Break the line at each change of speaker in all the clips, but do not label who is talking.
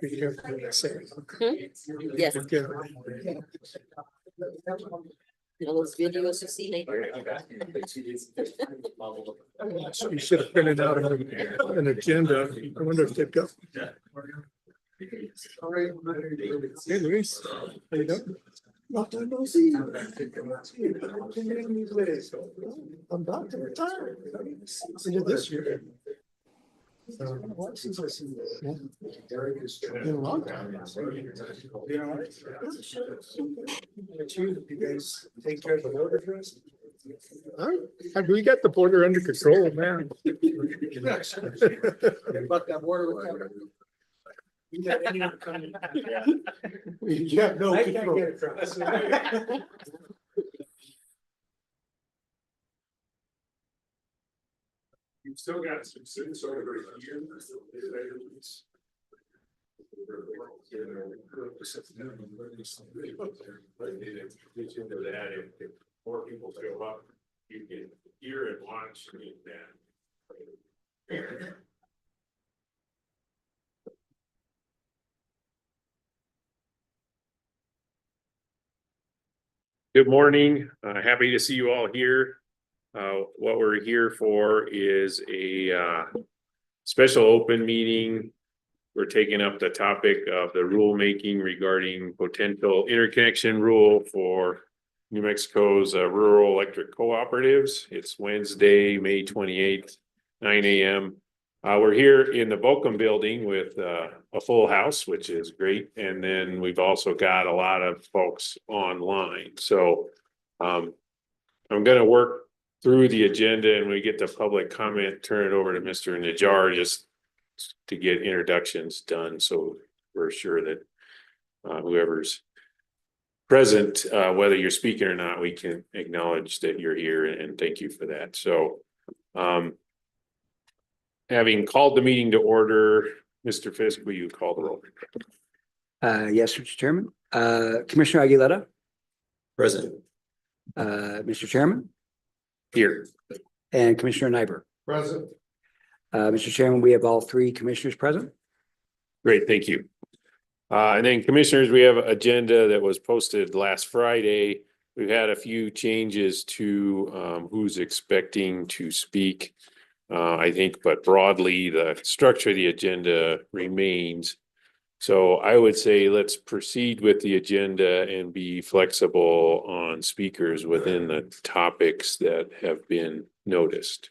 Be careful what I say.
Yes,
Be careful.
those videos you see later.
So you should have printed out an agenda. I wonder if they've got. Hey, Luis, how you doing? Long time no see. I'm about to retire. See you this year. Been a long time. You know, you guys take care of the border for us? We got the border under control, man. About that border. You got anyone coming? You have no control.
You've still got some students over here. If more people show up, you can hear and watch that. Good morning. Happy to see you all here. What we're here for is a special open meeting. We're taking up the topic of the rulemaking regarding potential interconnection rule for New Mexico's rural electric cooperatives. It's Wednesday, May 28th, 9 a.m. We're here in the Volcom building with a full house, which is great. And then we've also got a lot of folks online. So I'm going to work through the agenda, and we get the public comment, turn it over to Mr. Najjar just to get introductions done. So we're sure that whoever's present, whether you're speaking or not, we can acknowledge that you're here, and thank you for that. So having called the meeting to order, Mr. Fisk, will you call the roll?
Yes, Mr. Chairman. Commissioner Aguilera.
Present.
Mr. Chairman.
Here.
And Commissioner Nyber.
Present.
Mr. Chairman, we have all three commissioners present.
Great, thank you. And then commissioners, we have an agenda that was posted last Friday. We've had a few changes to who's expecting to speak. I think, but broadly, the structure of the agenda remains. So I would say let's proceed with the agenda and be flexible on speakers within the topics that have been noticed.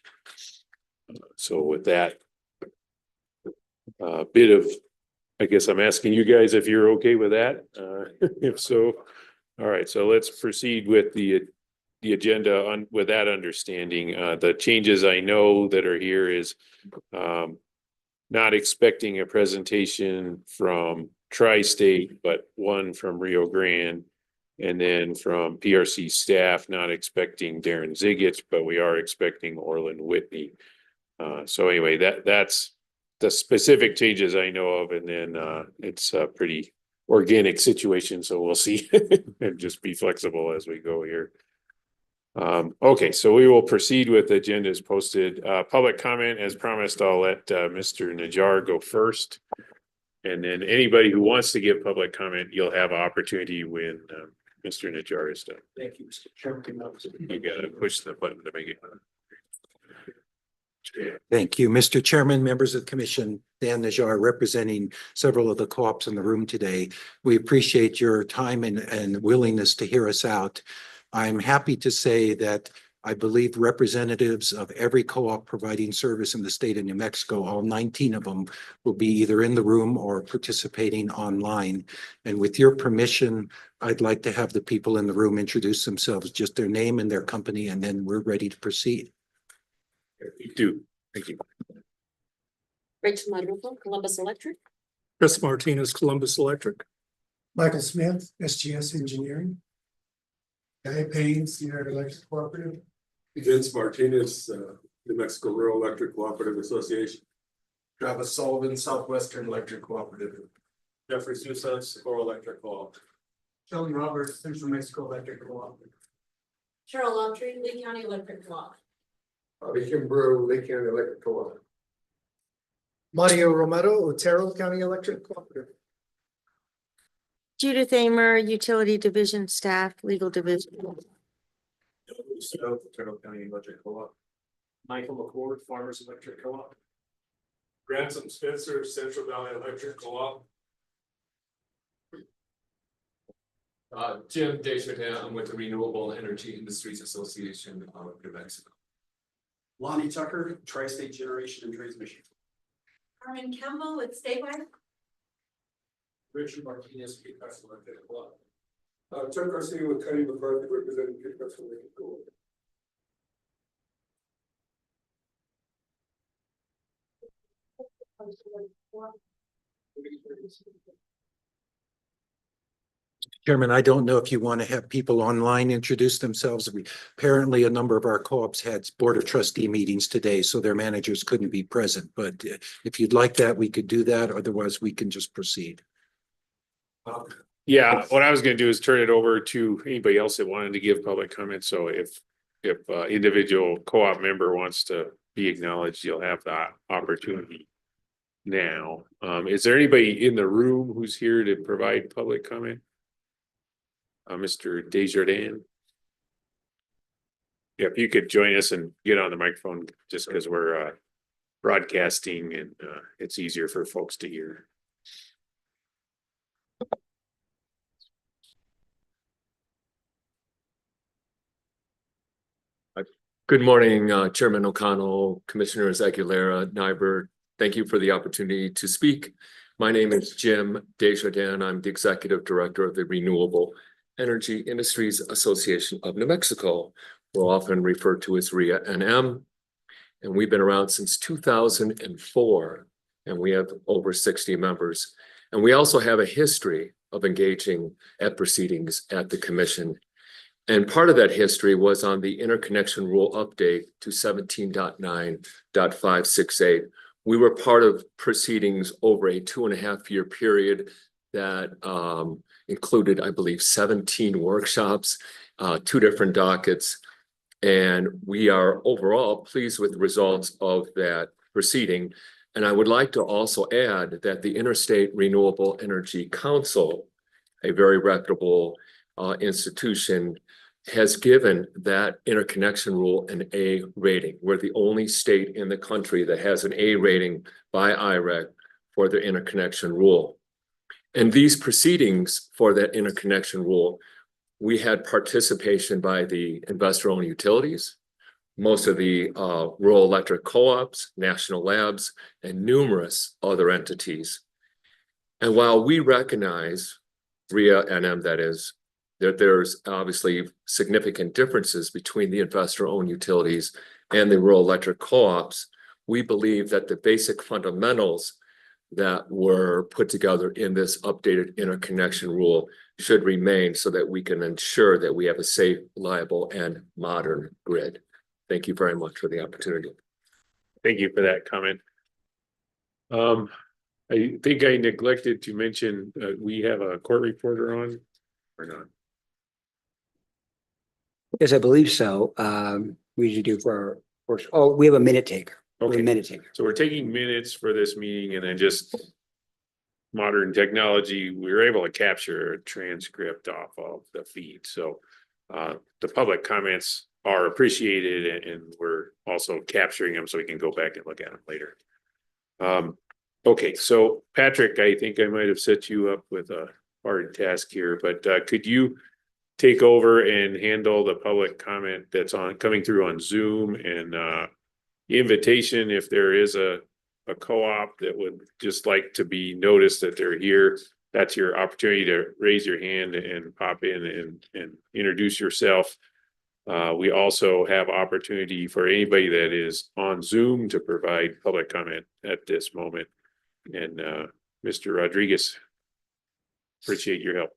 So with that bit of, I guess I'm asking you guys if you're okay with that. If so, all right, so let's proceed with the agenda with that understanding. The changes I know that are here is not expecting a presentation from Tri-State, but one from Rio Grande, and then from PRC staff, not expecting Darren Ziggich, but we are expecting Orland Whitney. So anyway, that's the specific changes I know of, and then it's a pretty organic situation, so we'll see and just be flexible as we go here. Okay, so we will proceed with the agenda as posted. Public comment, as promised, I'll let Mr. Najjar go first. And then anybody who wants to give public comment, you'll have an opportunity when Mr. Najjar is done.
Thank you, Mr. Chairman.
You gotta push the button to make it.
Thank you, Mr. Chairman, members of the commission. Dan Najjar, representing several of the co-ops in the room today. We appreciate your time and willingness to hear us out. I'm happy to say that I believe representatives of every co-op providing service in the state of New Mexico, all 19 of them, will be either in the room or participating online. And with your permission, I'd like to have the people in the room introduce themselves, just their name and their company, and then we're ready to proceed.
You do. Thank you.
Rachel Madruga, Columbus Electric.
Chris Martinez, Columbus Electric.
Michael Smith, SGS Engineering. Guy Payne, Sierra Electric Cooperative.
Vince Martinez, New Mexico Rural Electric Cooperative Association.
Travis Sullivan, Southwestern Electric Cooperative.
Jeffrey Sousa, Socorro Electric Co-op.
Sheldon Roberts, Central Mexico Electric Cooperative.
Cheryl Longtree, Lee County Electric Co-op.
Bobby Kimbrough, Lake County Electric Co-op.
Mario Romero, Otero County Electric Cooperative.
Judith Amer, Utility Division Staff, Legal Division.
Fraternal County Electric Co-op. Michael McCord, Farmers Electric Co-op. Ransom Spencer, Central Valley Electric Co-op.
Jim Desjardins, I'm with the Renewable Energy Industries Association of New Mexico.
Lonnie Tucker, Tri-State Generation and Transmission.
Carmen Campbell with Statewide.
Richard Martinez, Cape Coast Electric Co-op. Chuck Garcia with Cuddy McCarthy, representing Cape Coast Electric Co-op.
Chairman, I don't know if you want to have people online introduce themselves. Apparently, a number of our co-ops had Board of Trustee meetings today, so their managers couldn't be present. But if you'd like that, we could do that. Otherwise, we can just proceed.
Yeah, what I was gonna do is turn it over to anybody else that wanted to give public comment. So if individual co-op member wants to be acknowledged, you'll have that opportunity now. Is there anybody in the room who's here to provide public comment? Mr. Desjardins. Yeah, if you could join us and get on the microphone, just because we're broadcasting and it's easier for folks to hear.
Good morning, Chairman O'Connell, Commissioners Aguilera, Nyberg. Thank you for the opportunity to speak. My name is Jim Desjardins. I'm the Executive Director of the Renewable Energy Industries Association of New Mexico. We're often referred to as RIA-NM. And we've been around since 2004, and we have over 60 members. And we also have a history of engaging at proceedings at the Commission. And part of that history was on the interconnection rule update to 17.9.568. We were part of proceedings over a 2.5-year period that included, I believe, 17 workshops, 2 different dockets. And we are overall pleased with the results of that proceeding. And I would like to also add that the Interstate Renewable Energy Council, a very reputable institution, has given that interconnection rule an A rating. We're the only state in the country that has an A rating by IREC for the interconnection rule. And these proceedings for that interconnection rule, we had participation by the investor-owned utilities, most of the rural electric co-ops, national labs, and numerous other entities. And while we recognize, RIA-NM that is, that there's obviously significant differences between the investor-owned utilities and the rural electric co-ops, we believe that the basic fundamentals that were put together in this updated interconnection rule should remain so that we can ensure that we have a safe, reliable, and modern grid. Thank you very much for the opportunity.
Thank you for that comment. I think I neglected to mention, we have a court reporter on or not?
Yes, I believe so. We usually do for our first, oh, we have a minute taker. We have
Okay.
a minute taker.
So we're taking minutes for this meeting and then just modern technology, we were able to capture a transcript off of the feed. So the public comments are appreciated and we're also capturing them so we can go back and look at them later. Okay, so Patrick, I think I might have set you up with a hard task here, but could you take over and handle the public comment that's coming through on Zoom and invitation if there is a co-op that would just like to be noticed that they're here. That's your opportunity to raise your hand and pop in and introduce yourself. We also have opportunity for anybody that is on Zoom to provide public comment at this moment. And Mr. Rodriguez, appreciate your help.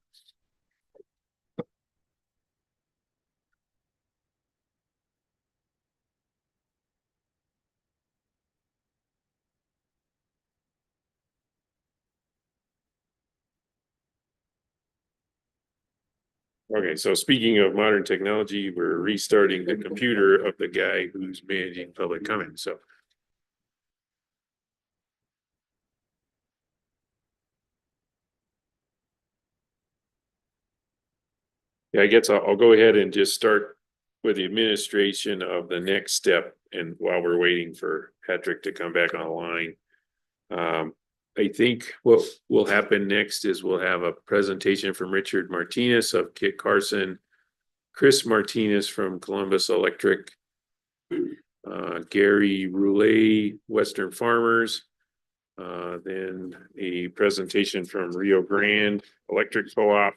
Okay, so speaking of modern technology, we're restarting the computer of the guy who's managing public comment, so. Yeah, I guess I'll go ahead and just start with the administration of the next step, and while we're waiting for Patrick to come back online. I think what will happen next is we'll have a presentation from Richard Martinez of Kit Carson, Chris Martinez from Columbus Electric, Gary Roulet, Western Farmers, then a presentation from Rio Grande Electric Co-op,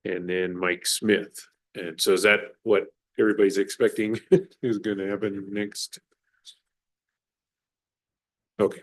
and then Mike Smith. And so is that what everybody's expecting is going to happen next? Okay.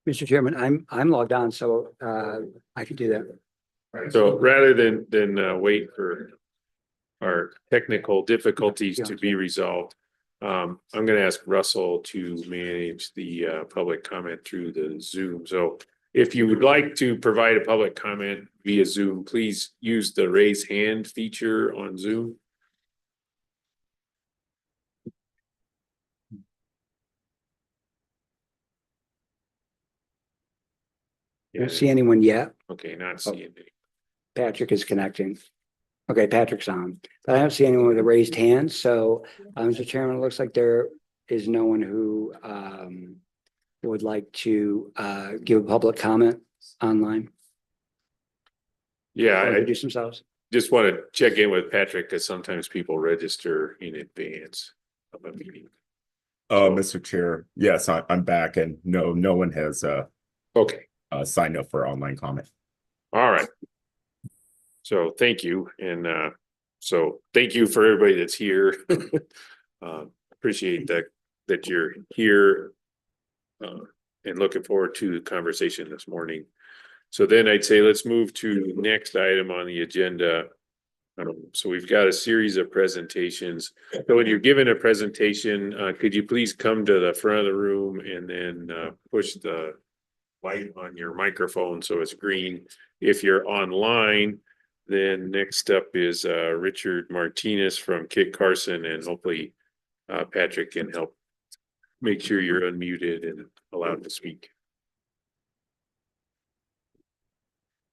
Mr. Chairman, I'm logged on, so I can do that.
So rather than wait for our technical difficulties to be resolved, I'm going to ask Russell to manage the public comment through the Zoom. So if you would like to provide a public comment via Zoom, please use the raise hand feature on Zoom.
Don't see anyone yet.
Okay, not seeing any.
Patrick is connecting. Okay, Patrick's on, but I don't see anyone with a raised hand. So, Mr. Chairman, it looks like there is no one who would like to give a public comment online
Yeah,
or
I
introduce themselves.
just want to check in with Patrick because sometimes people register in advance of a meeting.
Mr. Chair, yes, I'm back and no one has
Okay,
signed up for online comment.
all right. So thank you. And so thank you for everybody that's here. Appreciate that you're here and looking forward to the conversation this morning. So then I'd say let's move to the next item on the agenda. So we've got a series of presentations. So when you're given a presentation, could you please come to the front of the room and then push the light on your microphone so it's green. If you're online, then next up is Richard Martinez from Kit Carson, and hopefully Patrick can help make sure you're unmuted and allowed to speak.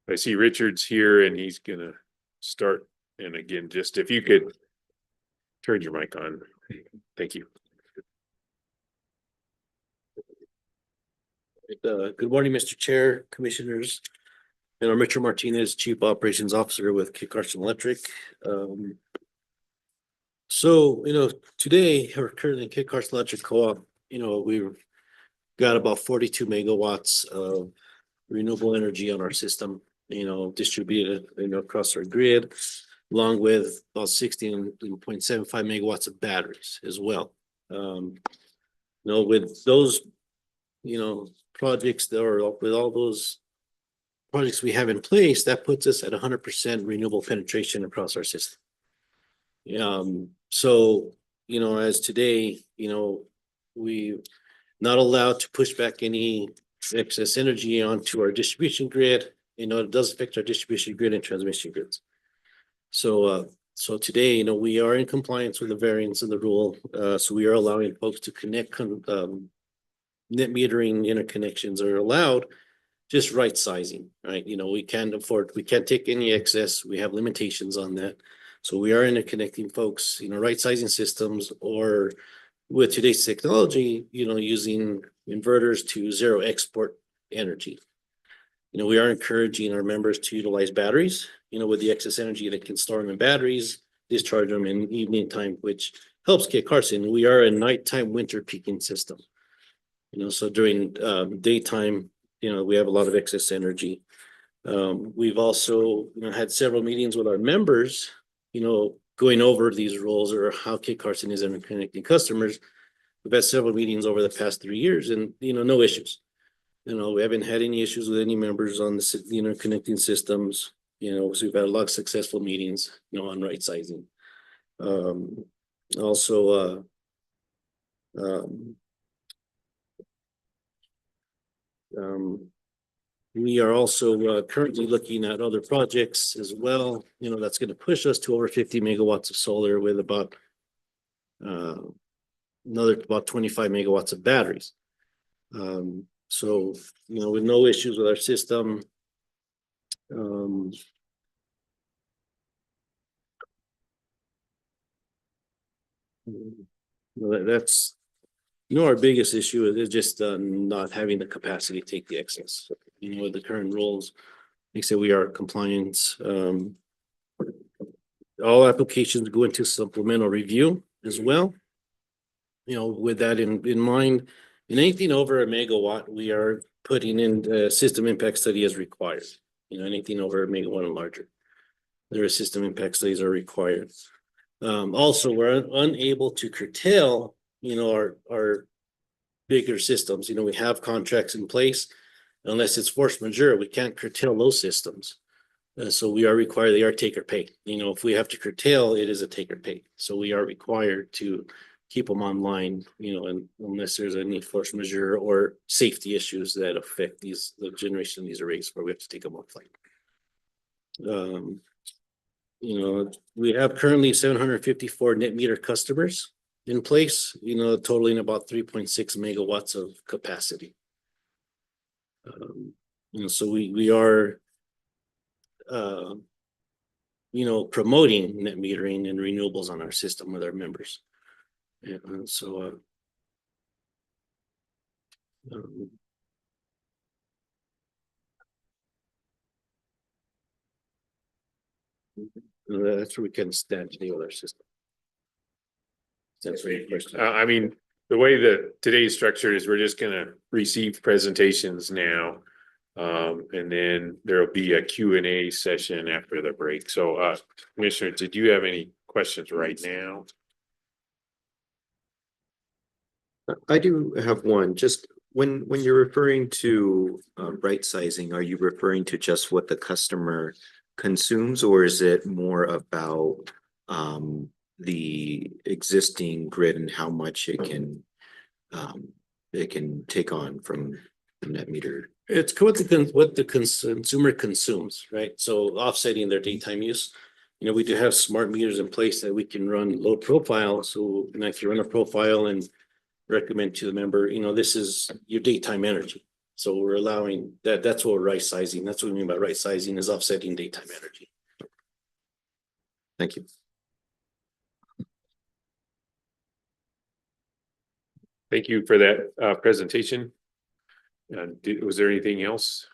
I see Richard's here and he's gonna start. And again, just if you could turn your mic on. Thank you.
Good morning, Mr. Chair, Commissioners. And I'm Richard Martinez, Chief Operations Officer with Kit Carson Electric. So, today we're currently in Kit Carson Electric Co-op, we've got about 42 megawatts of renewable energy on our system, distributed, across our grid, along with about 16.75 megawatts of batteries as well. With those, projects that are, with all those projects we have in place, that puts us at 100% renewable penetration across our system. So, as today, we not allowed to push back any excess energy onto our distribution grid. It does affect our distribution grid and transmission grids. So today, we are in compliance with the variance of the rule. So we are allowing folks to connect, net metering interconnections are allowed, just right sizing, right? We can't take any excess. We have limitations on that. So we are interconnecting folks, right sizing systems, or with today's technology, using inverters to zero export energy. We are encouraging our members to utilize batteries, with the excess energy that can store them in batteries, discharge them in evening time, which helps Kit Carson. We are a nighttime winter peaking system. So during daytime, we have a lot of excess energy. We've also had several meetings with our members, going over these rules or how Kit Carson is interconnecting customers. We've had several meetings over the past 3 years and, no issues. We haven't had any issues with any members on the, connecting systems. So we've had a lot of successful meetings, on right sizing. Also, we are also currently looking at other projects as well. That's going to push us to over 50 megawatts of solar with about another about 25 megawatts of batteries. So, with no issues with our system. That's our biggest issue is just not having the capacity to take the excess. With the current rules, like I said, we are compliant. All applications go into supplemental review as well. With that in mind, in anything over a megawatt, we are putting in a system impact study as required. Anything over a megawatt and larger, there are system impact studies are required. Also, we're unable to curtail, our bigger systems. We have contracts in place. Unless it's force majeure, we can't curtail those systems. So we are required, they are take or pay. If we have to curtail, it is a take or pay. So we are required to keep them online, and unless there's any force majeure or safety issues that affect the generation of these arrays where we have to take them offline. We have currently 754 net meter customers in place, totaling about 3.6 megawatts of capacity. So we are, promoting net metering and renewables on our system with our members. And so, that's where we can stand today with our system. That's your question.
I mean, the way that today's structured is we're just gonna receive presentations now. And then there'll be a Q&A session after the break. So, Commissioner, did you have any questions right now?
I do have one. Just when you're referring to right sizing, are you referring to just what the customer consumes, or is it more about the existing grid and how much it can take on from the net meter?
It's what the consumer consumes, right? So offsetting their daytime use. We do have smart meters in place that we can run load profile. So if you run a profile and recommend to the member, this is your daytime energy. So we're allowing that. That's what right sizing. That's what we mean by right sizing, is offsetting daytime energy.
Thank you.
Thank you for that presentation. Was there anything else?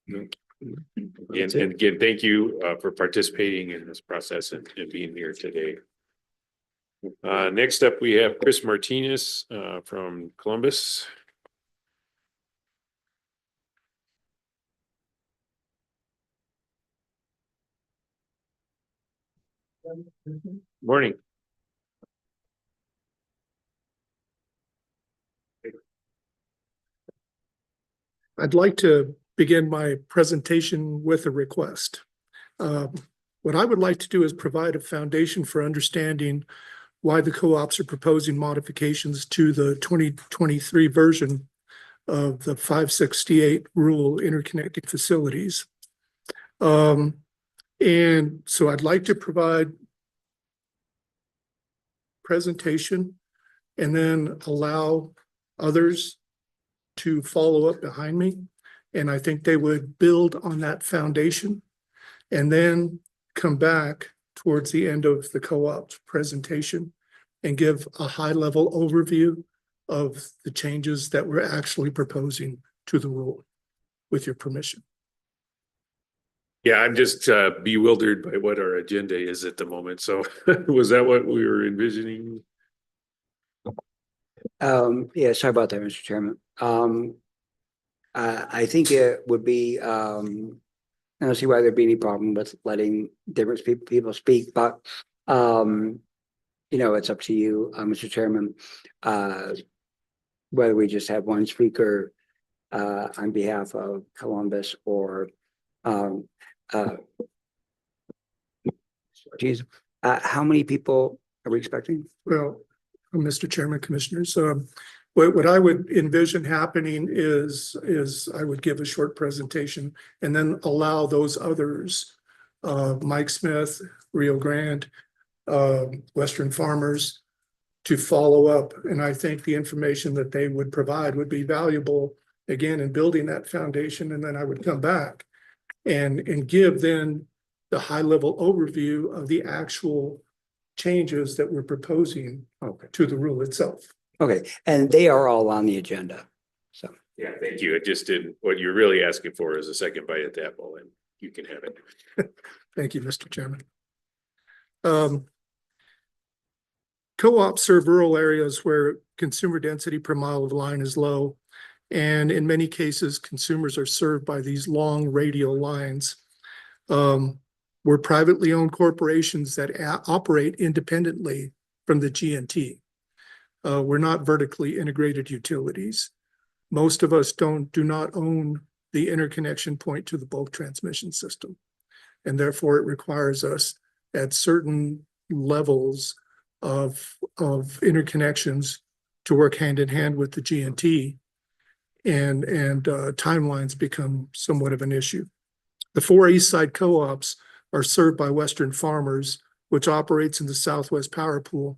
No. And again, thank you for participating in this process and being here today. Next up, we have Chris Martinez from Columbus. Morning.
I'd like to begin my presentation with a request. What I would like to do is provide a foundation for understanding why the co-ops are proposing modifications to the 2023 version of the 568 rule interconnecting facilities. And so I'd like to provide presentation and then allow others to follow up behind me. And I think they would build on that foundation and then come back towards the end of the co-op's presentation and give a high-level overview of the changes that we're actually proposing to the rule, with your permission.
Yeah, I'm just bewildered by what our agenda is at the moment. So was that what we were envisioning?
Yeah, sorry about that, Mr. Chairman. I think it would be, I don't see why there'd be any problem with letting different people speak, but, you know, it's up to you, Mr. Chairman, whether we just have one speaker on behalf of Columbus or, geez, how many people are we expecting?
Well, Mr. Chairman, Commissioners, what I would envision happening is I would give a short presentation and then allow those others, Mike Smith, Rio Grande, Western Farmers, to follow up. And I think the information that they would provide would be valuable, again, in building that foundation. And then I would come back and give then the high-level overview of the actual changes that we're proposing to the rule itself.
Okay, and they are all on the agenda, so.
Yeah, thank you. It just didn't, what you're really asking for is a second bite at the apple, and you can have it.
Thank you, Mr. Chairman. Co-ops serve rural areas where consumer density per mile of line is low. And in many cases, consumers are served by these long radial lines. We're privately owned corporations that operate independently from the GNT. We're not vertically integrated utilities. Most of us do not own the interconnection point to the bulk transmission system. And therefore it requires us at certain levels of interconnections to work hand in hand with the GNT, and timelines become somewhat of an issue. The 4 East Side co-ops are served by Western Farmers, which operates in the Southwest Power Pool.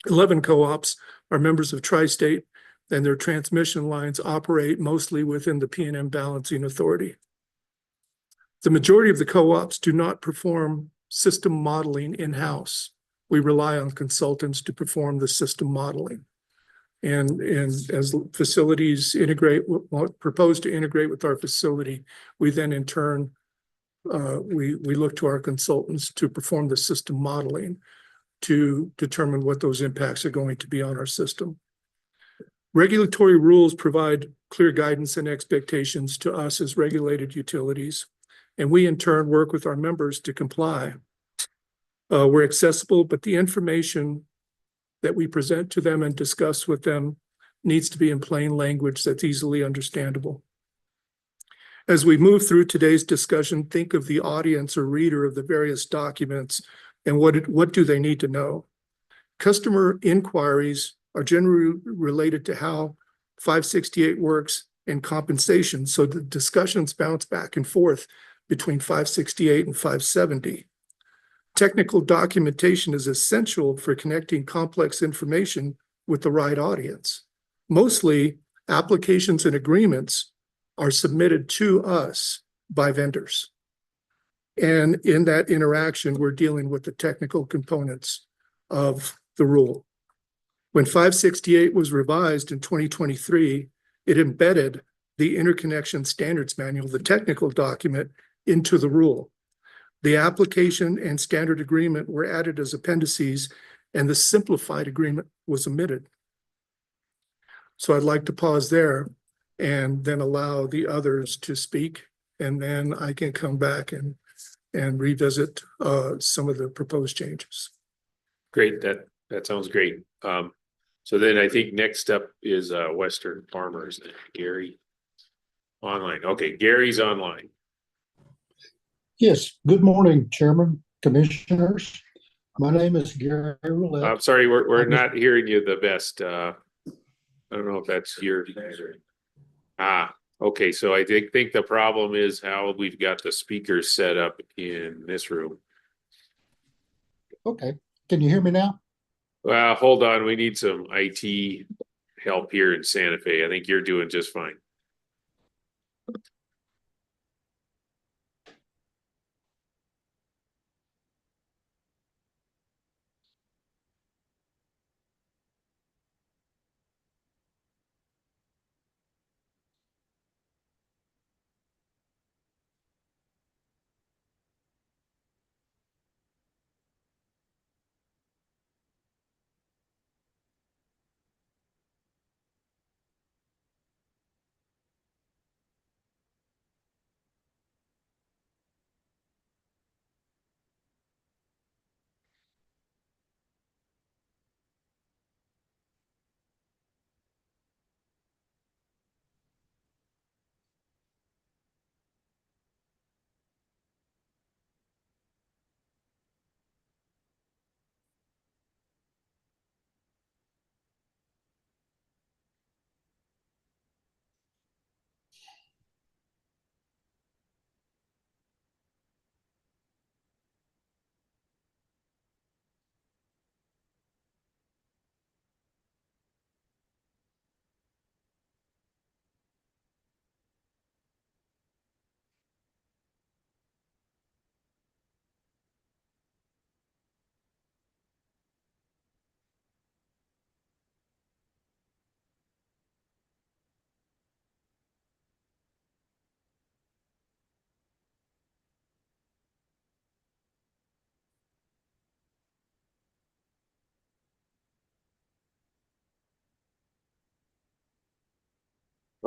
11 co-ops are members of Tri-State, and their transmission lines operate mostly within the P&M Balancing Authority. The majority of the co-ops do not perform system modeling in-house. We rely on consultants to perform the system modeling. And as facilities propose to integrate with our facility, we then in turn, we look to our consultants to perform the system modeling to determine what those impacts are going to be on our system. Regulatory rules provide clear guidance and expectations to us as regulated utilities, and we in turn work with our members to comply. We're accessible, but the information that we present to them and discuss with them needs to be in plain language that's easily understandable. As we move through today's discussion, think of the audience or reader of the various documents and what do they need to know. Customer inquiries are generally related to how 568 works and compensation, so the discussions bounce back and forth between 568 and 570. Technical documentation is essential for connecting complex information with the right audience. Mostly, applications and agreements are submitted to us by vendors. And in that interaction, we're dealing with the technical components of the rule. When 568 was revised in 2023, it embedded the interconnection standards manual, the technical document, into the rule. The application and standard agreement were added as appendices, and the simplified agreement was omitted. So I'd like to pause there and then allow the others to speak, and then I can come back and revisit some of the proposed changes.
Great, that sounds great. So then I think next up is Western Farmers, Gary. Online, okay, Gary's online.
Yes, good morning, Chairman, Commissioners. My name is Gary Roulette.
I'm sorry, we're not hearing you the best. I don't know if that's your. Okay, so I think the problem is how we've got the speakers set up in this room.
Okay, can you hear me now?
Well, hold on, we need some IT help here in Santa Fe. I think you're doing just fine.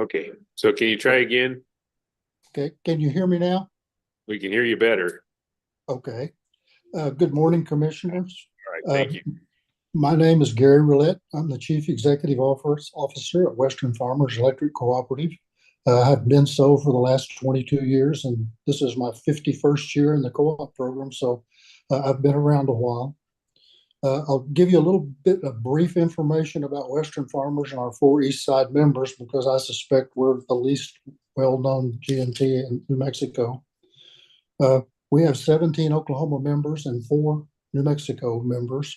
Okay, so can you try again?
Okay, can you hear me now?
We can hear you better.
Okay. Good morning, Commissioners.
All right, thank you.
My name is Gary Roulette. I'm the Chief Executive Officer at Western Farmers Electric Cooperative. I have been so for the last 22 years, and this is my 51st year in the co-op program, so I've been around a while. I'll give you a little bit of brief information about Western Farmers and our 4 East Side members, because I suspect we're the least well-known GNT in New Mexico. We have 17 Oklahoma members and 4 New Mexico members.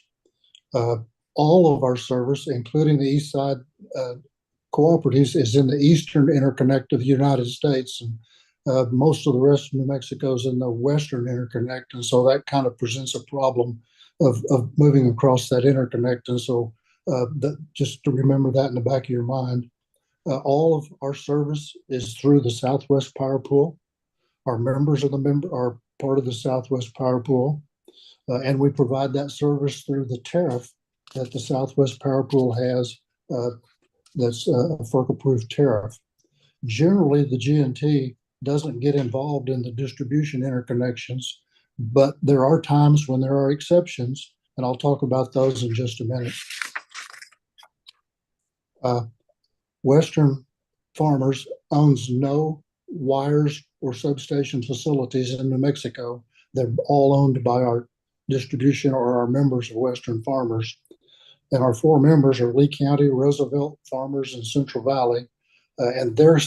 All of our service, including the East Side cooperatives, is in the Eastern Interconnect of the United States. And most of the rest of New Mexico is in the Western Interconnect. And so that kind of presents a problem of moving across that interconnect. And so just to remember that in the back of your mind. All of our service is through the Southwest Power Pool. Our members are part of the Southwest Power Pool. And we provide that service through the tariff that the Southwest Power Pool has, that's a FERC-approved tariff. Generally, the GNT doesn't get involved in the distribution interconnections, but there are times when there are exceptions, and I'll talk about those in just a minute. Western Farmers owns no wires or substation facilities in New Mexico. They're all owned by our distribution or our members of Western Farmers. And our 4 members are Lee County, Roosevelt Farmers, and Central Valley. And their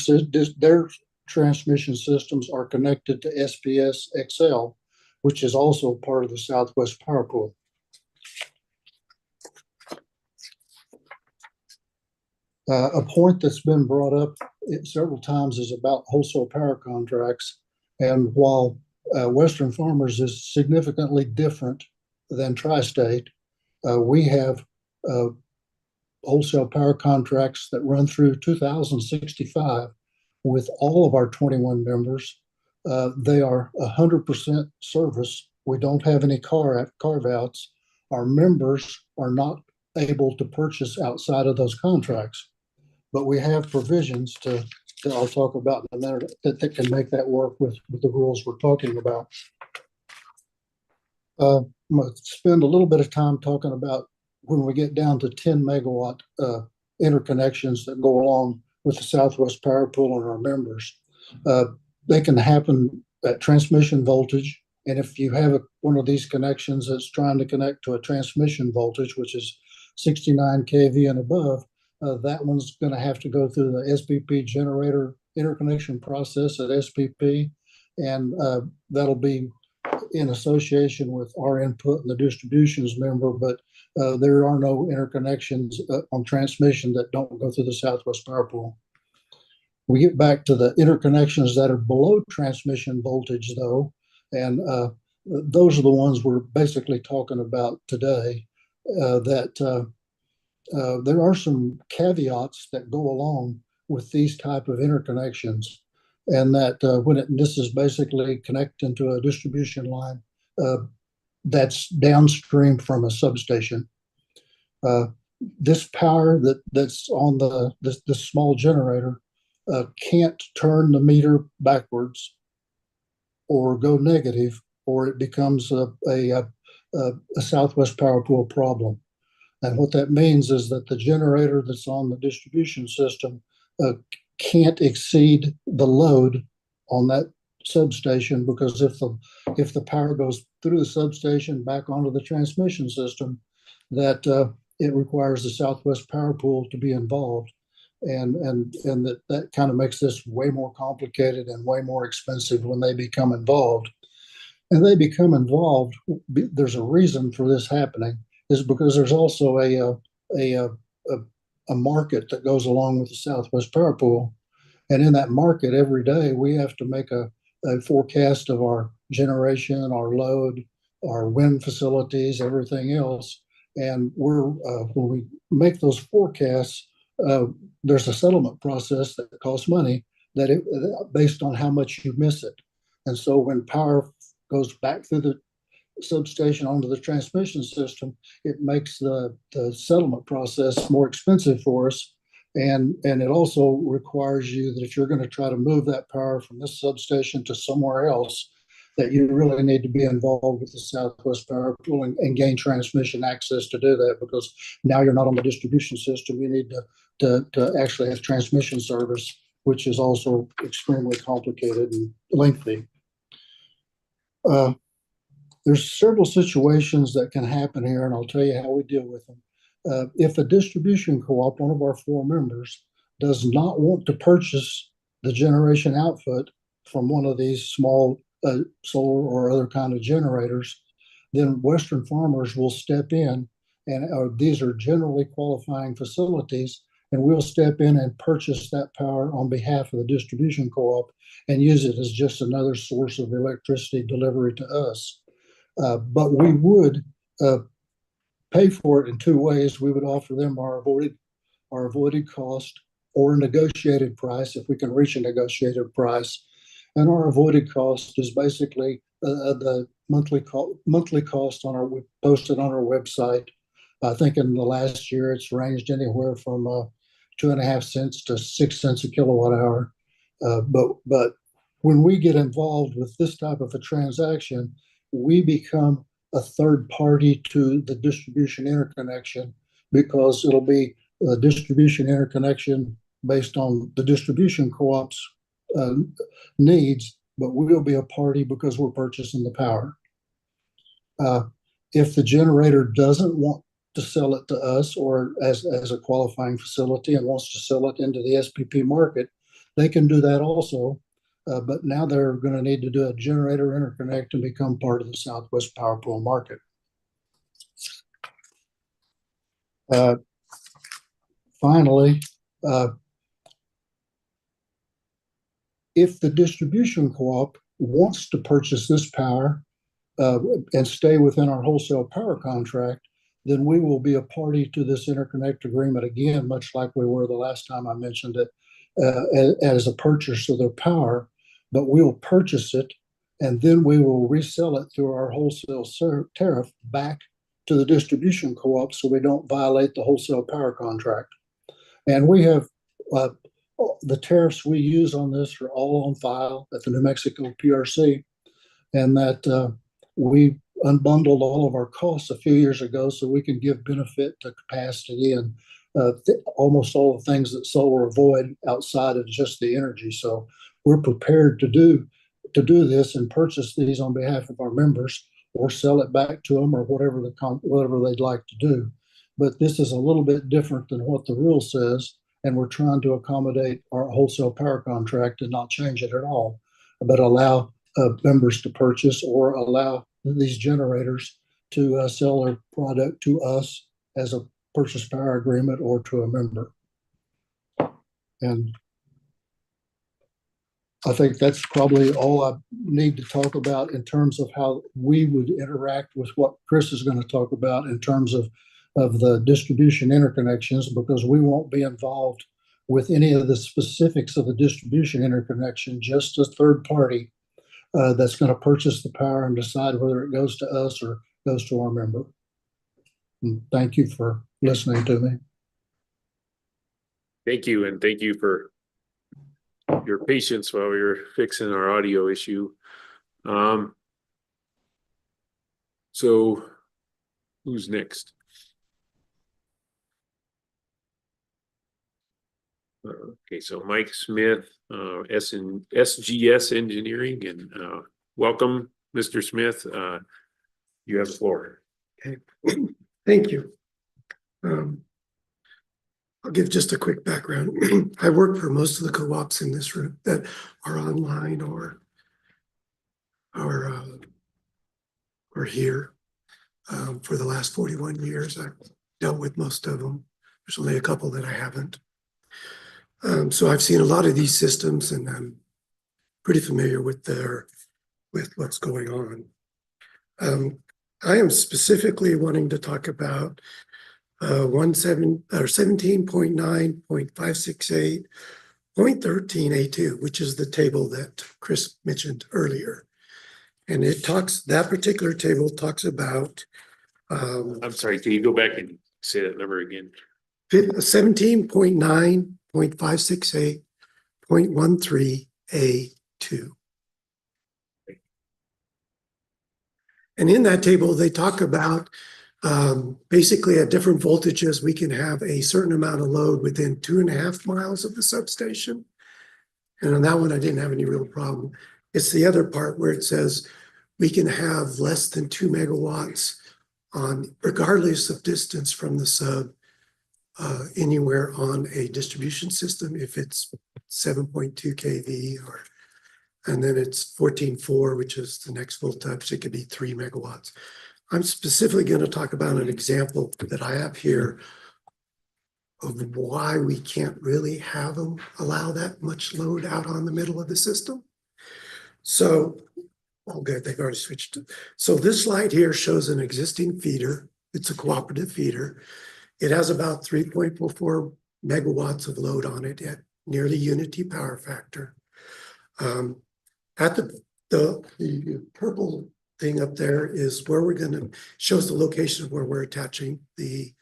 transmission systems are connected to SPS XL, which is also part of the Southwest Power Pool. A point that's been brought up several times is about wholesale power contracts. And while Western Farmers is significantly different than Tri-State, we have wholesale power contracts that run through 2065 with all of our 21 members. They are 100% service. We don't have any carve-outs. Our members are not able to purchase outside of those contracts, but we have provisions that I'll talk about in a minute that can make that work with the rules we're talking about. I'm going to spend a little bit of time talking about when we get down to 10 megawatt interconnections that go along with the Southwest Power Pool and our members. They can happen at transmission voltage. And if you have one of these connections that's trying to connect to a transmission voltage, which is 69 kV and above, that one's going to have to go through the SPP generator interconnection process at SPP. And that'll be in association with our input and the distributions member, but there are no interconnections on transmission that don't go through the Southwest Power Pool. We get back to the interconnections that are below transmission voltage, though, and those are the ones we're basically talking about today. There are some caveats that go along with these type of interconnections, and that this is basically connecting to a distribution line that's downstream from a substation. This power that's on the small generator can't turn the meter backwards or go negative, or it becomes a Southwest Power Pool problem. And what that means is that the generator that's on the distribution system can't exceed the load on that substation, because if the power goes through the substation back onto the transmission system, that it requires the Southwest Power Pool to be involved. And that kind of makes this way more complicated and way more expensive when they become involved. And they become involved. There's a reason for this happening, is because there's also a market that goes along with the Southwest Power Pool. And in that market, every day we have to make a forecast of our generation, our load, our wind facilities, everything else. And when we make those forecasts, there's a settlement process that costs money based on how much you miss it. And so when power goes back through the substation onto the transmission system, it makes the settlement process more expensive for us. And it also requires you that if you're going to try to move that power from this substation to somewhere else, that you really need to be involved with the Southwest Power Pool and gain transmission access to do that, because now you're not on the distribution system. You need to actually have transmission service, which is also extremely complicated and lengthy. There's several situations that can happen here, and I'll tell you how we deal with them. If a distribution co-op, one of our 4 members, does not want to purchase the generation output from one of these small solar or other kind of generators, then Western Farmers will step in, and these are generally qualifying facilities, and we'll step in and purchase that power on behalf of the distribution co-op and use it as just another source of electricity delivery to us. But we would pay for it in 2 ways. We would offer them our avoided cost or a negotiated price if we can reach a negotiated price. And our avoided cost is basically the monthly cost we posted on our website. I think in the last year it's ranged anywhere from 2.5 cents to 6 cents a kilowatt hour. But when we get involved with this type of a transaction, we become a third party to the distribution interconnection, because it'll be a distribution interconnection based on the distribution co-op's needs, but we'll be a party because we're purchasing the power. If the generator doesn't want to sell it to us or as a qualifying facility and wants to sell it into the SPP market, they can do that also. But now they're going to need to do a generator interconnect and become part of the Southwest Power Pool market. Finally, if the distribution co-op wants to purchase this power and stay within our wholesale power contract, then we will be a party to this interconnect agreement again, much like we were the last time I mentioned it, as a purchaser of their power. But we will purchase it, and then we will resell it through our wholesale tariff back to the distribution co-op, so we don't violate the wholesale power contract. And we have the tariffs we use on this are all on file at the New Mexico PRC, and that we unbundled all of our costs a few years ago so we can give benefit to capacity and almost all the things that solar avoid outside of just the energy. So we're prepared to do this and purchase these on behalf of our members, or sell it back to them, or whatever they'd like to do. But this is a little bit different than what the rule says, and we're trying to accommodate our wholesale power contract and not change it at all, but allow members to purchase, or allow these generators to sell their product to us as a purchase power agreement or to a member. And I think that's probably all I need to talk about in terms of how we would interact with what Chris is going to talk about in terms of the distribution interconnections, because we won't be involved with any of the specifics of the distribution interconnection, just a third party that's going to purchase the power and decide whether it goes to us or goes to our member. And thank you for listening to me.
Thank you, and thank you for your patience while we were fixing our audio issue. So who's next? Okay, so Mike Smith, SGS Engineering, and welcome, Mr. Smith. You have the floor.
Okay, thank you. I'll give just a quick background. I work for most of the co-ops in this room that are online or here. For the last 41 years, I've dealt with most of them. There's only a couple that I haven't. So I've seen a lot of these systems, and I'm pretty familiar with what's going on. I am specifically wanting to talk about 17.9.568.13A2, which is the table that Chris mentioned earlier. And that particular table talks about
I'm sorry, can you go back and say that number again?
17.9.568.13A2. And in that table, they talk about basically at different voltages, we can have a certain amount of load within 2.5 miles of the substation. And on that one, I didn't have any real problem. It's the other part where it says we can have less than 2 megawatts on, regardless of distance from the sub, anywhere on a distribution system, if it's 7.2 kV and then it's 14.4, which is the next voltage, it could be 3 megawatts. I'm specifically going to talk about an example that I have here of why we can't really have them allow that much load out on the middle of the system. So, oh good, they've already switched. So this slide here shows an existing feeder. It's a cooperative feeder. It has about 3.44 megawatts of load on it at nearly unity power factor. At the purple thing up there is where we're going to, shows the location of where we're attaching the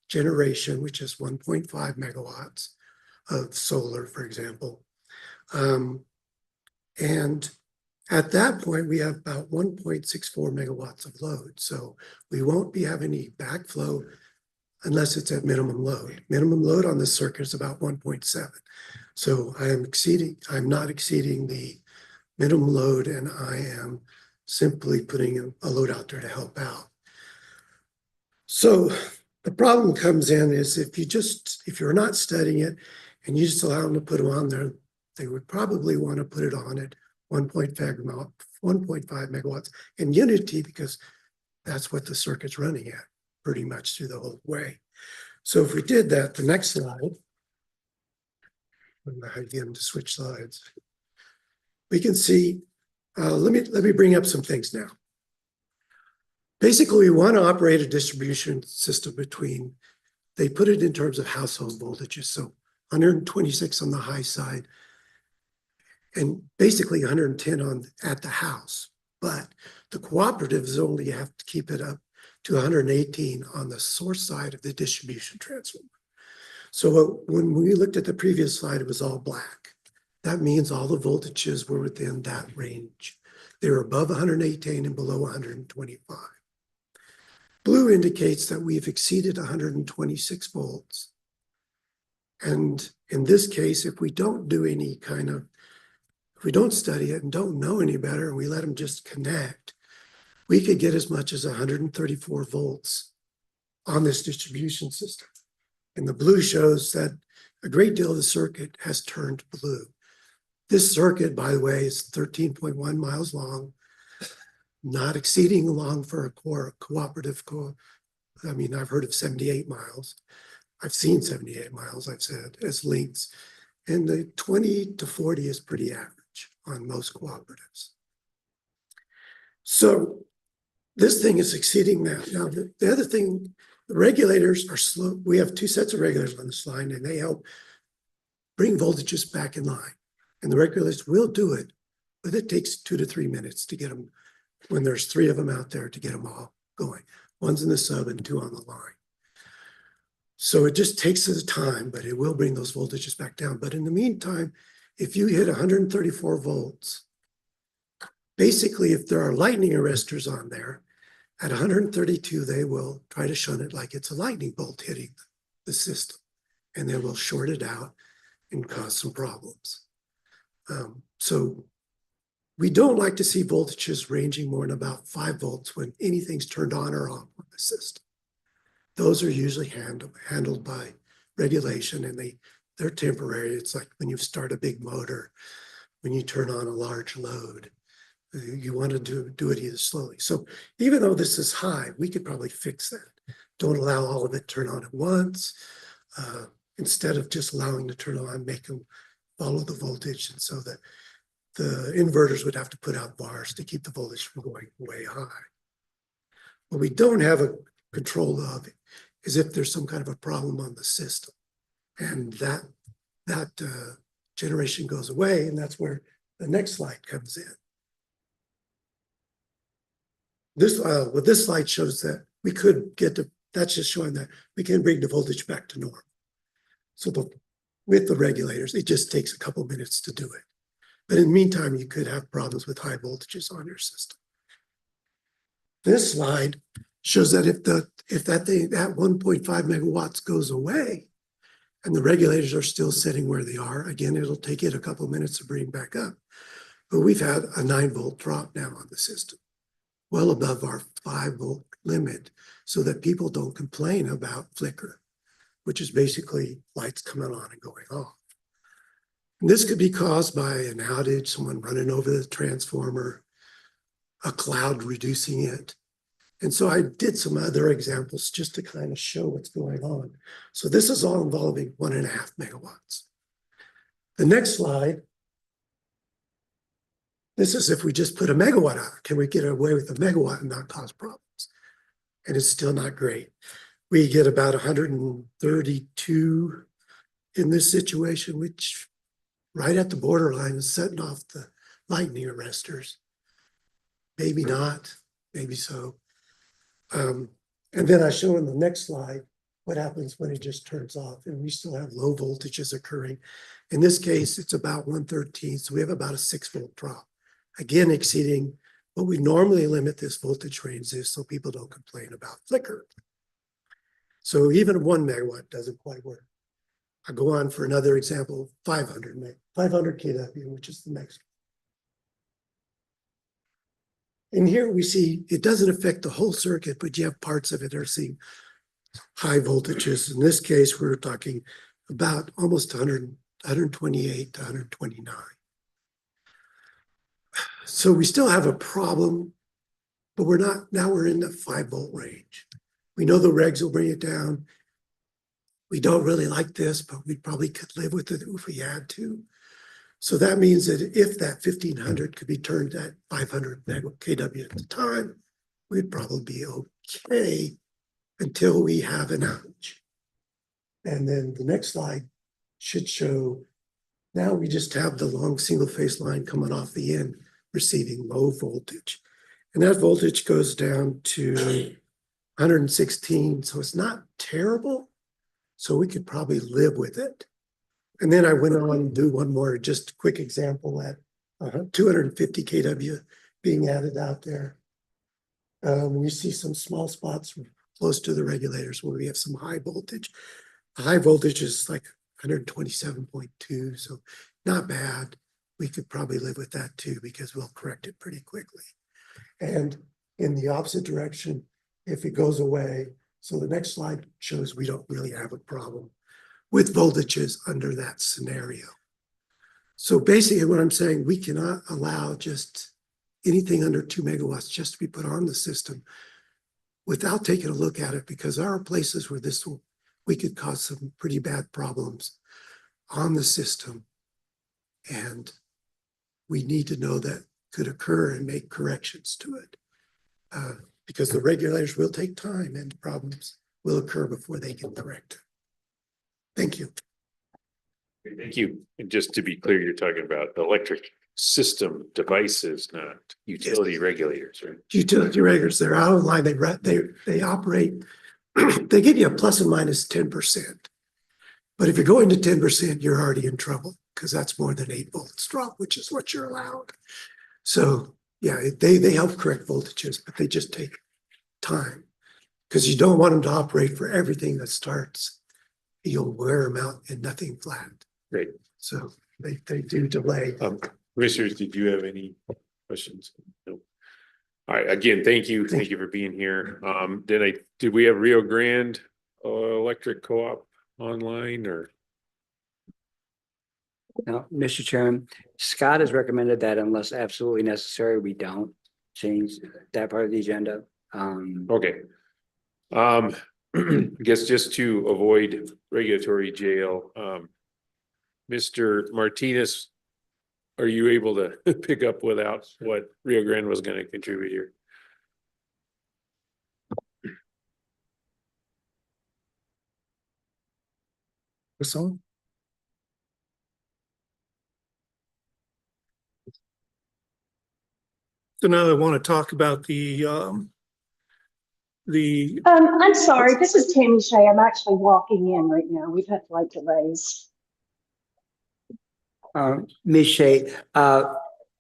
generation, which is 1.5 megawatts of solar, for example. And at that point, we have about 1.64 megawatts of load. So we won't be having any backflow unless it's at minimum load. Minimum load on this circuit is about 1.7. So I'm not exceeding the minimum load, and I am simply putting a load out there to help out. So the problem comes in is if you're not studying it and you just allow them to put them on there, they would probably want to put it on at 1.5 megawatts in unity, because that's what the circuit's running at pretty much through the whole way. So if we did that, the next slide, I'm going to get them to switch slides. We can see, let me bring up some things now. Basically, we want to operate a distribution system between, they put it in terms of household voltages, so 126 on the high side and basically 110 at the house. But the cooperatives only have to keep it up to 118 on the source side of the distribution transformer. So when we looked at the previous slide, it was all black. That means all the voltages were within that range. They were above 118 and below 125. Blue indicates that we've exceeded 126 volts. And in this case, if we don't do any kind of, if we don't study it and don't know any better, and we let them just connect, we could get as much as 134 volts on this distribution system. And the blue shows that a great deal of the circuit has turned blue. This circuit, by the way, is 13.1 miles long, not exceeding long for a cooperative. I mean, I've heard of 78 miles. I've seen 78 miles, I've said, as lengths. And the 20 to 40 is pretty average on most cooperatives. So this thing is exceeding that. Now, the other thing, the regulators are slow. We have two sets of regulators on this line, and they help bring voltages back in line. And the regulators will do it, but it takes 2 to 3 minutes to get them, when there's 3 of them out there, to get them all going. One's in the sub and 2 on the line. So it just takes the time, but it will bring those voltages back down. But in the meantime, if you hit 134 volts, basically, if there are lightning arresters on there, at 132, they will try to shun it like it's a lightning bolt hitting the system, and they will short it out and cause some problems. So we don't like to see voltages ranging more than about 5 volts when anything's turned on or off on the system. Those are usually handled by regulation, and they're temporary. It's like when you start a big motor, when you turn on a large load, you want to do it either slowly. So even though this is high, we could probably fix that. Don't allow all of it to turn on at once. Instead of just allowing to turn on, make them follow the voltage, and so that the inverters would have to put out bars to keep the voltage from going way high. What we don't have a control of is if there's some kind of a problem on the system, and that generation goes away, and that's where the next slide comes in. What this slide shows that we could get to, that's just showing that we can bring the voltage back to normal. So with the regulators, it just takes a couple minutes to do it. But in the meantime, you could have problems with high voltages on your system. This slide shows that if that 1.5 megawatts goes away and the regulators are still sitting where they are, again, it'll take it a couple of minutes to bring back up. But we've had a 9-volt drop now on the system, well above our 5-volt limit, so that people don't complain about flicker, which is basically lights coming on and going off. And this could be caused by an outage, someone running over the transformer, a cloud reducing it. And so I did some other examples just to kind of show what's going on. So this is all involving 1.5 megawatts. The next slide, this is if we just put a megawatt out. Can we get away with a megawatt and not cause problems? And it's still not great. We get about 132 in this situation, which right at the borderline is setting off the lightning arresters. Maybe not, maybe so. And then I show in the next slide what happens when it just turns off, and we still have low voltages occurring. In this case, it's about 113, so we have about a 6-volt drop. Again, exceeding what we normally limit this voltage range is, so people don't complain about flicker. So even 1 megawatt doesn't quite work. I go on for another example, 500 kW, which is the next. And here we see it doesn't affect the whole circuit, but you have parts of it that are seeing high voltages. In this case, we're talking about almost 128 to 129. So we still have a problem, but we're not, now we're in the 5-volt range. We know the regs will bring it down. We don't really like this, but we probably could live with it if we had to. So that means that if that 1500 could be turned at 500 kW at the time, we'd probably be okay until we have an outage. And then the next slide should show, now we just have the long single phase line coming off the end, receiving low voltage. And that voltage goes down to 116, so it's not terrible. So we could probably live with it. And then I went on to do one more, just quick example at 250 kW being added out there. We see some small spots close to the regulators where we have some high voltage. The high voltage is like 127.2, so not bad. We could probably live with that too, because we'll correct it pretty quickly. And in the opposite direction, if it goes away, so the next slide shows we don't really have a problem with voltages under that scenario. So basically what I'm saying, we cannot allow just anything under 2 megawatts just to be put on the system without taking a look at it, because there are places where we could cause some pretty bad problems on the system. And we need to know that could occur and make corrections to it. Because the regulators will take time and problems will occur before they get corrected. Thank you.
Thank you. And just to be clear, you're talking about the electric system devices, not utility regulators, right?
Utility regulators, they're out of line. They operate, they give you a plus and minus 10%. But if you're going to 10%, you're already in trouble, because that's more than 8 volts drop, which is what you're allowed. So yeah, they help correct voltages, but they just take time, because you don't want them to operate for everything that starts. You'll wear them out and nothing flat.
Great.
So they do delay.
Commissioners, did you have any questions? No. All right, again, thank you. Thank you for being here. Did we have Rio Grande Electric Co-op online or?
No, Mr. Chairman, Scott has recommended that unless absolutely necessary, we don't change that part of the agenda.
Okay. I guess just to avoid regulatory jail, Mr. Martinez, are you able to pick up without what Rio Grande was going to contribute here?
This on? So now I want to talk about
I'm sorry, this is Tammy Shea. I'm actually walking in right now. We've had flight delays.
Ms. Shea,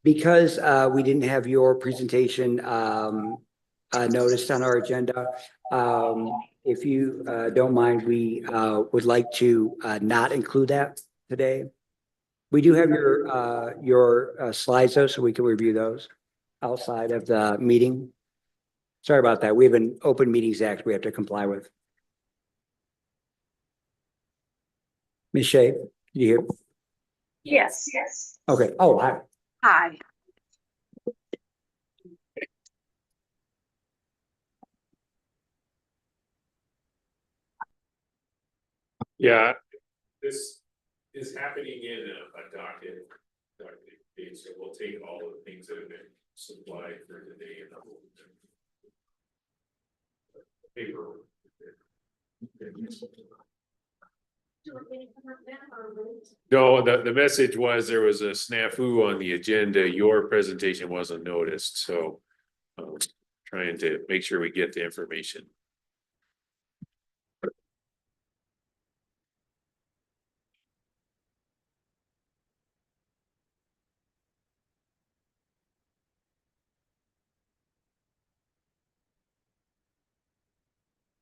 because we didn't have your presentation noticed on our agenda, if you don't mind, we would like to not include that today. We do have your slides though, so we can review those outside of the meeting. Sorry about that. We have an Open Meetings Act we have to comply with. Ms. Shea, you hear?
Yes.
Okay. Oh, hi.
Hi.
Yeah, this is happening in a docket. So we'll take all the things that have been supplied for today and paper. No, the message was there was a snafu on the agenda. Your presentation wasn't noticed, so trying to make sure we get the information.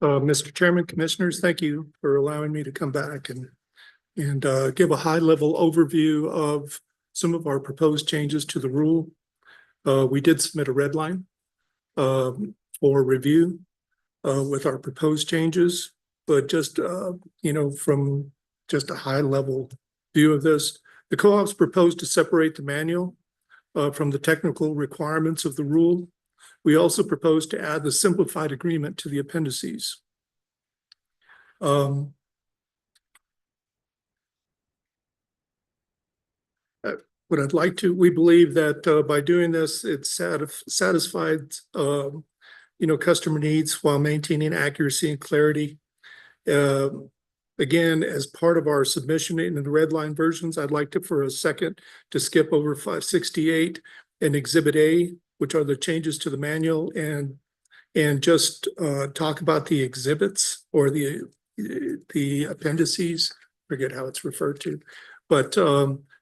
Mr. Chairman, Commissioners, thank you for allowing me to come back and give a high-level overview of some of our proposed changes to the rule. We did submit a red line for review with our proposed changes, but just from just a high-level view of this, the co-ops proposed to separate the manual from the technical requirements of the rule. We also proposed to add the simplified agreement to the appendices. What I'd like to, we believe that by doing this, it satisfied customer needs while maintaining accuracy and clarity. Again, as part of our submission in the red line versions, I'd like to, for a second, to skip over 568 and Exhibit A, which are the changes to the manual, and just talk about the exhibits or the appendices, forget how it's referred to, but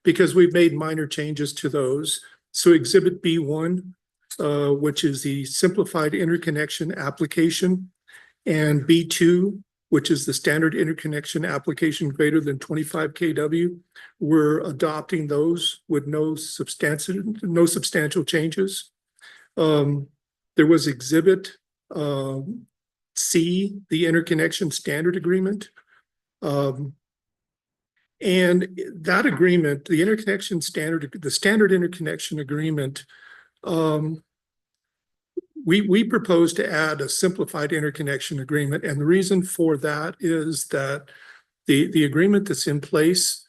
because we've made minor changes to those. So Exhibit B1, which is the simplified interconnection application, and B2, which is the standard interconnection application greater than 25 kW. We're adopting those with no substantial changes. There was Exhibit C, the interconnection standard agreement. And that agreement, the interconnection standard, the standard interconnection agreement, we propose to add a simplified interconnection agreement. And the reason for that is that the agreement that's in place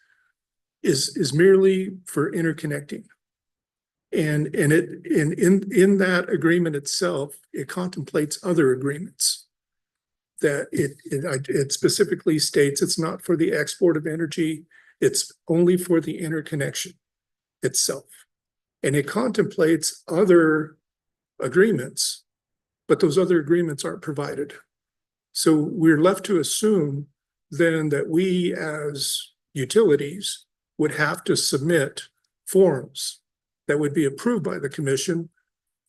is merely for interconnecting. And in that agreement itself, it contemplates other agreements that it specifically states it's not for the export of energy, it's only for the interconnection itself. And it contemplates other agreements, but those other agreements aren't provided. So we're left to assume then that we as utilities would have to submit forms that would be approved by the commission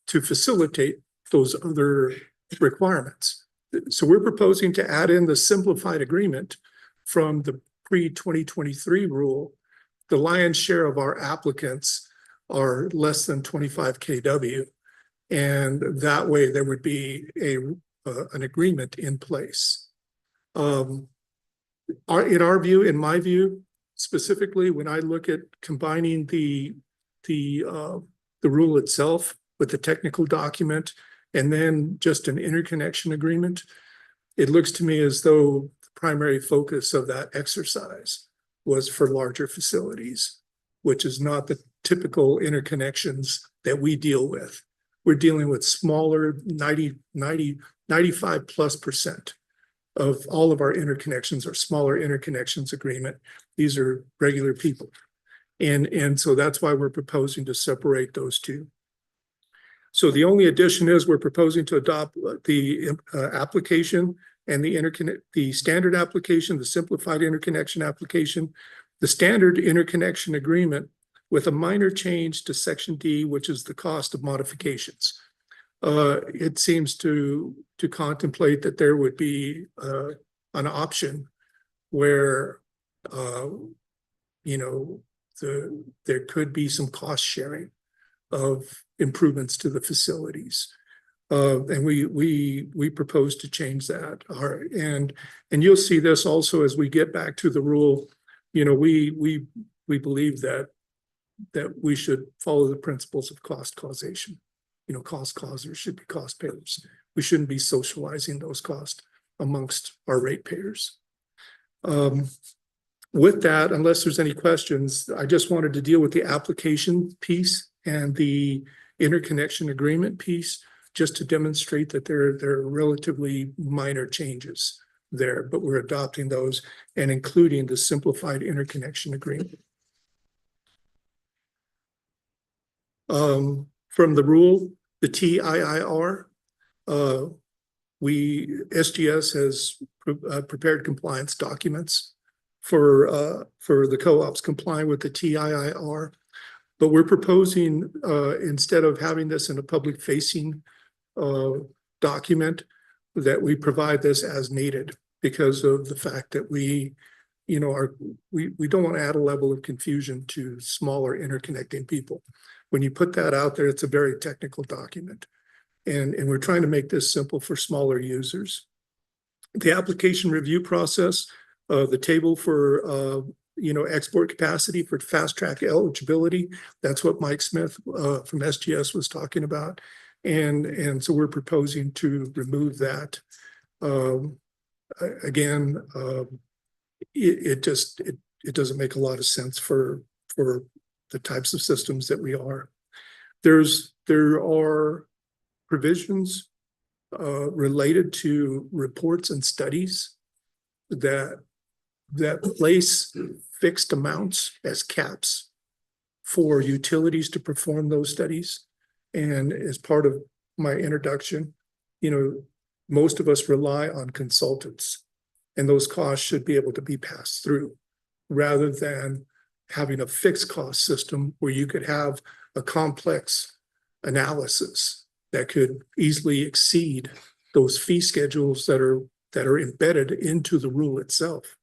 to facilitate those other requirements. So we're proposing to add in the simplified agreement from the pre-2023 rule. The lion's share of our applicants are less than 25 kW. And that way there would be an agreement in place. In my view, specifically, when I look at combining the rule itself with the technical document and then just an interconnection agreement, it looks to me as though the primary focus of that exercise was for larger facilities, which is not the typical interconnections that we deal with. We're dealing with smaller 95+% of all of our interconnections are smaller interconnections agreement. These are regular people. And so that's why we're proposing to separate those two. So the only addition is we're proposing to adopt the application and the standard application, the simplified interconnection application, the standard interconnection agreement with a minor change to Section D, which is the cost of modifications. It seems to contemplate that there would be an option where there could be some cost sharing of improvements to the facilities. And we propose to change that. And you'll see this also as we get back to the rule. We believe that we should follow the principles of cost causation. Cost causers should be cost payers. We shouldn't be socializing those costs amongst our ratepayers. With that, unless there's any questions, I just wanted to deal with the application piece and the interconnection agreement piece, just to demonstrate that there are relatively minor changes there, but we're adopting those and including the simplified interconnection agreement. From the rule, the TIIR, SGS has prepared compliance documents for the co-ops complying with the TIIR, but we're proposing instead of having this in a public facing document, that we provide this as needed because of the fact that we don't want to add a level of confusion to smaller interconnecting people. When you put that out there, it's a very technical document. And we're trying to make this simple for smaller users. The application review process, the table for export capacity for fast track eligibility, that's what Mike Smith from SGS was talking about. And so we're proposing to remove that. Again, it doesn't make a lot of sense for the types of systems that we are. There are provisions related to reports and studies that place fixed amounts as caps for utilities to perform those studies. And as part of my introduction, most of us rely on consultants, and those costs should be able to be passed through rather than having a fixed cost system where you could have a complex analysis that could easily exceed those fee schedules that are embedded into the rule itself.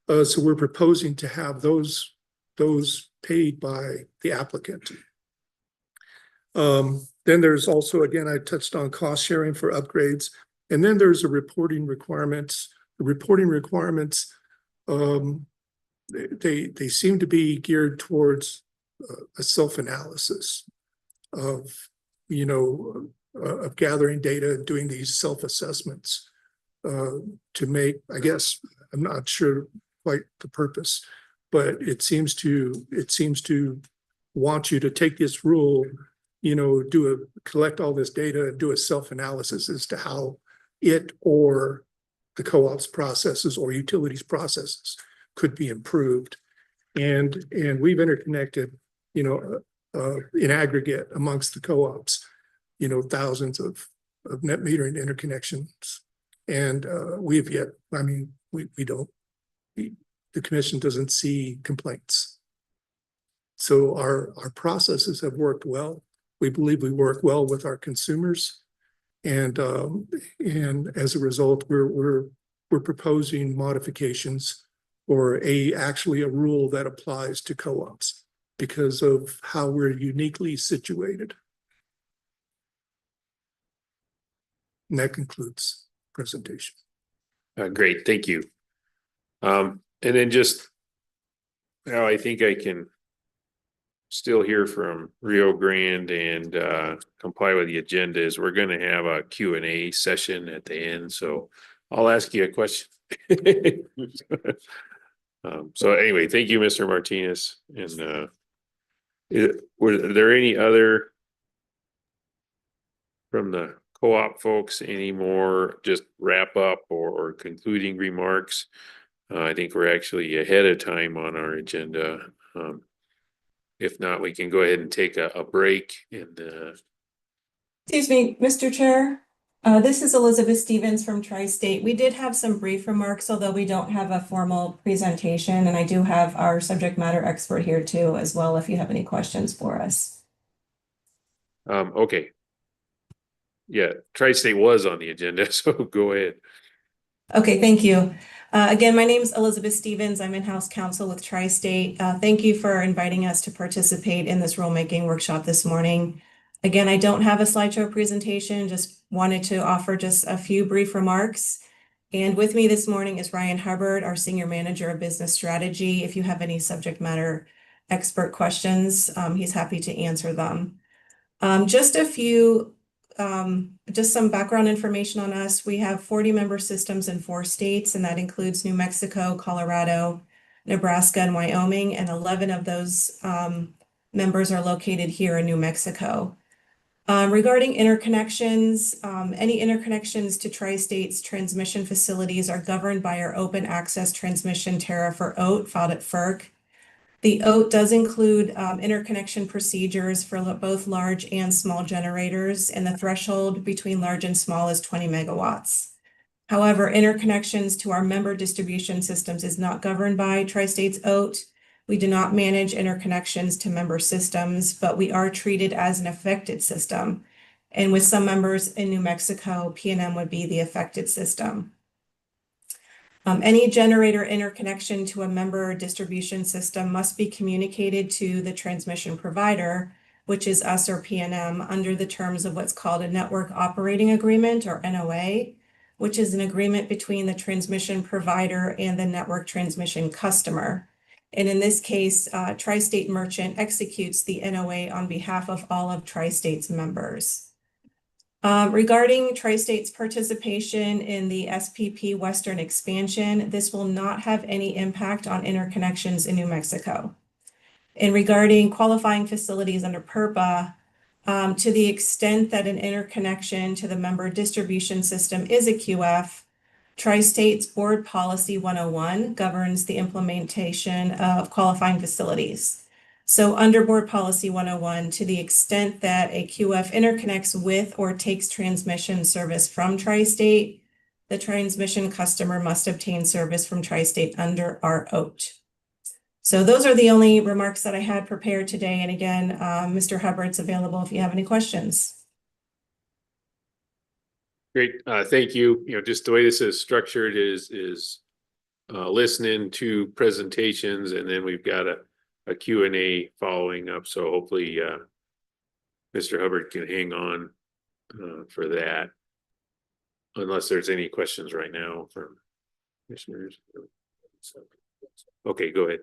So we're proposing to have those paid by the applicant. Then there's also, again, I touched on cost sharing for upgrades, and then there's a reporting requirements. The reporting requirements, they seem to be geared towards a self-analysis of gathering data and doing these self-assessments to make, I guess, I'm not sure quite the purpose, but it seems to want you to take this rule, collect all this data and do a self-analysis as to how it or the co-op's processes or utilities processes could be improved. And we've interconnected, in aggregate amongst the co-ops, thousands of net metering interconnections. And we've yet, we don't, the commission doesn't see complaints. So our processes have worked well. We believe we work well with our consumers. And as a result, we're proposing modifications or actually a rule that applies to co-ops because of how we're uniquely situated. And that concludes presentation.
Great, thank you. And then just now I think I can still hear from Rio Grande and comply with the agenda is we're going to have a Q&A session at the end. So I'll ask you a question. So anyway, thank you, Mr. Martinez. And were there any other from the co-op folks, any more just wrap up or concluding remarks? I think we're actually ahead of time on our agenda. If not, we can go ahead and take a break and
Excuse me, Mr. Chair. This is Elizabeth Stevens from Tri-State. We did have some brief remarks, although we don't have a formal presentation, and I do have our subject matter expert here too, as well, if you have any questions for us.
okay. Yeah, Tri-State was on the agenda, so go ahead.
Okay, thank you. Again, my name is Elizabeth Stevens. I'm in-house counsel with Tri-State. Thank you for inviting us to participate in this rulemaking workshop this morning. Again, I don't have a slideshow presentation, just wanted to offer just a few brief remarks. And with me this morning is Ryan Hubbard, our Senior Manager of Business Strategy. If you have any subject matter expert questions, he's happy to answer them. Just a few just some background information on us. We have 40 member systems in 4 states, and that includes New Mexico, Colorado, Nebraska, and Wyoming, and 11 of those members are located here in New Mexico. Regarding interconnections, any interconnections to Tri-State's transmission facilities are governed by our Open Access Transmission Tariff, or OAT, filed at FERC. The OAT does include interconnection procedures for both large and small generators, and the threshold between large and small is 20 megawatts. However, interconnections to our member distribution systems is not governed by Tri-State's OAT. We do not manage interconnections to member systems, but we are treated as an affected system. And with some members in New Mexico, PNM would be the affected system. Any generator interconnection to a member distribution system must be communicated to the transmission provider, which is us or PNM, under the terms of what's called a Network Operating Agreement, or NOA, which is an agreement between the transmission provider and the network transmission customer. And in this case, Tri-State Merchant executes the NOA on behalf of all of Tri-State's members. Regarding Tri-State's participation in the SPP Western expansion, this will not have any impact on interconnections in New Mexico. And regarding qualifying facilities under PURPA, To the extent that an interconnection to the member distribution system is a QF, Tri-State's Board Policy 101 governs the implementation of qualifying facilities. So under Board Policy 101, to the extent that a QF interconnects with or takes transmission service from Tri-State, the transmission customer must obtain service from Tri-State under our OAT. So those are the only remarks that I had prepared today. And again, Mr. Hubbard's available if you have any questions.
Great, thank you. You know, just the way this is structured is listening to presentations, and then we've got a Q&A following up. So hopefully Mr. Hubbard can hang on for that. Unless there's any questions right now from commissioners. Okay, go ahead.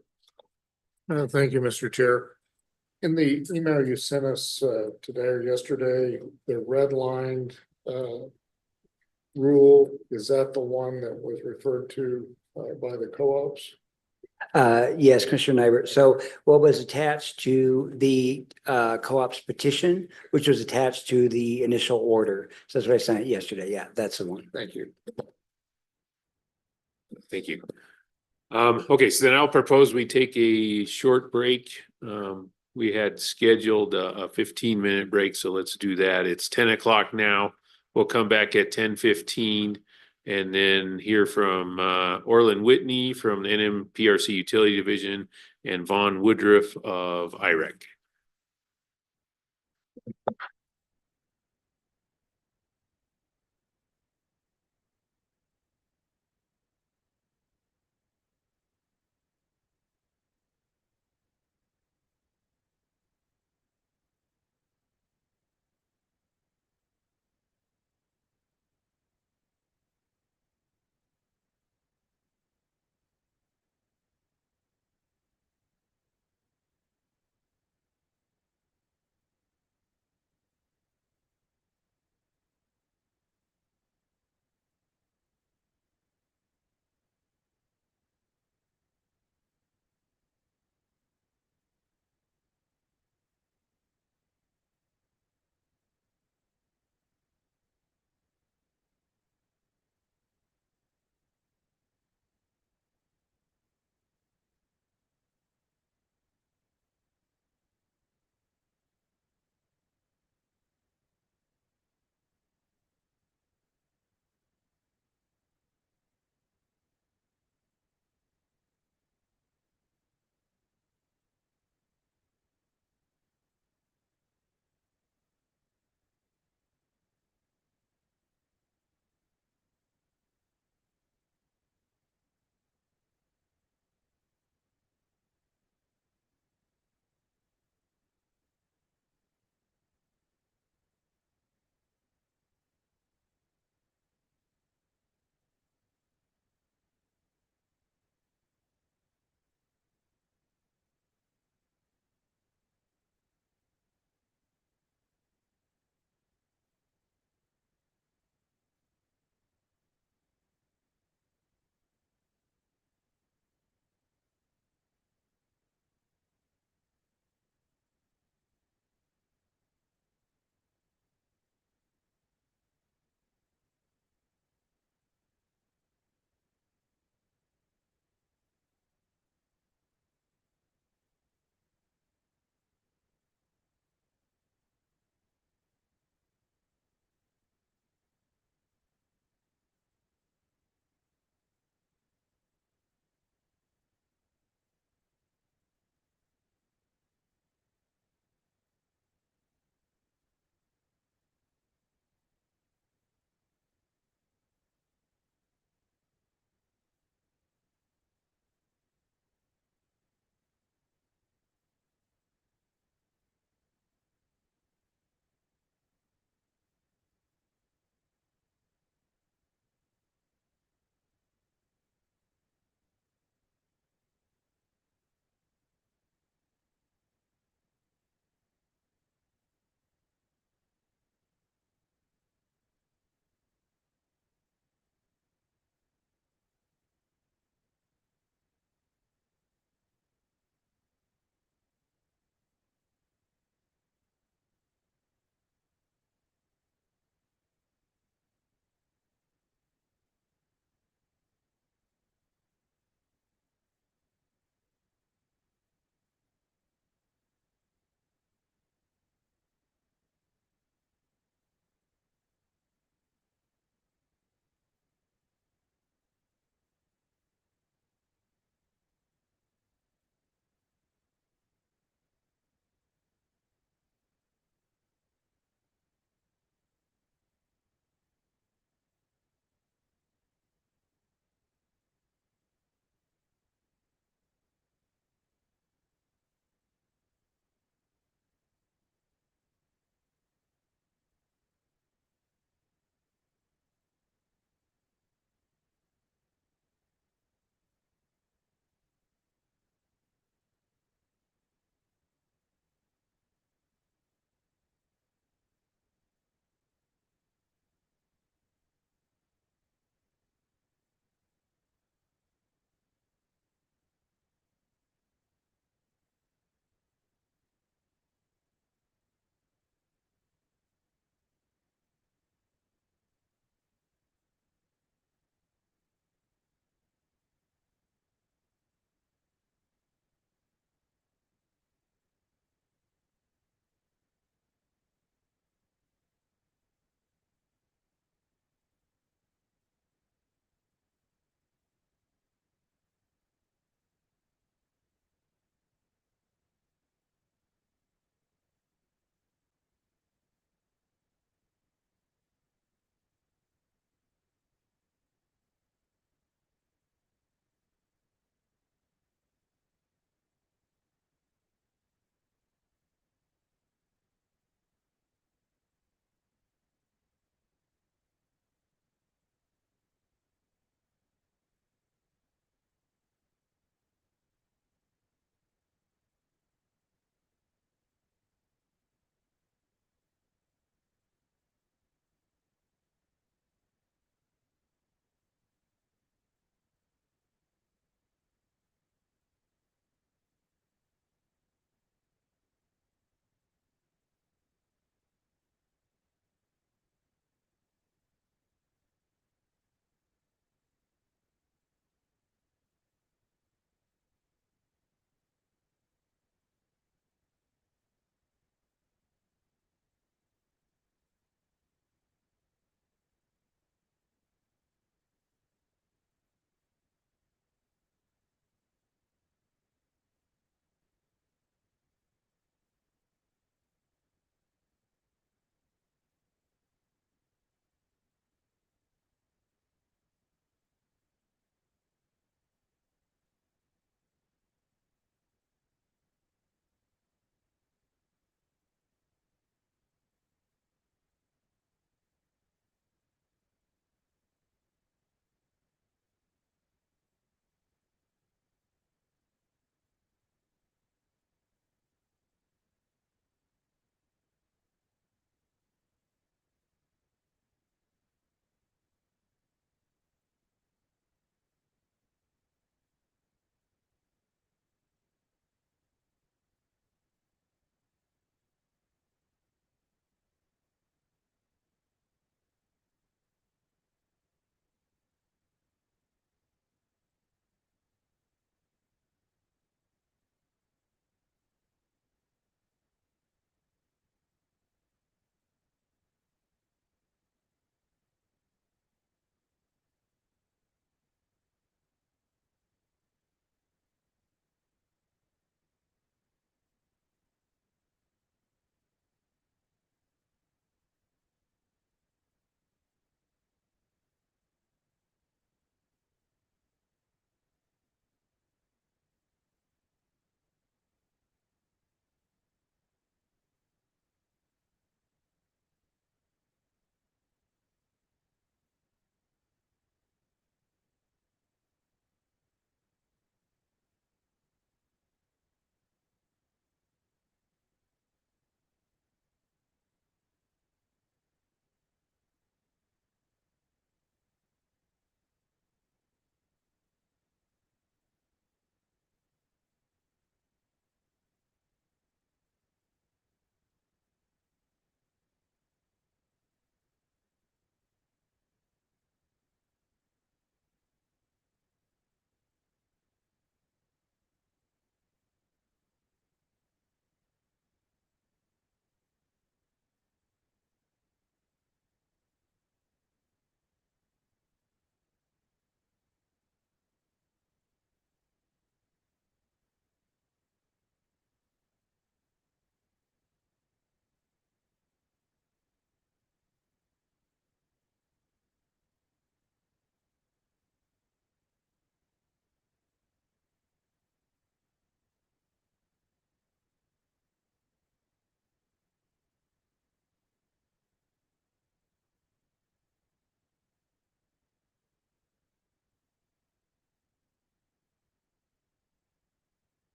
Thank you, Mr. Chair. In the email you sent us today or yesterday, the red line rule, is that the one that was referred to by the co-ops?
Yes, Commissioner Nybert. So what was attached to the co-op's petition, which was attached to the initial order. So that's what I sent yesterday. Yeah, that's the one.
Thank you.
Thank you. Okay, so then I'll propose we take a short break. We had scheduled a 15-minute break, so let's do that. It's 10 o'clock now. We'll come back at 10:15 and then hear from Orland Whitney from the NMPRC Utility Division and Vaughn Woodruff of IREC.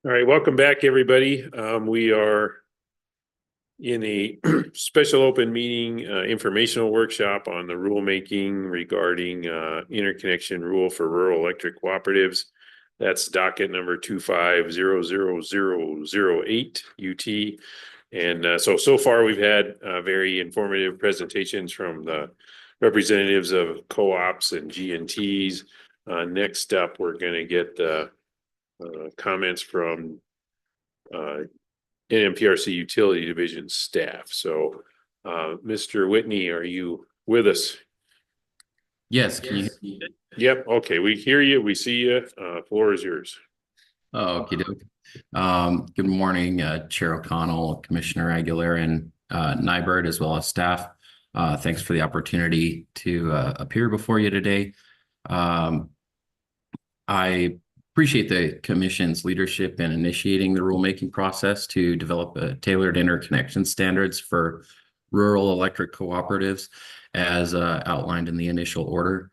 All right, welcome back, everybody. We are in a special open meeting, informational workshop on the rulemaking regarding interconnection rule for rural electric cooperatives. That's docket number 250008 UT. And so far we've had very informative presentations from the representatives of co-ops and G&Ts. Next up, we're going to get the comments from NMPRC Utility Division staff. So, Mr. Whitney, are you with us?
Yes, can you?
Yep. Okay. We hear you. We see you. Floor is yours.
Oh, okay. Good morning, Chair O'Connell, Commissioner Aguilar, and Nybird, as well as staff. Thanks for the opportunity to appear before you today. I appreciate the Commission's leadership in initiating the rulemaking process to develop tailored interconnection standards for rural electric cooperatives, as outlined in the initial order.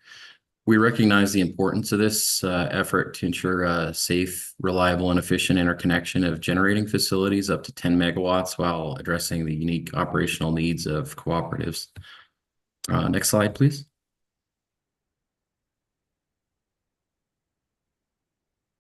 We recognize the importance of this effort to ensure a safe, reliable, and efficient interconnection of generating facilities up to 10 megawatts while addressing the unique operational needs of cooperatives. Next slide, please.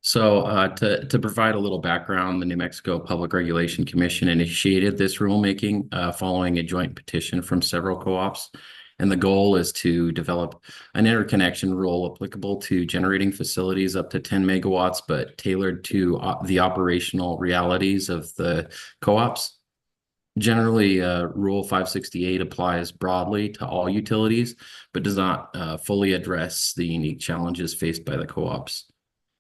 So to provide a little background, the New Mexico Public Regulation Commission initiated this rulemaking following a joint petition from several co-ops. And the goal is to develop an interconnection rule applicable to generating facilities up to 10 megawatts, but tailored to the operational realities of the co-ops. Generally, Rule 568 applies broadly to all utilities, but does not fully address the unique challenges faced by the co-ops.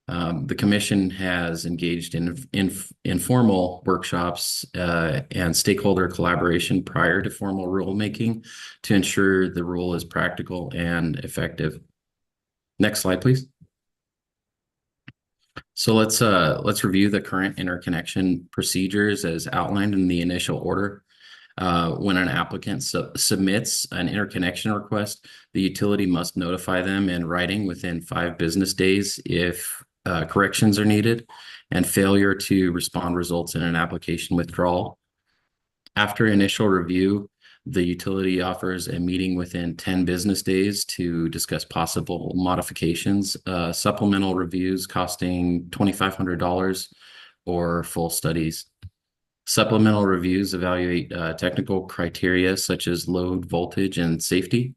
The Commission has engaged in informal workshops and stakeholder collaboration prior to formal rulemaking to ensure the rule is practical and effective. Next slide, please. So let's review the current interconnection procedures as outlined in the initial order. When an applicant submits an interconnection request, the utility must notify them in writing within 5 business days if corrections are needed, and failure to respond results in an application withdrawal. After initial review, the utility offers a meeting within 10 business days to discuss possible modifications, supplemental reviews costing $2,500 or full studies. Supplemental reviews evaluate technical criteria such as load, voltage, and safety.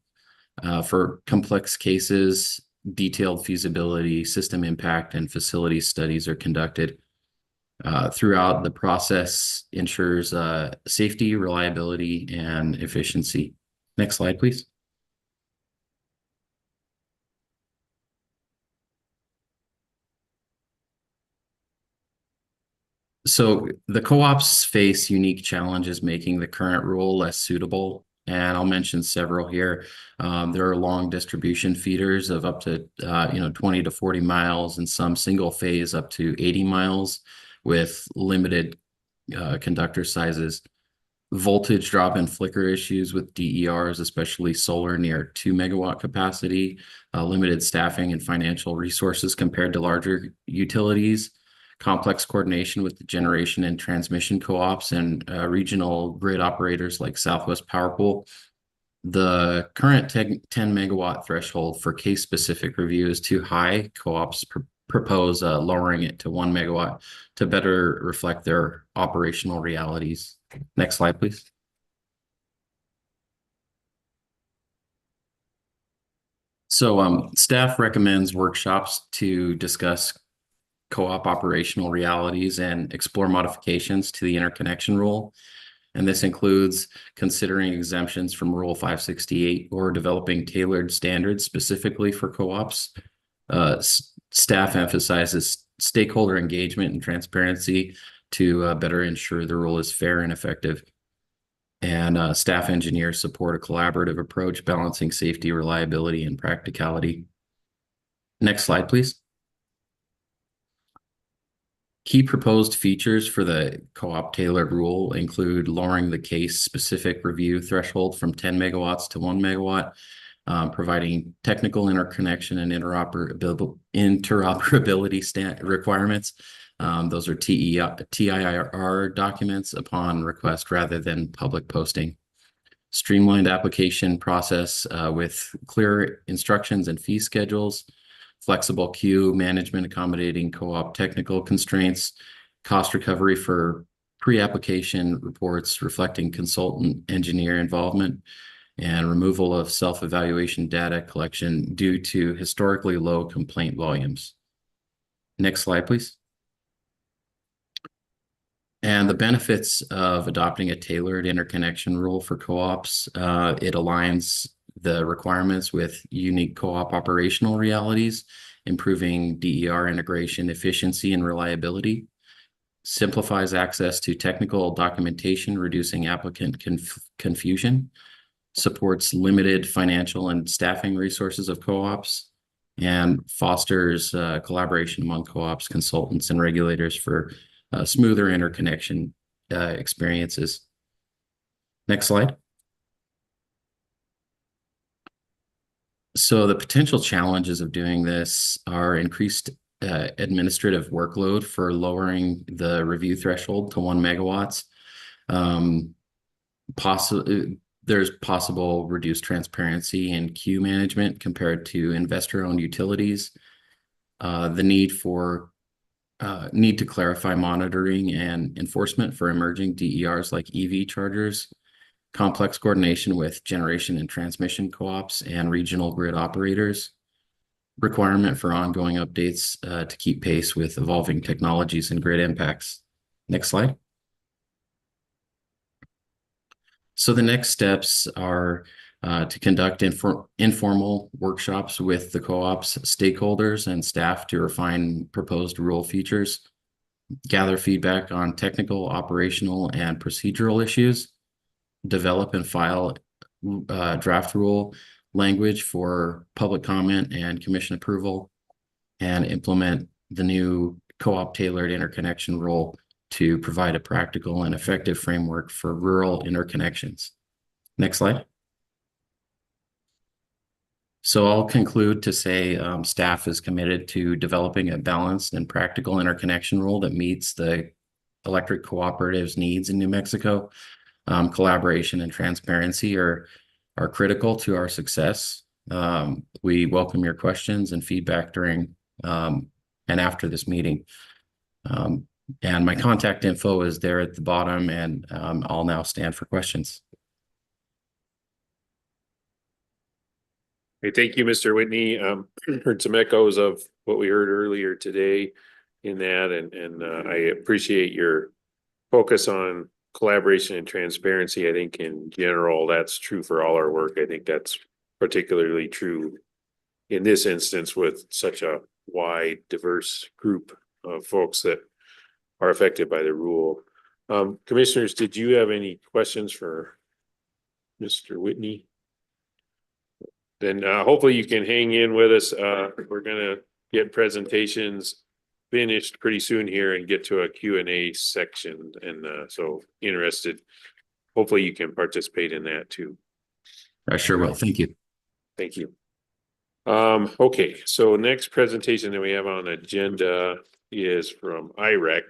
For complex cases, detailed feasibility, system impact, and facility studies are conducted. Throughout the process ensures safety, reliability, and efficiency. Next slide, please. So the co-ops face unique challenges making the current rule less suitable, and I'll mention several here. There are long distribution feeders of up to 20 to 40 miles, and some single phase up to 80 miles with limited conductor sizes. Voltage drop and flicker issues with DERs, especially solar near 2 megawatt capacity, limited staffing and financial resources compared to larger utilities, complex coordination with the generation and transmission co-ops and regional grid operators like Southwest Power Pool. The current 10 megawatt threshold for case-specific review is too high. Co-ops propose lowering it to 1 megawatt to better reflect their operational realities. Next slide, please. So staff recommends workshops to discuss co-op operational realities and explore modifications to the interconnection rule. And this includes considering exemptions from Rule 568 or developing tailored standards specifically for co-ops. Staff emphasizes stakeholder engagement and transparency to better ensure the rule is fair and effective. And staff engineers support a collaborative approach, balancing safety, reliability, and practicality. Next slide, please. Key proposed features for the co-op tailored rule include lowering the case-specific review threshold from 10 megawatts to 1 megawatt, providing technical interconnection and interoperability requirements, Those are TIR documents upon request rather than public posting. Streamlined application process with clear instructions and fee schedules, flexible queue management accommodating co-op technical constraints, cost recovery for pre-application reports reflecting consultant engineer involvement, and removal of self-evaluation data collection due to historically low complaint volumes. Next slide, please. And the benefits of adopting a tailored interconnection rule for co-ops, it aligns the requirements with unique co-op operational realities, improving DER integration efficiency and reliability, simplifies access to technical documentation, reducing applicant confusion, supports limited financial and staffing resources of co-ops, and fosters collaboration among co-ops, consultants, and regulators for smoother interconnection experiences. Next slide. So the potential challenges of doing this are increased administrative workload for lowering the review threshold to 1 megawatts. There's possible reduced transparency in queue management compared to investor-owned utilities. The need to clarify monitoring and enforcement for emerging DERs like EV chargers, complex coordination with generation and transmission co-ops and regional grid operators, requirement for ongoing updates to keep pace with evolving technologies and grid impacts. Next slide. So the next steps are to conduct informal workshops with the co-ops, stakeholders, and staff to refine proposed rule features, gather feedback on technical, operational, and procedural issues, develop and file draft rule language for public comment and commission approval, and implement the new co-op tailored interconnection rule to provide a practical and effective framework for rural interconnections. Next slide. So I'll conclude to say staff is committed to developing a balanced and practical interconnection rule that meets the electric cooperatives' needs in New Mexico. Collaboration and transparency are critical to our success. We welcome your questions and feedback during and after this meeting. And my contact info is there at the bottom, and I'll now stand for questions.
Hey, thank you, Mr. Whitney. Heard some echoes of what we heard earlier today in that, and I appreciate your focus on collaboration and transparency. I think in general, that's true for all our work. I think that's particularly true in this instance with such a wide, diverse group of folks that are affected by the rule. Commissioners, did you have any questions for Mr. Whitney? Then hopefully you can hang in with us. We're gonna get presentations finished pretty soon here and get to a Q&A section. And so interested, hopefully you can participate in that too.
I sure will. Thank you.
Thank you. Okay, so next presentation that we have on agenda is from IREC.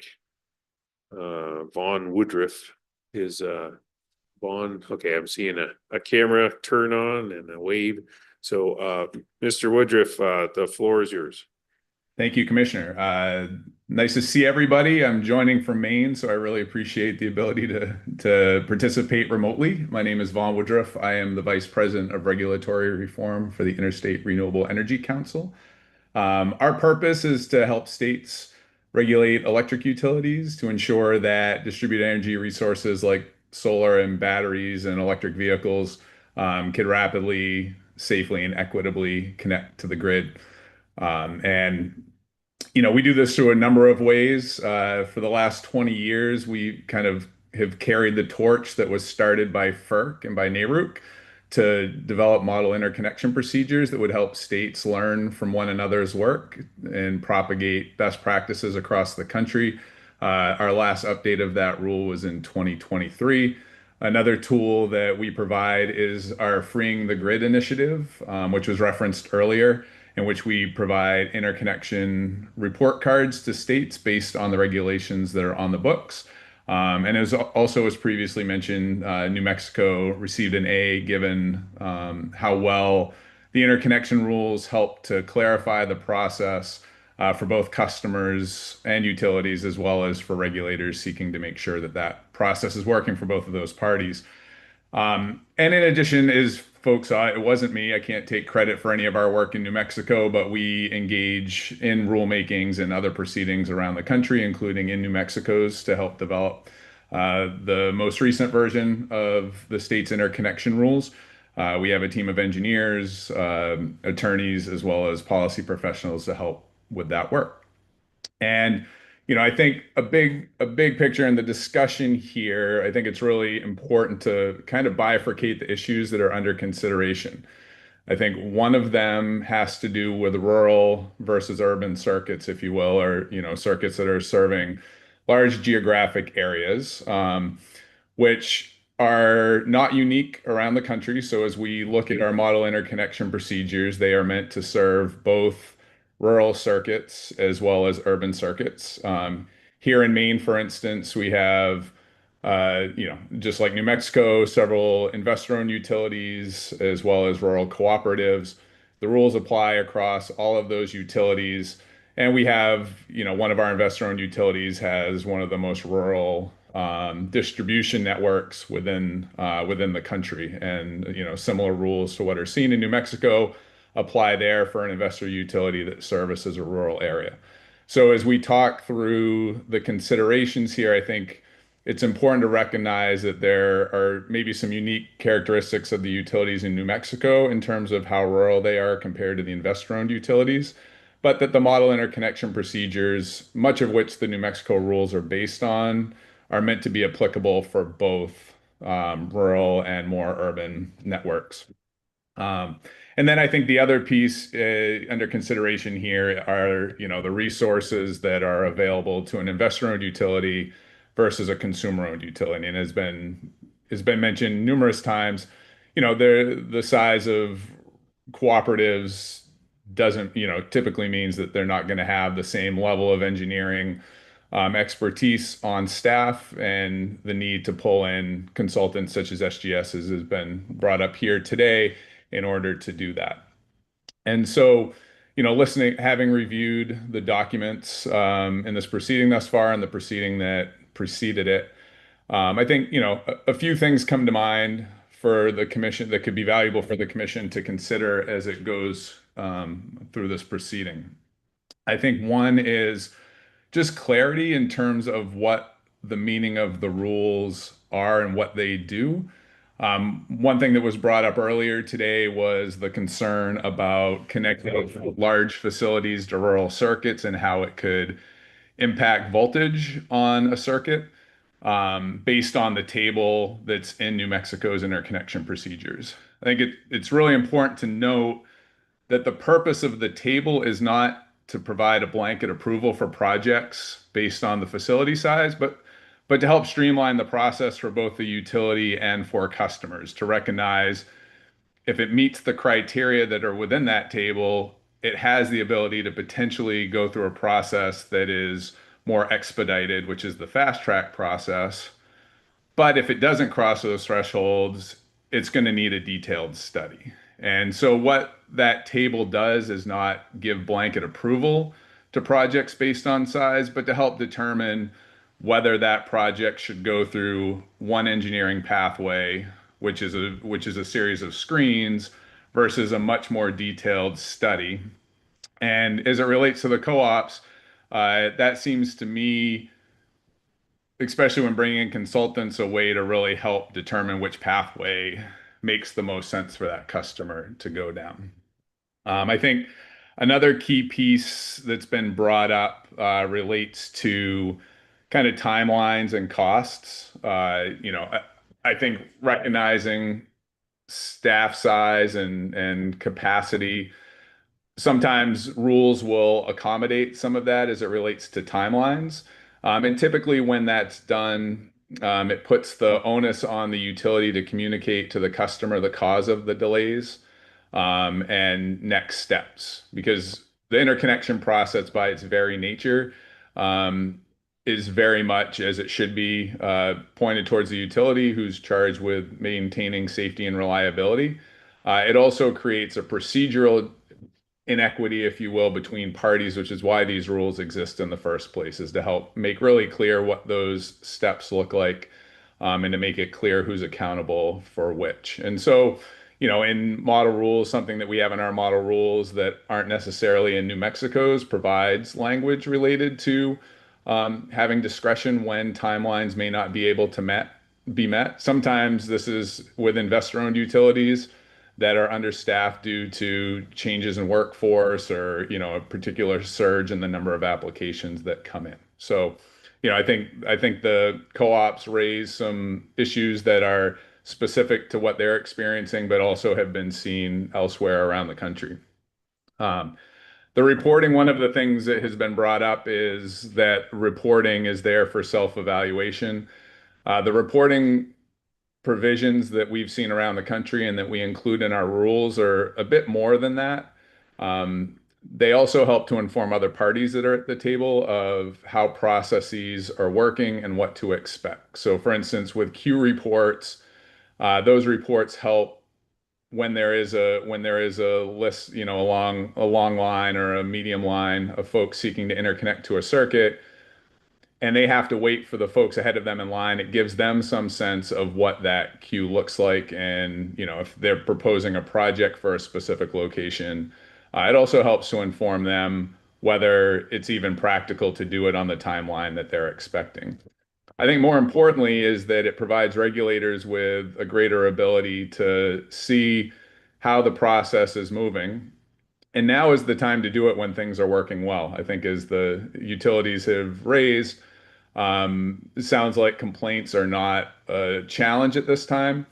Vaughn Woodruff is Vaughn. Okay, I'm seeing a camera turn on and a wave. So Mr. Woodruff, the floor is yours.
Thank you, Commissioner. Nice to see everybody. I'm joining from Maine, so I really appreciate the ability to participate remotely. My name is Vaughn Woodruff. I am the Vice President of Regulatory Reform for the Interstate Renewable Energy Council. Our purpose is to help states regulate electric utilities to ensure that distributed energy resources like solar and batteries and electric vehicles can rapidly, safely, and equitably connect to the grid. And we do this through a number of ways. For the last 20 years, we kind of have carried the torch that was started by FERC and by NARUC to develop model interconnection procedures that would help states learn from one another's work and propagate best practices across the country. Our last update of that rule was in 2023. Another tool that we provide is our Freeing the Grid initiative, which was referenced earlier. in which we provide interconnection report cards to states based on the regulations that are on the books. And as also as previously mentioned, New Mexico received an A given how well the interconnection rules help to clarify the process for both customers and utilities, as well as for regulators seeking to make sure that that process is working for both of those parties. And in addition, as folks saw, it wasn't me. I can't take credit for any of our work in New Mexico, but we engage in rulemakings and other proceedings around the country, including in New Mexico's, to help develop the most recent version of the state's interconnection rules. We have a team of engineers, attorneys, as well as policy professionals to help with that work. And I think a big picture in the discussion here, I think it's really important to kind of bifurcate the issues that are under consideration. I think one of them has to do with rural versus urban circuits, if you will, or circuits that are serving large geographic areas, which are not unique around the country. So as we look at our model interconnection procedures, they are meant to serve both rural circuits as well as urban circuits. Here in Maine, for instance, we have, just like New Mexico, several investor-owned utilities as well as rural cooperatives. The rules apply across all of those utilities. And we have, one of our investor-owned utilities has one of the most rural distribution networks within the country, and similar rules to what are seen in New Mexico apply there for an investor utility that services a rural area. So as we talk through the considerations here, I think it's important to recognize that there are maybe some unique characteristics of the utilities in New Mexico in terms of how rural they are compared to the investor-owned utilities, but that the model interconnection procedures, much of which the New Mexico rules are based on, are meant to be applicable for both rural and more urban networks. And then I think the other piece under consideration here are, the resources that are available to an investor-owned utility versus a consumer-owned utility. And has been mentioned numerous times, the size of cooperatives doesn't, typically means that they're not going to have the same level of engineering expertise on staff, and the need to pull in consultants such as SGS has been brought up here today in order to do that. And so, having reviewed the documents in this proceeding thus far and the proceeding that preceded it, I think, a few things come to mind for the commission that could be valuable for the commission to consider as it goes through this proceeding. I think one is just clarity in terms of what the meaning of the rules are and what they do. One thing that was brought up earlier today was the concern about connecting large facilities to rural circuits and how it could impact voltage on a circuit based on the table that's in New Mexico's interconnection procedures. I think it's really important to note that the purpose of the table is not to provide a blanket approval for projects based on the facility size, but to help streamline the process for both the utility and for customers, to recognize if it meets the criteria that are within that table, it has the ability to potentially go through a process that is more expedited, which is the fast track process. But if it doesn't cross those thresholds, it's going to need a detailed study. And so what that table does is not give blanket approval to projects based on size, but to help determine whether that project should go through one engineering pathway, which is a series of screens, versus a much more detailed study. And as it relates to the co-ops, that seems to me, especially when bringing in consultants, a way to really help determine which pathway makes the most sense for that customer to go down. I think another key piece that's been brought up relates to kind of timelines and costs. I think recognizing staff size and capacity, sometimes rules will accommodate some of that as it relates to timelines. And typically when that's done, it puts the onus on the utility to communicate to the customer the cause of the delays. and next steps, because the interconnection process by its very nature is very much, as it should be, pointed towards the utility who's charged with maintaining safety and reliability. It also creates a procedural inequity, if you will, between parties, which is why these rules exist in the first place, is to help make really clear what those steps look like, and to make it clear who's accountable for which. And so, in model rules, something that we have in our model rules that aren't necessarily in New Mexico's provides language related to having discretion when timelines may not be able to be met. Sometimes this is with investor-owned utilities that are understaffed due to changes in workforce or, a particular surge in the number of applications that come in. So, I think the co-ops raise some issues that are specific to what they're experiencing, but also have been seen elsewhere around the country. The reporting, one of the things that has been brought up is that reporting is there for self-evaluation. The reporting provisions that we've seen around the country and that we include in our rules are a bit more than that. They also help to inform other parties that are at the table of how processes are working and what to expect. So for instance, with Q reports, those reports help when there is a list, a long line or a medium line of folks seeking to interconnect to a circuit, and they have to wait for the folks ahead of them in line. It gives them some sense of what that queue looks like. And, if they're proposing a project for a specific location, it also helps to inform them whether it's even practical to do it on the timeline that they're expecting. I think more importantly is that it provides regulators with a greater ability to see how the process is moving. And now is the time to do it when things are working well. I think as the utilities have raised, it sounds like complaints are not a challenge at this time.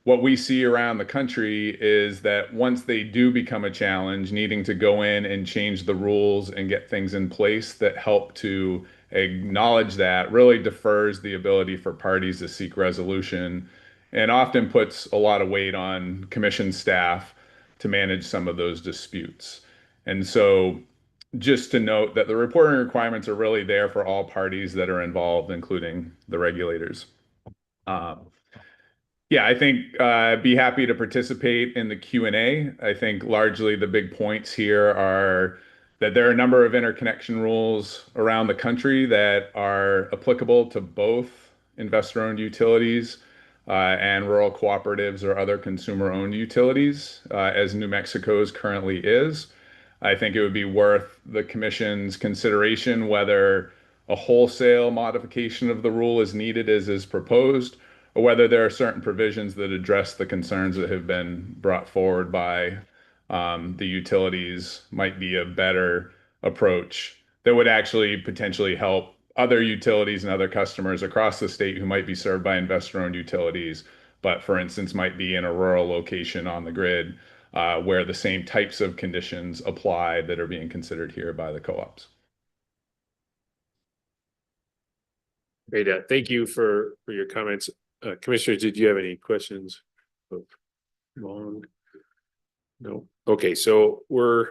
What we see around the country is that once they do become a challenge, needing to go in and change the rules and get things in place that help to acknowledge that really defers the ability for parties to seek resolution and often puts a lot of weight on commission staff to manage some of those disputes. And so just to note that the reporting requirements are really there for all parties that are involved, including the regulators. Yeah, I think be happy to participate in the Q&A. I think largely the big points here are that there are a number of interconnection rules around the country that are applicable to both investor-owned utilities and rural cooperatives or other consumer-owned utilities, as New Mexico's currently is. I think it would be worth the commission's consideration whether a wholesale modification of the rule is needed as is proposed, or whether there are certain provisions that address the concerns that have been brought forward by the utilities might be a better approach that would actually potentially help other utilities and other customers across the state who might be served by investor-owned utilities, but for instance, might be in a rural location on the grid where the same types of conditions apply that are being considered here by the co-ops.
Great. Thank you for your comments. Commissioners, did you have any questions? Long? No. Okay, so we're,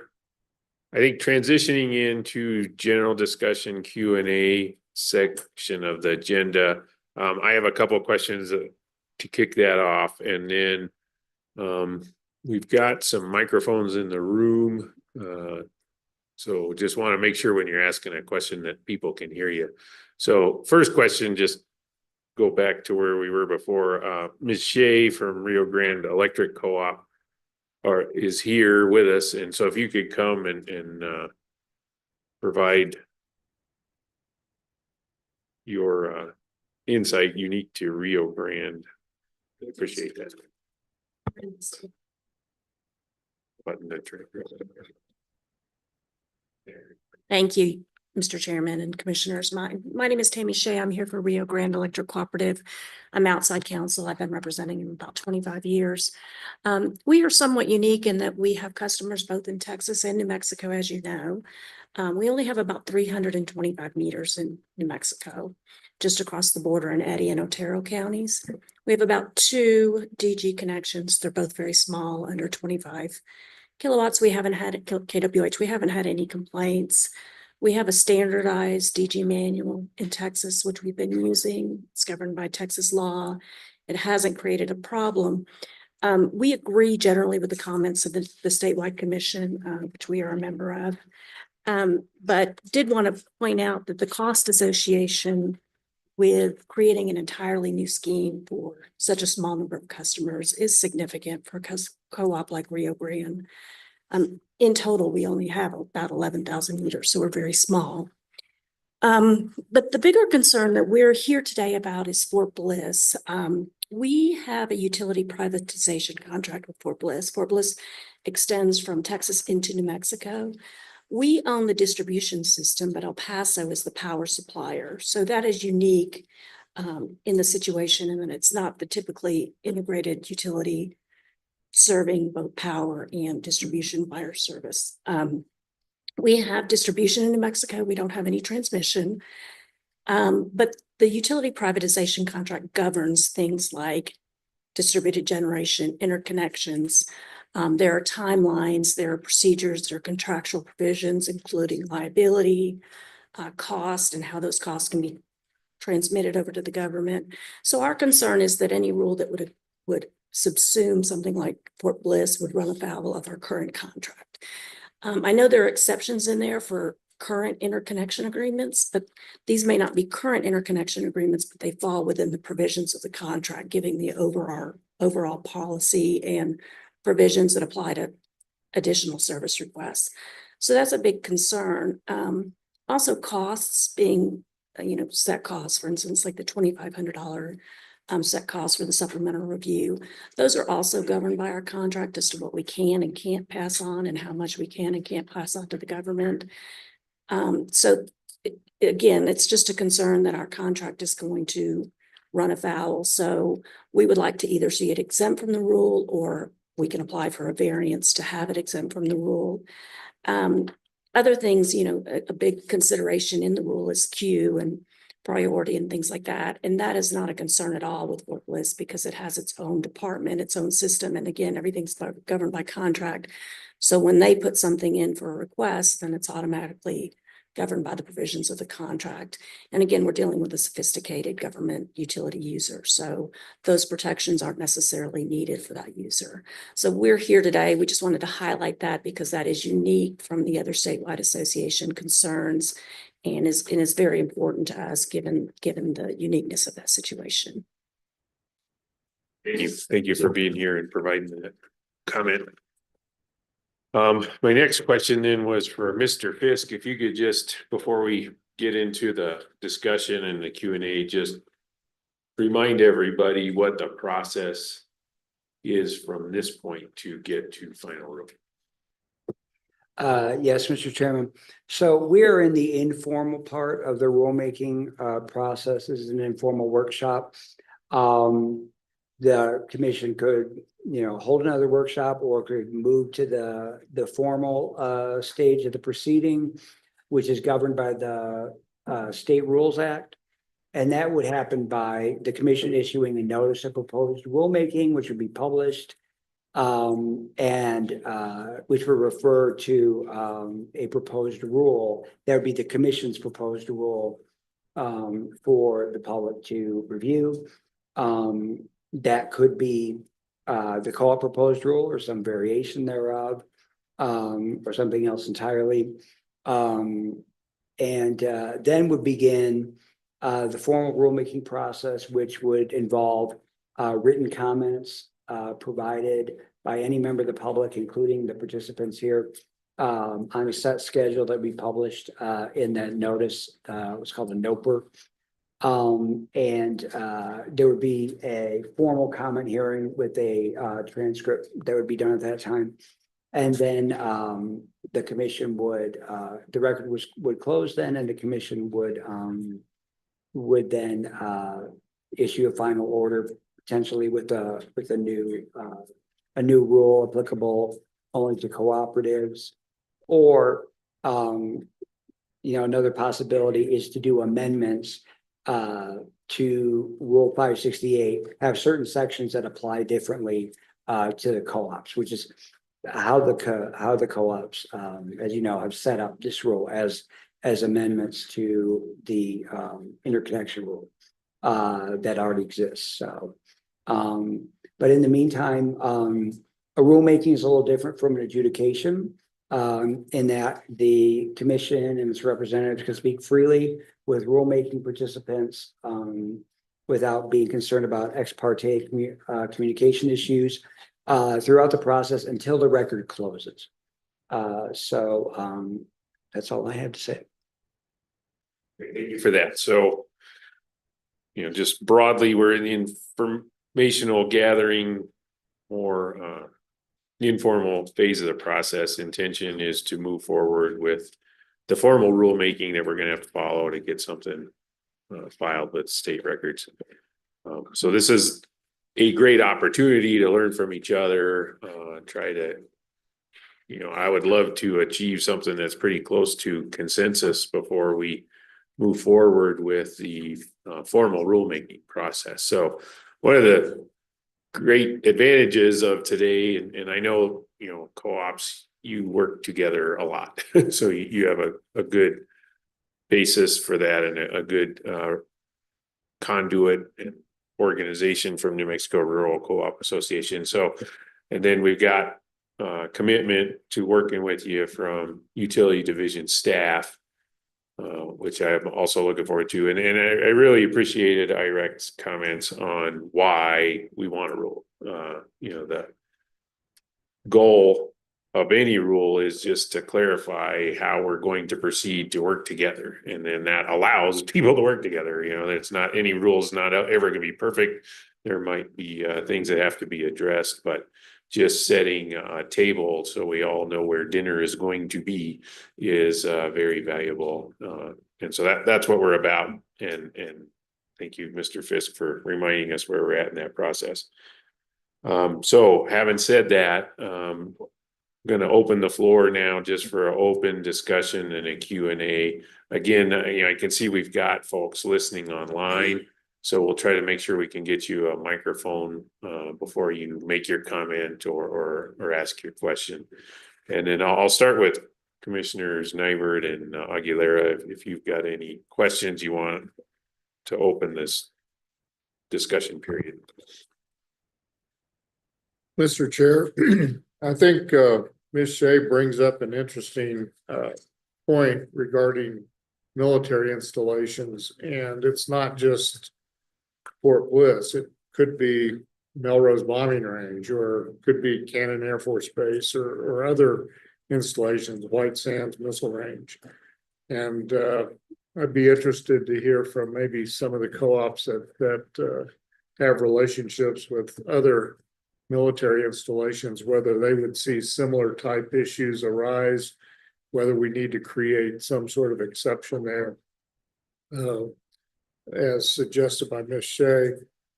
I think, transitioning into general discussion Q&A section of the agenda. I have a couple of questions to kick that off, and then we've got some microphones in the room. So just want to make sure when you're asking a question that people can hear you. So first question, just go back to where we were before. Ms. Shea from Rio Grande Electric Co-op is here with us. And so if you could come and provide your insight unique to Rio Grande. I appreciate that. Button to trick.
Thank you. Mr. Chairman and Commissioners. My name is Tammy Shea. I'm here for Rio Grande Electric Cooperative. I'm outside counsel. I've been representing them about 25 years. We are somewhat unique in that we have customers both in Texas and New Mexico, as you know. We only have about 325 meters in New Mexico, just across the border in Eddy and Otero counties. We have about 2 DG connections. They're both very small, under 25 kilowatts. We haven't had KWH. We haven't had any complaints. We have a standardized DG manual in Texas, which we've been using. It's governed by Texas law. It hasn't created a problem. We agree generally with the comments of the statewide commission, which we are a member of. But did want to point out that the cost association with creating an entirely new scheme for such a small number of customers is significant for a co-op like Rio Grande. In total, we only have about 11,000 meters, so we're very small. But the bigger concern that we're here today about is Fort Bliss. We have a utility privatization contract with Fort Bliss. Fort Bliss extends from Texas into New Mexico. We own the distribution system, but El Paso is the power supplier. So that is unique in the situation, and it's not the typically integrated utility serving both power and distribution wire service. We have distribution in New Mexico. We don't have any transmission. But the utility privatization contract governs things like distributed generation, interconnections. There are timelines, there are procedures, there are contractual provisions, including liability, cost, and how those costs can be transmitted over to the government. So our concern is that any rule that would subsume something like Fort Bliss would run afoul of our current contract. I know there are exceptions in there for current interconnection agreements, but these may not be current interconnection agreements, but they fall within the provisions of the contract, giving the overall policy and provisions that apply to additional service requests. So that's a big concern. Also costs being, set costs, for instance, like the $2,500 set costs for the supplemental review. Those are also governed by our contract as to what we can and can't pass on and how much we can and can't pass on to the government. So again, it's just a concern that our contract is going to run afoul. So we would like to either see it exempt from the rule, or we can apply for a variance to have it exempt from the rule. Other things, a big consideration in the rule is queue and priority and things like that. And that is not a concern at all with Fort Bliss because it has its own department, its own system. And again, everything's governed by contract. So when they put something in for a request, then it's automatically governed by the provisions of the contract. And again, we're dealing with a sophisticated government utility user. So those protections aren't necessarily needed for that user. So we're here today. We just wanted to highlight that because that is unique from the other statewide association concerns and is very important to us given the uniqueness of that situation.
Thank you for being here and providing that comment. My next question then was for Mr. Fisk. If you could just, before we get into the discussion and the Q&A, just remind everybody what the process is from this point to get to final rule.
Yes, Mr. Chairman. So we're in the informal part of the rulemaking process. This is an informal workshop. The commission could, hold another workshop or could move to the formal stage of the proceeding, which is governed by the State Rules Act. And that would happen by the commission issuing a notice of proposed rulemaking, which would be published, and which would refer to a proposed rule. That would be the commission's proposed rule for the public to review. That could be the co-op proposed rule or some variation thereof, or something else entirely. And then would begin the formal rulemaking process, which would involve written comments provided by any member of the public, including the participants here, on a set schedule that we published in that notice. It was called a NOPR. There would be a formal comment hearing with a transcript that would be done at that time. And then the commission would, the record would close then, and the commission would then issue a final order, potentially with a new rule applicable only to cooperatives. Or another possibility is to do amendments to Rule 568, have certain sections that apply differently to the co-ops, which is how the co-ops, as you know, have set up this rule as amendments to the interconnection rule that already exists. So, but in the meantime, a rulemaking is a little different from an adjudication in that the commission and its representatives can speak freely with rulemaking participants without being concerned about ex parte communication issues throughout the process until the record closes. So that's all I have to say.
Thank you for that. So, just broadly, we're in the informational gathering or the informal phase of the process. Intention is to move forward with the formal rulemaking that we're going to have to follow to get something filed with state records. So this is a great opportunity to learn from each other, try to, I would love to achieve something that's pretty close to consensus before we move forward with the formal rulemaking process. So one of the great advantages of today, and I know, co-ops, you work together a lot. So you have a good basis for that and a good conduit and organization from New Mexico Rural Co-op Association. So, and then we've got commitment to working with you from utility division staff, which I'm also looking forward to. And I really appreciated IREC's comments on why we want a rule. The goal of any rule is just to clarify how we're going to proceed to work together. And then that allows people to work together. It's not, any rule's not ever going to be perfect. There might be things that have to be addressed, but just setting a table so we all know where dinner is going to be is very valuable. And so that's what we're about. And thank you, Mr. Fisk, for reminding us where we're at in that process. So having said that, I'm going to open the floor now just for an open discussion and a Q&A. Again, I can see we've got folks listening online, so we'll try to make sure we can get you a microphone before you make your comment or ask your question. And then I'll start with Commissioners Nybert and Aguilera if you've got any questions you want to open this discussion period.
Mr. Chair, I think Ms. Shea brings up an interesting point regarding military installations, and it's not just Fort Bliss. It could be Melrose Bombing Range, or could be Cannon Air Force Base, or other installations, White Sands Missile Range. And I'd be interested to hear from maybe some of the co-ops that have relationships with other military installations, whether they would see similar type issues arise, whether we need to create some sort of exception there, as suggested by Ms. Shea.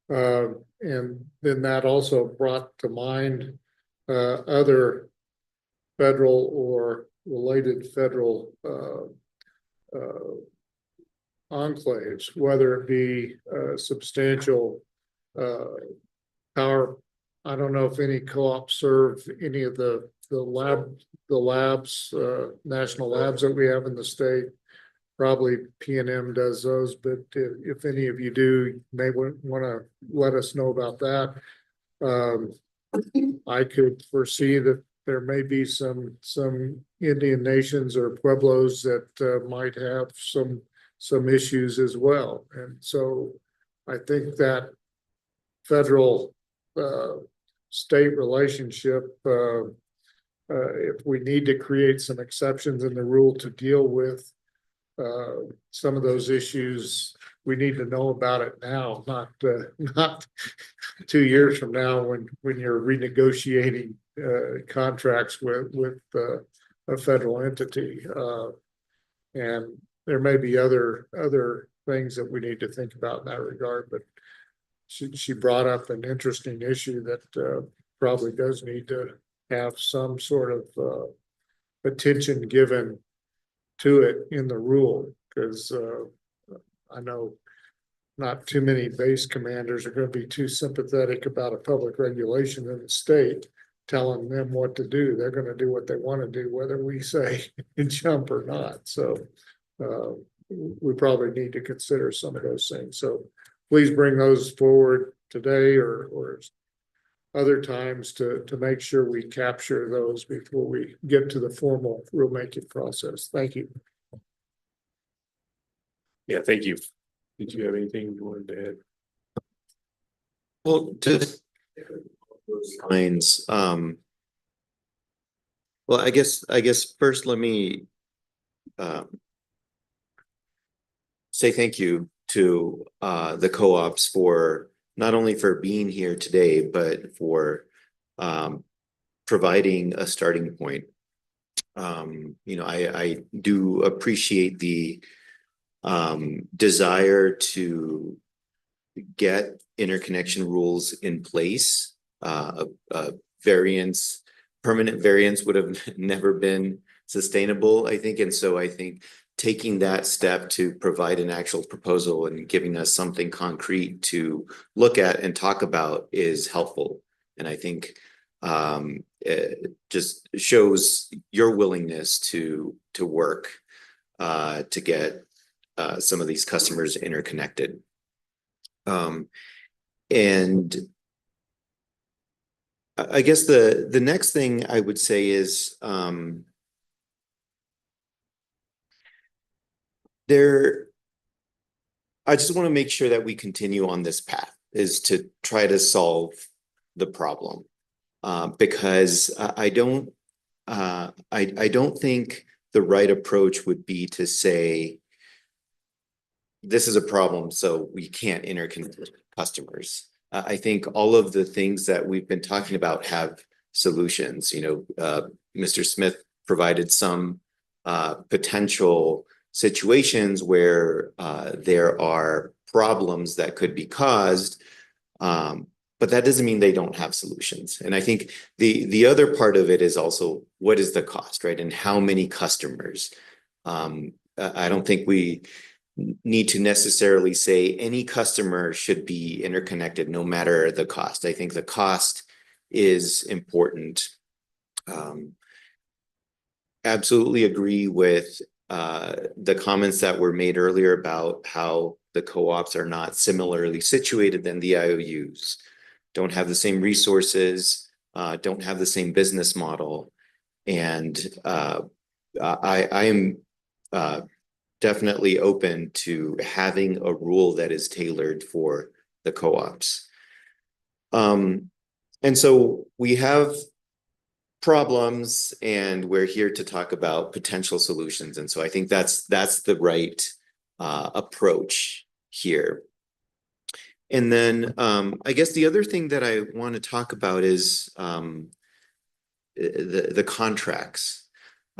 And then that also brought to mind other federal or related federal enclaves, whether it be substantial power. I don't know if any co-ops serve any of the labs, national labs that we have in the state. Probably P&M does those, but if any of you do, you may want to let us know about that. I could foresee that there may be some Indian nations or pueblos that might have some issues as well. And so I think that federal state relationship, if we need to create some exceptions in the rule to deal with some of those issues, we need to know about it now, not 2 years from now when you're renegotiating
contracts with a federal entity. And there may be other things that we need to think about in that regard, but she brought up an interesting issue that probably does need to have some sort of attention given to it in the rule, because I know not too many base commanders are going to be too sympathetic about a public regulation in the state telling them what to do. They're going to do what they want to do, whether we say jump or not. So we probably need to consider some of those things. So please bring those forward today or other times to make sure we capture those before we get to the formal rulemaking process. Thank you.
Yeah, thank you. Did you have anything you wanted to add?
Well, to those lines, well, I guess first let me say thank you to the co-ops for not only for being here today, but for providing a starting point. You know, I do appreciate the desire to get interconnection rules in place. Permanent variance would have never been sustainable, I think. And so I think taking that step to provide an actual proposal and giving us something concrete to look at and talk about is helpful. And I think it just shows your willingness to work to get some of these customers interconnected. And I guess the next thing I would say is I just want to make sure that we continue on this path, is to try to solve the problem, because I don't think the right approach would be to say this is a problem, so we can't interconnect customers. I think all of the things that we've been talking about have solutions. You know, Mr. Smith provided some potential situations where there are problems that could be caused, but that doesn't mean they don't have solutions. And I think the other part of it is also, what is the cost, right? And how many customers? I don't think we need to necessarily say any customer should be interconnected no matter the cost. I think the cost is important. Absolutely agree with the comments that were made earlier about how the co-ops are not similarly situated than the IOUs, don't have the same resources, don't have the same business model. And I am definitely open to having a rule that is tailored for the co-ops. And so we have problems and we're here to talk about potential solutions. And so I think that's the right approach here. And then I guess the other thing that I want to talk about is the contracts.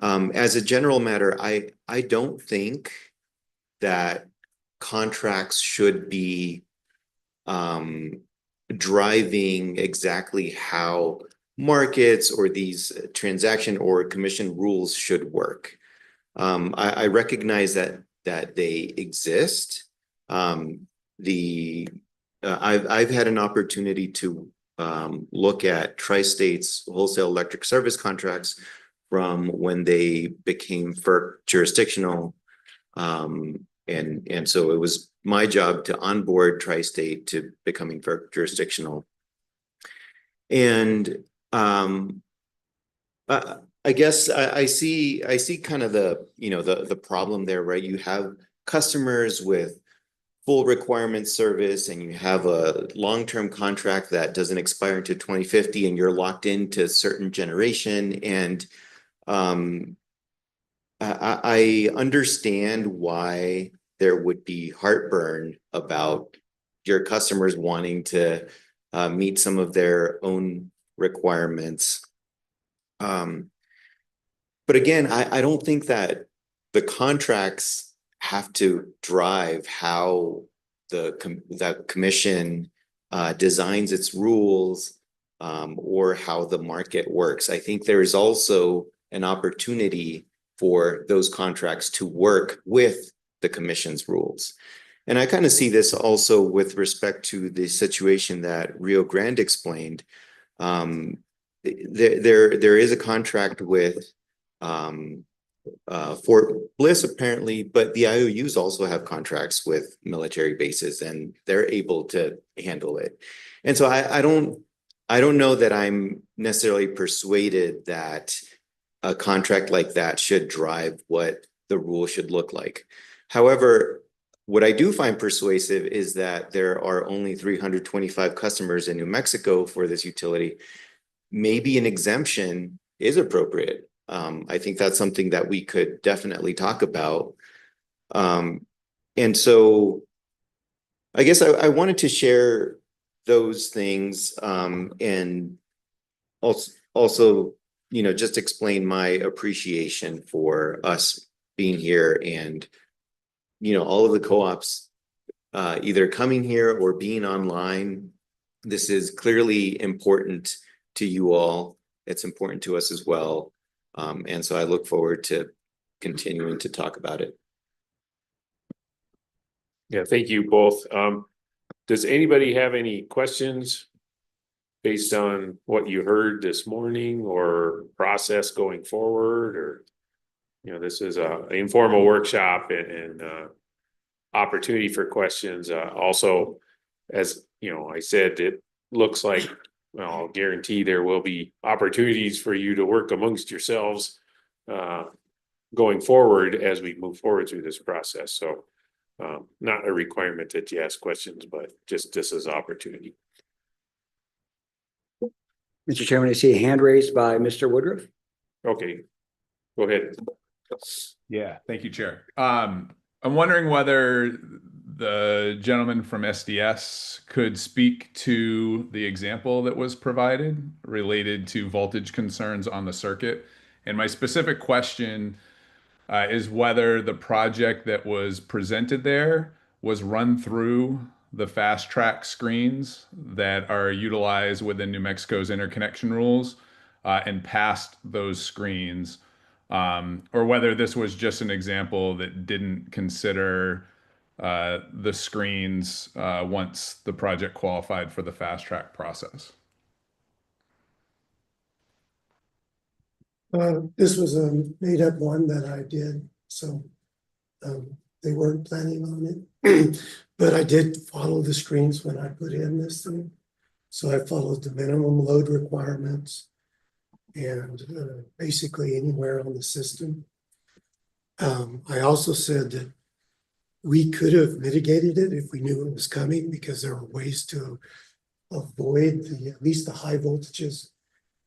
As a general matter, I don't think that contracts should be driving exactly how markets or these transaction or commission rules should work. I recognize that they exist. I've had an opportunity to look at Tri-State's wholesale electric service contracts from when they became FERC jurisdictional. And so it was my job to onboard Tri-State to becoming FERC jurisdictional. And I guess I see kind of the problem there, right? You have customers with full requirement service and you have a long-term contract that doesn't expire until 2050 and you're locked into certain generation. And I understand why there would be heartburn about your customers wanting to meet some of their own requirements. But again, I don't think that the contracts have to drive how that commission designs its rules or how the market works. I think there is also an opportunity for those contracts to work with the commission's rules. And I kind of see this also with respect to the situation that Rio Grande explained. There is a contract with Fort Bliss apparently, but the IOUs also have contracts with military bases and they're able to handle it. And so I don't know that I'm necessarily persuaded that a contract like that should drive what the rule should look like. However, what I do find persuasive is that there are only 325 customers in New Mexico for this utility. Maybe an exemption is appropriate. I think that's something that we could definitely talk about. And so I guess I wanted to share those things and also, you know, just explain my appreciation for us being here and, you know, all of the co-ops either coming here or being online. This is clearly important to you all. It's important to us as well. And so I look forward to continuing to talk about it.
Yeah, thank you both. Does anybody have any questions based on what you heard this morning or process going forward? Or, you know, this is an informal workshop and opportunity for questions. Also, as you know, I said, it looks like, well, I'll guarantee there will be opportunities for you to work amongst yourselves going forward as we move forward through this process. So not a requirement that you ask questions, but just this is opportunity.
Mr. Chairman, I see a hand raised by Mr. Woodruff.
Okay, go ahead.
Yeah, thank you, Chair. I'm wondering whether the gentleman from SDS could speak to the example that was provided related to voltage concerns on the circuit. And my specific question is whether the project that was presented there was run through the fast track screens that are utilized within New Mexico's interconnection rules and passed those screens, or whether this was just an example that didn't consider the screens once the project qualified for the fast track process.
This was a made up one that I did, so they weren't planning on it. But I did follow the screens when I put in this thing. So I followed the minimum load requirements and basically anywhere on the system. I also said that we could have mitigated it if we knew it was coming, because there were ways to avoid at least the high voltages.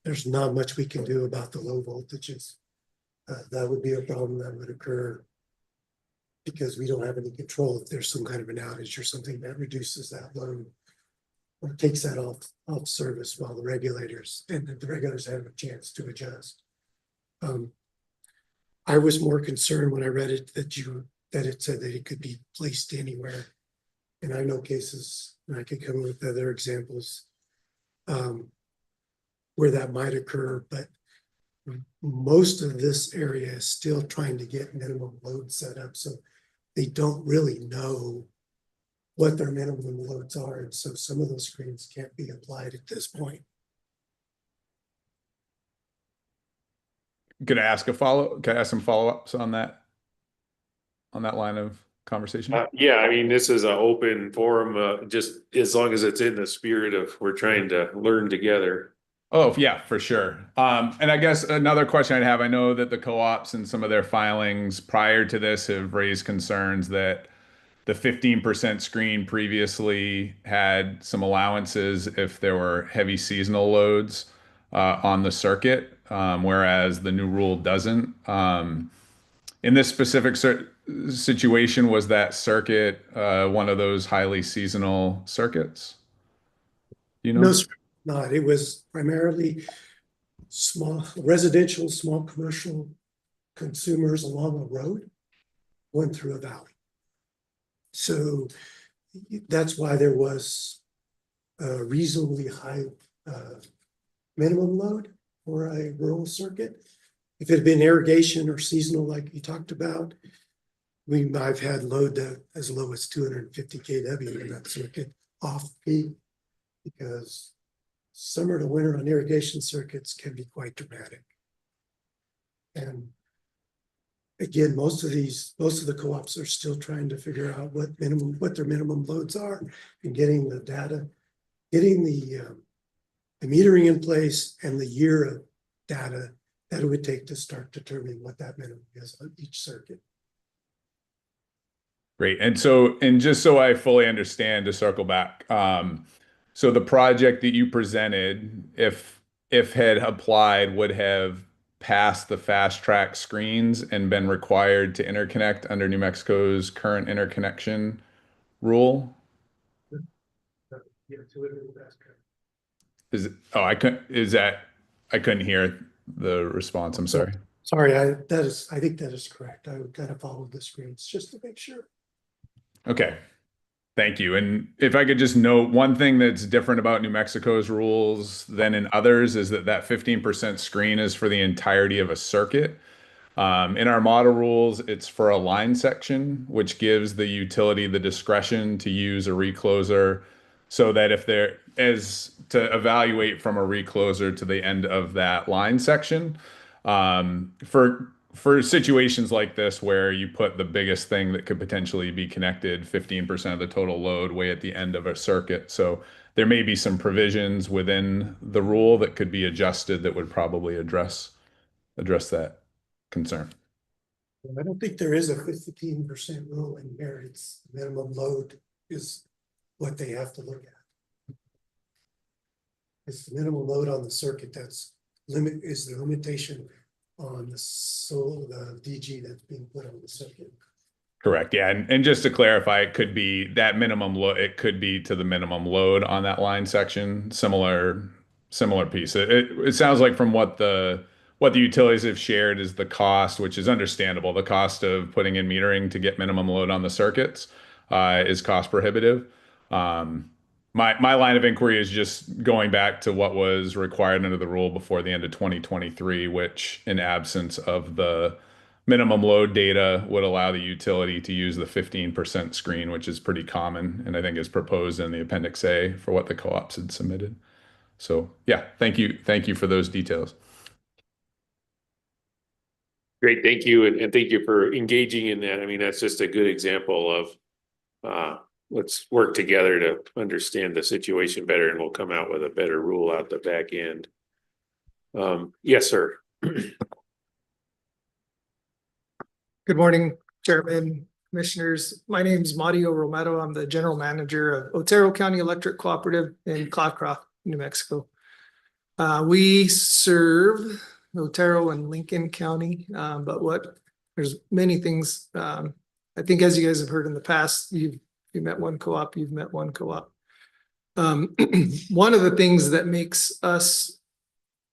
There's not much we can do about the low voltages. That would be a problem that would occur because we don't have any control if there's some kind of an outage or something that reduces that load or takes that off service while the regulators have a chance to adjust. I was more concerned when I read it that it said that it could be placed anywhere. And I know cases, and I could come with other examples where that might occur, but most of this area is still trying to get minimum load set up. So they don't really know what their minimum loads are. And so some of those screens can't be applied at this point.
Can I ask some follow-ups on that line of conversation?
Yeah, I mean, this is an open forum, just as long as it's in the spirit of we're trying to learn together.
Oh, yeah, for sure. And I guess another question I'd have, I know that the co-ops and some of their filings prior to this have raised concerns that the 15% screen previously had some allowances if there were heavy seasonal loads on the circuit, whereas the new rule doesn't. In this specific situation, was that circuit one of those highly seasonal circuits? You know?
No, sir, not. It was primarily small residential, small commercial consumers along a road going through a valley. So that's why there was a reasonably high minimum load for a rural circuit. If it had been irrigation or seasonal, like you talked about, we might have had load that as low as 250 kW in that circuit off peak, because summer to winter on irrigation circuits can be quite dramatic. And again, most of the co-ops are still trying to figure out what their minimum loads are, and getting the data, getting the metering in place and the year of data that it would take to start determining what that minimum is on each circuit.
Great. And just so I fully understand, to circle back, so the project that you presented, if had applied, would have passed the fast track screens and been required to interconnect under New Mexico's current interconnection rule?
Yeah, to it in the best.
I couldn't hear the response. I'm sorry.
Sorry, I think that is correct. I would kind of follow the screens just to make sure.
Okay. Thank you. And if I could just note, one thing that's different about New Mexico's rules than in others is that 15% screen is for the entirety of a circuit. In our model rules, it's for a line section, which gives the utility the discretion to use a recloser, so that if there is to evaluate from a recloser to the end of that line section. For situations like this, where you put the biggest thing that could potentially be connected, 15% of the total load, way at the end of a circuit. So there may be some provisions within the rule that could be adjusted that would probably address that concern.
I don't think there is a 15% rule in here. It's minimum load is what they have to look at. It's the minimum load on the circuit is the limitation on the DG that's being put on the circuit.
Correct. Yeah. And just to clarify, it could be that minimum load, it could be to the minimum load on that line section, similar piece. It sounds like from what the utilities have shared is the cost, which is understandable. The cost of putting in metering to get minimum load on the circuits is cost prohibitive. My line of inquiry is just going back to what was required under the rule before the end of 2023, which, in absence of the minimum load data, would allow the utility to use the 15% screen, which is pretty common, and I think is proposed in the Appendix A for what the co-ops had submitted. So yeah, thank you for those details.
Great, thank you, and thank you for engaging in that. I mean, that's just a good example of let's work together to understand the situation better, and we'll come out with a better rule out the back end. Yes, sir.
Good morning, Chairman, Commissioners. My name is Mario Romero. I'm the General Manager of Otero County Electric Cooperative in Cloudcroft, New Mexico. We serve Otero and Lincoln County, but there's many things. I think, as you guys have heard in the past, you met one co-op, you've met one co-op. One of the things that makes us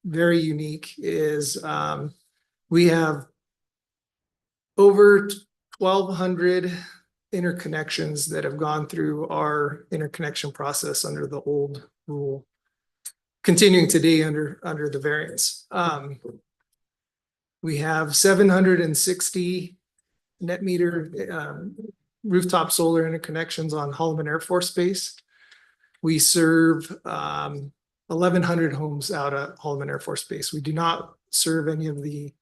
very unique is we have over 1,200 interconnections that have gone through our interconnection process under the old rule, continuing today under the variance. We have 760 net meter rooftop solar interconnections on Holloman Air Force Base. We serve 1,100 homes out at Holloman Air Force Base. We do not serve any of the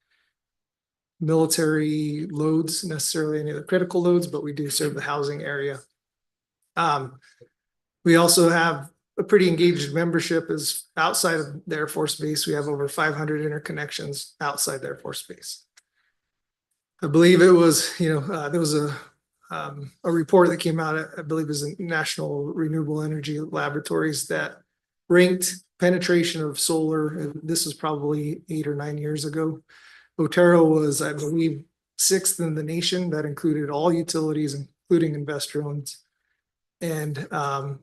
military loads, necessarily any of the critical loads, but we do serve the housing area. We also have a pretty engaged membership is outside of the Air Force Base. We have over 500 interconnections outside the Air Force Base. I believe it was, there was a report that came out, I believe it was the National Renewable Energy Laboratories, that ranked penetration of solar. This was probably 8 or 9 years ago. Otero was, I believe, 6th in the nation. That included all utilities, including investor owned. And 5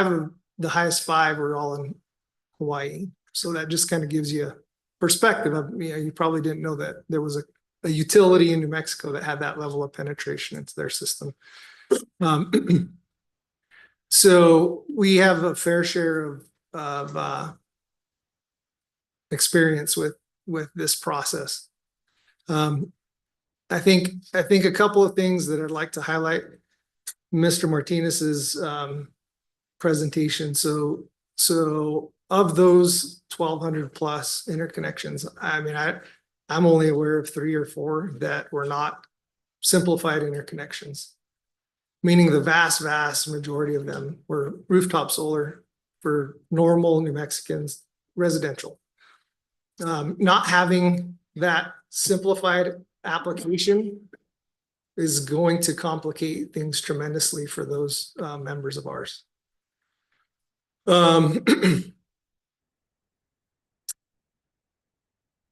of the highest 5 were all in Hawaii. So that just kind of gives you perspective of, you probably didn't know that there was a utility in New Mexico that had that level of penetration into their system. So we have a fair share of experience with this process. I think a couple of things that I'd like to highlight Mr. Martinez's presentation. So of those 1,200 plus interconnections, I mean, I'm only aware of 3 or 4 that were not simplified interconnections, meaning the vast majority of them were rooftop solar for normal New Mexicans residential. Not having that simplified application is going to complicate things tremendously for those members of ours.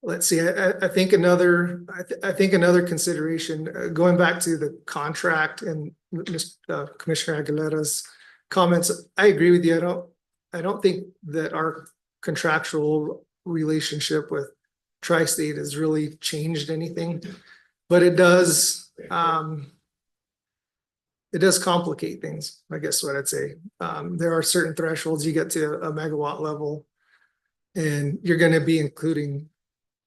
Let's see. I think another consideration, going back to the contract and Commissioner Aguilera's comments. I agree with you. I don't think that our contractual relationship with Tri-State has really changed anything, but it does complicate things, I guess what I'd say. There are certain thresholds you get to a megawatt level, and you're going to be including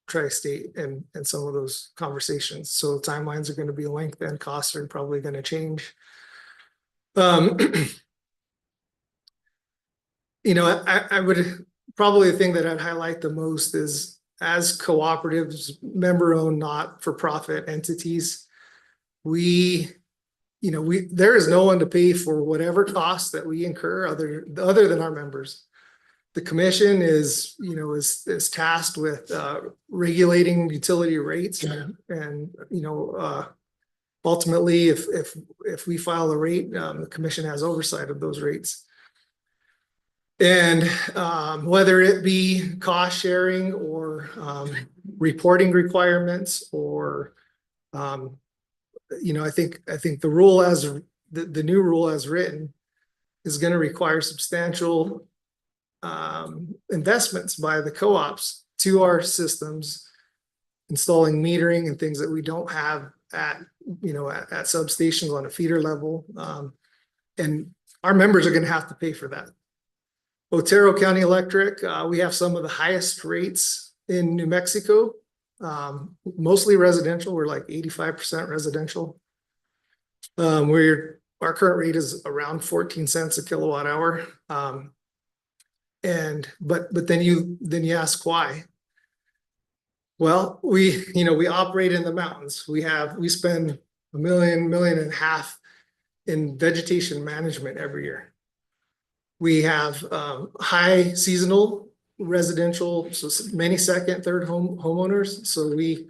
Tri-State and some of those conversations. So timelines are going to be lengthened, costs are probably going to change. You know, I would probably the thing that I'd highlight the most is, as cooperatives, member-owned, not-for-profit entities, there is no one to pay for whatever costs that we incur other than our members. The commission is tasked with regulating utility rates, and ultimately, if we file a rate, the commission has oversight of those rates. And whether it be cost sharing or reporting requirements, or I think the rule the new rule as written is going to require substantial investments by the co-ops to our systems, installing metering and things that we don't have at substations on a feeder level, and our members are going to have to pay for that. Otero County Electric, we have some of the highest rates in New Mexico, mostly residential. We're like 85% residential. Our current rate is around 14 cents a kilowatt hour. But then you ask why. Well, we operate in the mountains. We spend $1.5 million in vegetation management every year. We have high seasonal residential, so many second, third homeowners. So we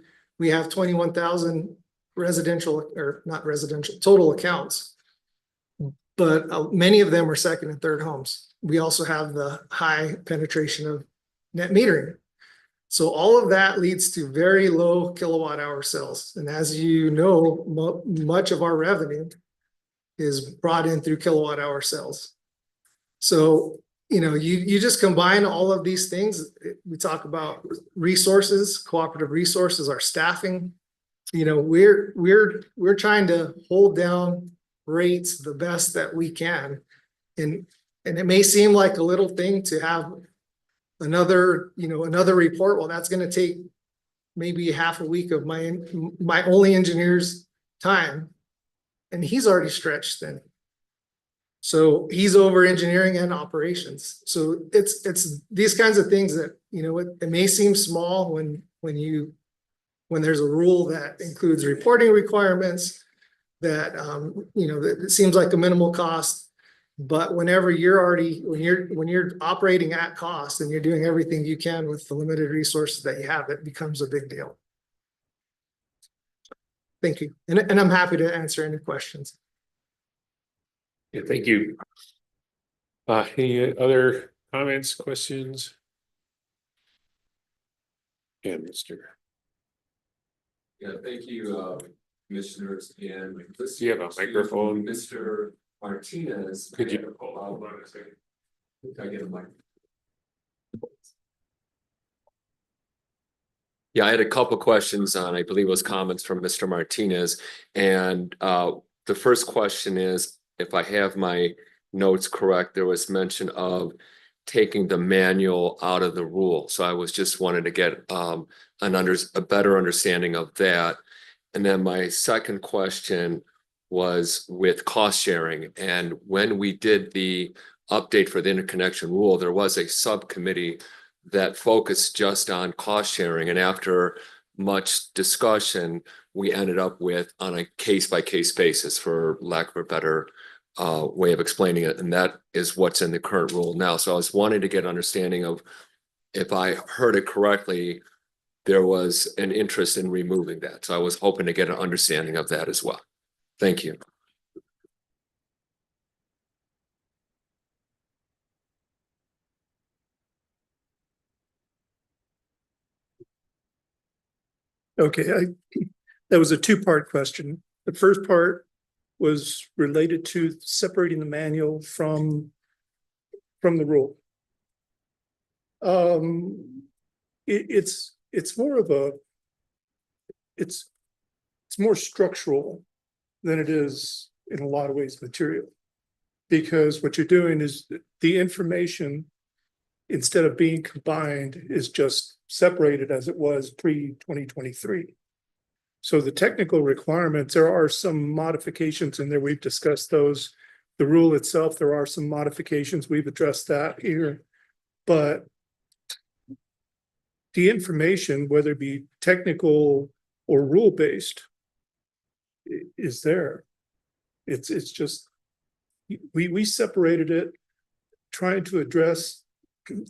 have 21,000 residential, or not residential, total accounts, but many of them are second and third homes. We also have the high penetration of net metering. So all of that leads to very low kilowatt hour sales. And as you know, much of our revenue is brought in through kilowatt hour sales. So, you just combine all of these things. We talk about resources, cooperative resources, our staffing. We're trying to hold down rates the best that we can. And it may seem like a little thing to have another report. Well, that's going to take maybe half a week of my only engineer's time, and he's already stretched thin. So he's over engineering and operations. So it's these kinds of things that, it may seem small when there's a rule that includes reporting requirements that, that it seems like a minimal cost. But whenever when you're operating at cost and you're doing everything you can with the limited resources that you have, it becomes a big deal. Thank you. And I'm happy to answer any questions.
Yeah, thank you. Any other comments, questions? Yeah, Mr.
Yeah, thank you, commissioners, and
Do you have a microphone?
Mr. Martinez.
Could you?
Hold on a second. Can I get a mic? Yeah, I had a couple questions on, I believe it was comments from Mr. Martinez. And the first question is, if I have my notes correct, there was mention of taking the manual out of the rule. So I was just wanted to get a better understanding of that. And then my second question was with cost sharing. And when we did the update for the interconnection rule, there was a subcommittee that focused just on cost sharing. And after much discussion, we ended up with on a case by case basis, for lack of a better way of explaining it. And that is what's in the current rule now. So I was wanting to get an understanding of, if I heard it correctly, there was an interest in removing that. So I was hoping to get an understanding of that as well. Thank you.
Okay, that was a two-part question. The first part was related to separating the manual from the rule. It's more of a, it's more structural than it is in a lot of ways material. Because what you're doing is the information, instead of being combined, is just separated as it was pre-2023. So the technical requirements, there are some modifications in there. We've discussed those. The rule itself, there are some modifications. We've addressed that here. But the information, whether it be technical or rule-based, is there. It's just, we separated it, trying to address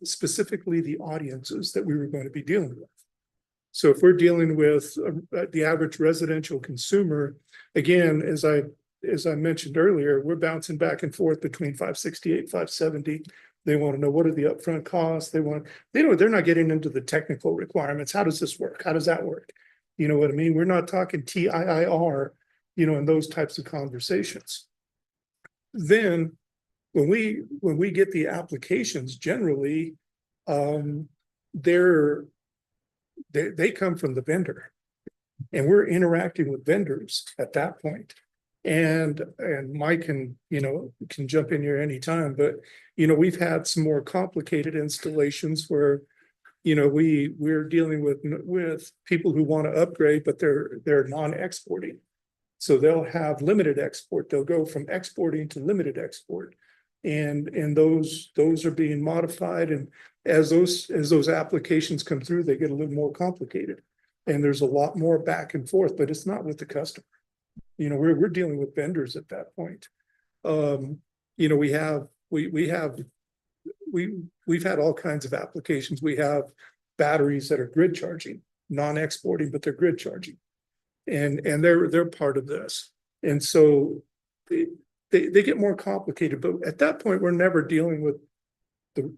specifically the audiences that we were going to be dealing with. So if we're dealing with the average residential consumer, again, as I mentioned earlier, we're bouncing back and forth between 568, 570. They want to know, what are the upfront costs? They're not getting into the technical requirements. How does this work? How does that work? You know what I mean? We're not talking TIIR, and those types of conversations. Then when we get the applications, generally, they come from the vendor, and we're interacting with vendors at that point. And Mike can jump in here anytime, but we've had some more complicated installations where we're dealing with people who want to upgrade, but they're non-exporting. So they'll have limited export. They'll go from exporting to limited export. And those are being modified. And as those applications come through, they get a little more complicated. And there's a lot more back and forth, but it's not with the customer. We're dealing with vendors at that point. We've had all kinds of applications. We have batteries that are grid charging, non-exporting, but they're grid charging. And they're part of this. And so they get more complicated, but at that point, we're never dealing with the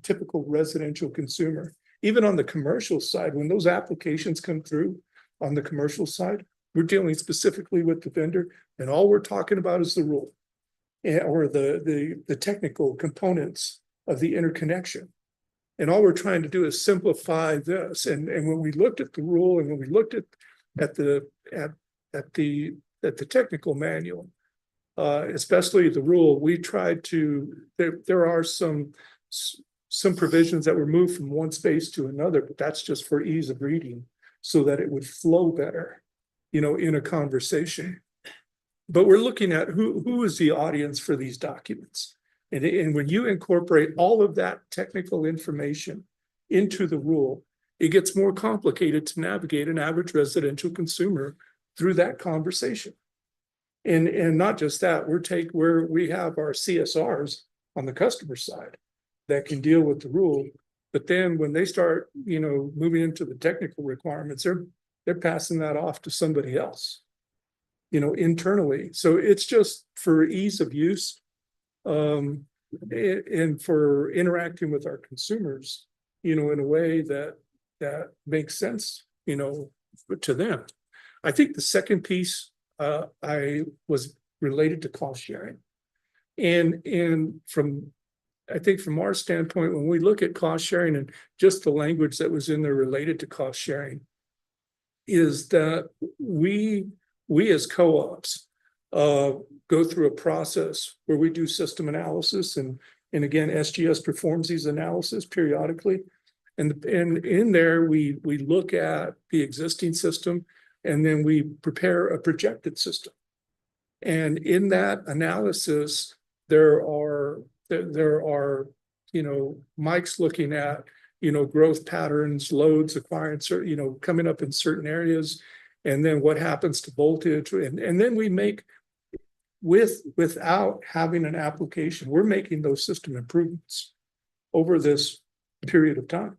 typical residential consumer. Even on the commercial side, when those applications come through on the commercial side, we're dealing specifically with the vendor, and all we're talking about is the rule or the technical components of the interconnection. And all we're trying to do is simplify this. And when we looked at the rule, and when we looked at the technical manual, especially the rule, we tried to, there are some provisions that were moved from one space to another, but that's just for ease of reading so that it would flow better, in a conversation. But we're looking at who is the audience for these documents. And when you incorporate all of that technical information into the rule, it gets more complicated to navigate an average residential consumer through that conversation. And not just that, we have our CSRs on the customer side that can deal with the rule. But then when they start, moving into the technical requirements, they're passing that off to somebody else, internally. So it's just for ease of use, and for interacting with our consumers, in a way that makes sense, to them. I think the second piece I was related to cost sharing. And from I think from our standpoint, when we look at cost sharing and just the language that was in there related to cost sharing, is that we as co-ops go through a process where we do system analysis, and again, SGS performs these analysis periodically. And in there, we look at the existing system, and then we prepare a projected system. And in that analysis, there are, Mike's looking at, growth patterns, loads acquired, certain, coming up in certain areas, and then what happens to voltage. And then we make, without having an application, we're making those system improvements over this period of time.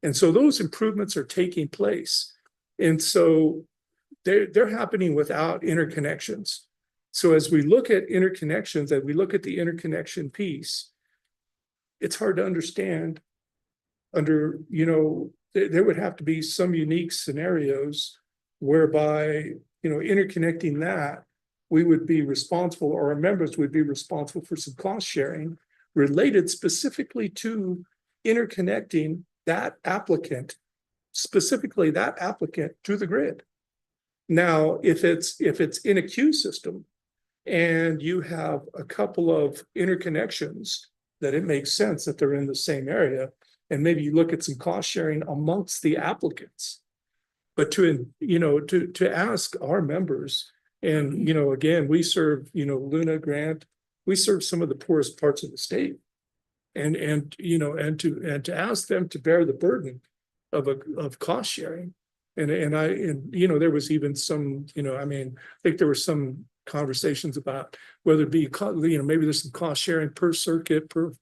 And so those improvements are taking place. And so they're happening without interconnections. So as we look at interconnections, as we look at the interconnection piece, it's hard to understand under, there would have to be some unique scenarios whereby, interconnecting that, we would be responsible, or our members would be responsible for some cost sharing related specifically to interconnecting that applicant, specifically that applicant, to the grid. Now, if it's in a queue system and you have a couple of interconnections that it makes sense that they're in the same area, and maybe you look at some cost sharing amongst the applicants. But to ask our members, and again, we serve, Luna, Grant, we serve some of the poorest parts of the state. And to ask them to bear the burden of cost sharing. And there was even some, I think there were some conversations about whether it be, maybe there's some cost sharing per circuit, per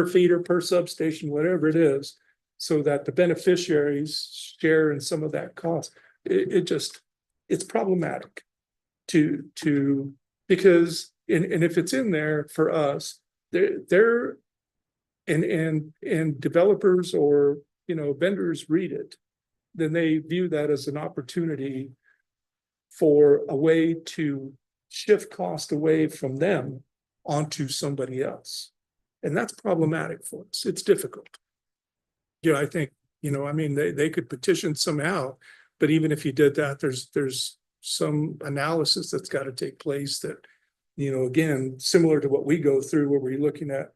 feeder, per substation, whatever it is, so that the beneficiaries share in some of that cost. It's problematic because if it's in there for us, they're and developers or vendors read it, then they view that as an opportunity for a way to shift cost away from them onto somebody else. And that's problematic for us. It's difficult. I think, they could petition somehow, but even if you did that, there's some analysis that's got to take place that, again, similar to what we go through, where we're looking at,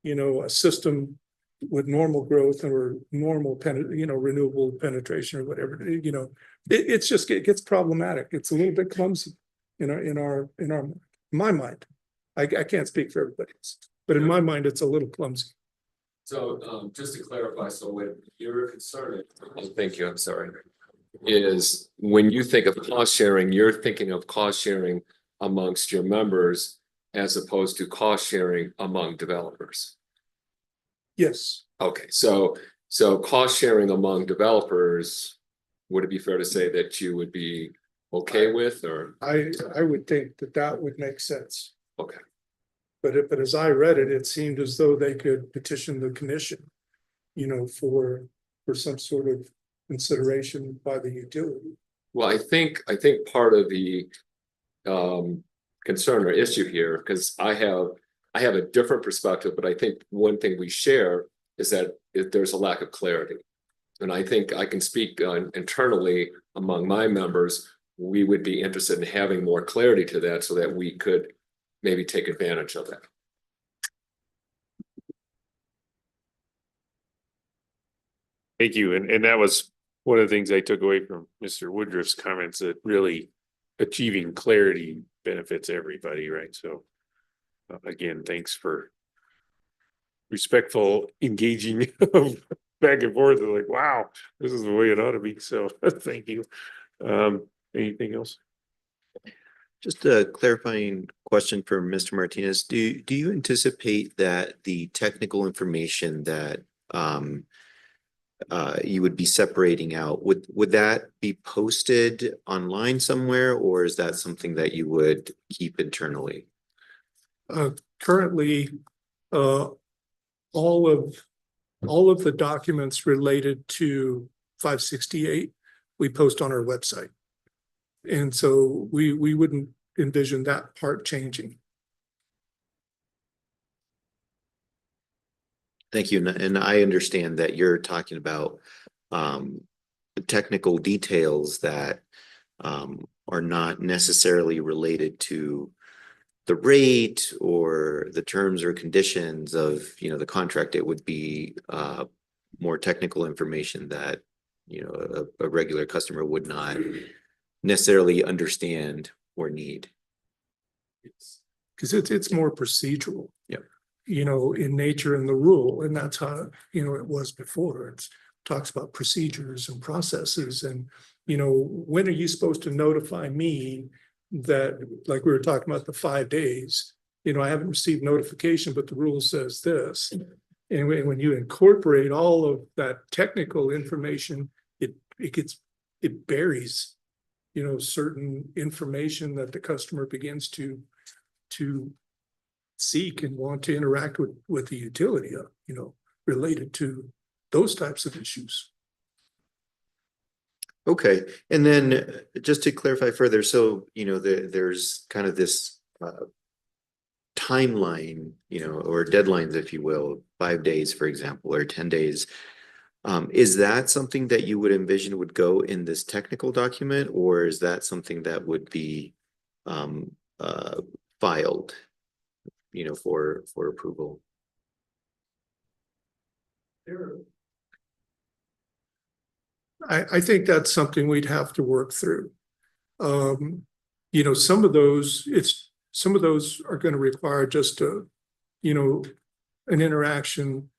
a system with normal growth or normal renewable penetration or whatever, it gets problematic. It's a little bit clumsy in my mind. I can't speak for everybody else, but in my mind, it's a little clumsy.
So just to clarify, so what you're concerned, thank you, I'm sorry, is when you think of cost sharing, you're thinking of cost sharing amongst your members as opposed to cost sharing among developers.
Yes.
Okay, so cost sharing among developers, would it be fair to say that you would be okay with, or?
I would think that would make sense.
Okay.
But as I read it, it seemed as though they could petition the commission, for some sort of consideration by the utility.
Well, I think part of the concern or issue here, because I have a different perspective, but I think one thing we share is that there's a lack of clarity. And I think I can speak internally among my members, we would be interested in having more clarity to that so that we could maybe take advantage of that.
Thank you. And that was one of the things I took away from Mr. Woodruff's comments, that really achieving clarity benefits everybody, right? So again, thanks for respectful engaging back and forth. Like, wow, this is the way it ought to be. So thank you. Anything else?
Just a clarifying question for Mr. Martinez. Do you anticipate that the technical information that you would be separating out, would that be posted online somewhere, or is that something that you would keep internally?
Currently, all of the documents related to 568, we post on our website. And so we wouldn't envision that part changing.
Thank you. And I understand that you're talking about technical details that are not necessarily related to the rate or the terms or conditions of, the contract. It would be more technical information that, a regular customer would not necessarily understand or need.
Because it's more procedural.
Yeah.
In nature and the rule, and that's how, it was before. It talks about procedures and processes and, when are you supposed to notify me that, like we were talking about the 5 days, I haven't received notification, but the rule says this. And when you incorporate all of that technical information, it buries, certain information that the customer begins to seek and want to interact with the utility of, related to those types of issues.
Okay, and then just to clarify further, so, there's kind of this timeline, or deadlines, if you will, 5 days, for example, or 10 days. Is that something that you would envision would go in this technical document, or is that something that would be filed, for approval?
I think that's something we'd have to work through. Some of those are going to require just an interaction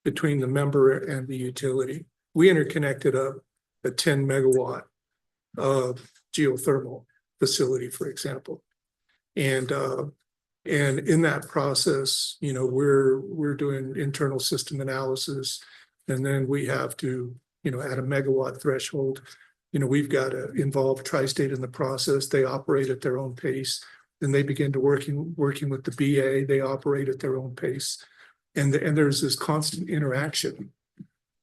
between the member and the utility. We interconnected a 10 megawatt geothermal facility, for example. And in that process, we're doing internal system analysis, and then we have to, at a megawatt threshold, we've got to involve Tri-State in the process. They operate at their own pace. Then they begin to working with the BA. They operate at their own pace. And there's this constant interaction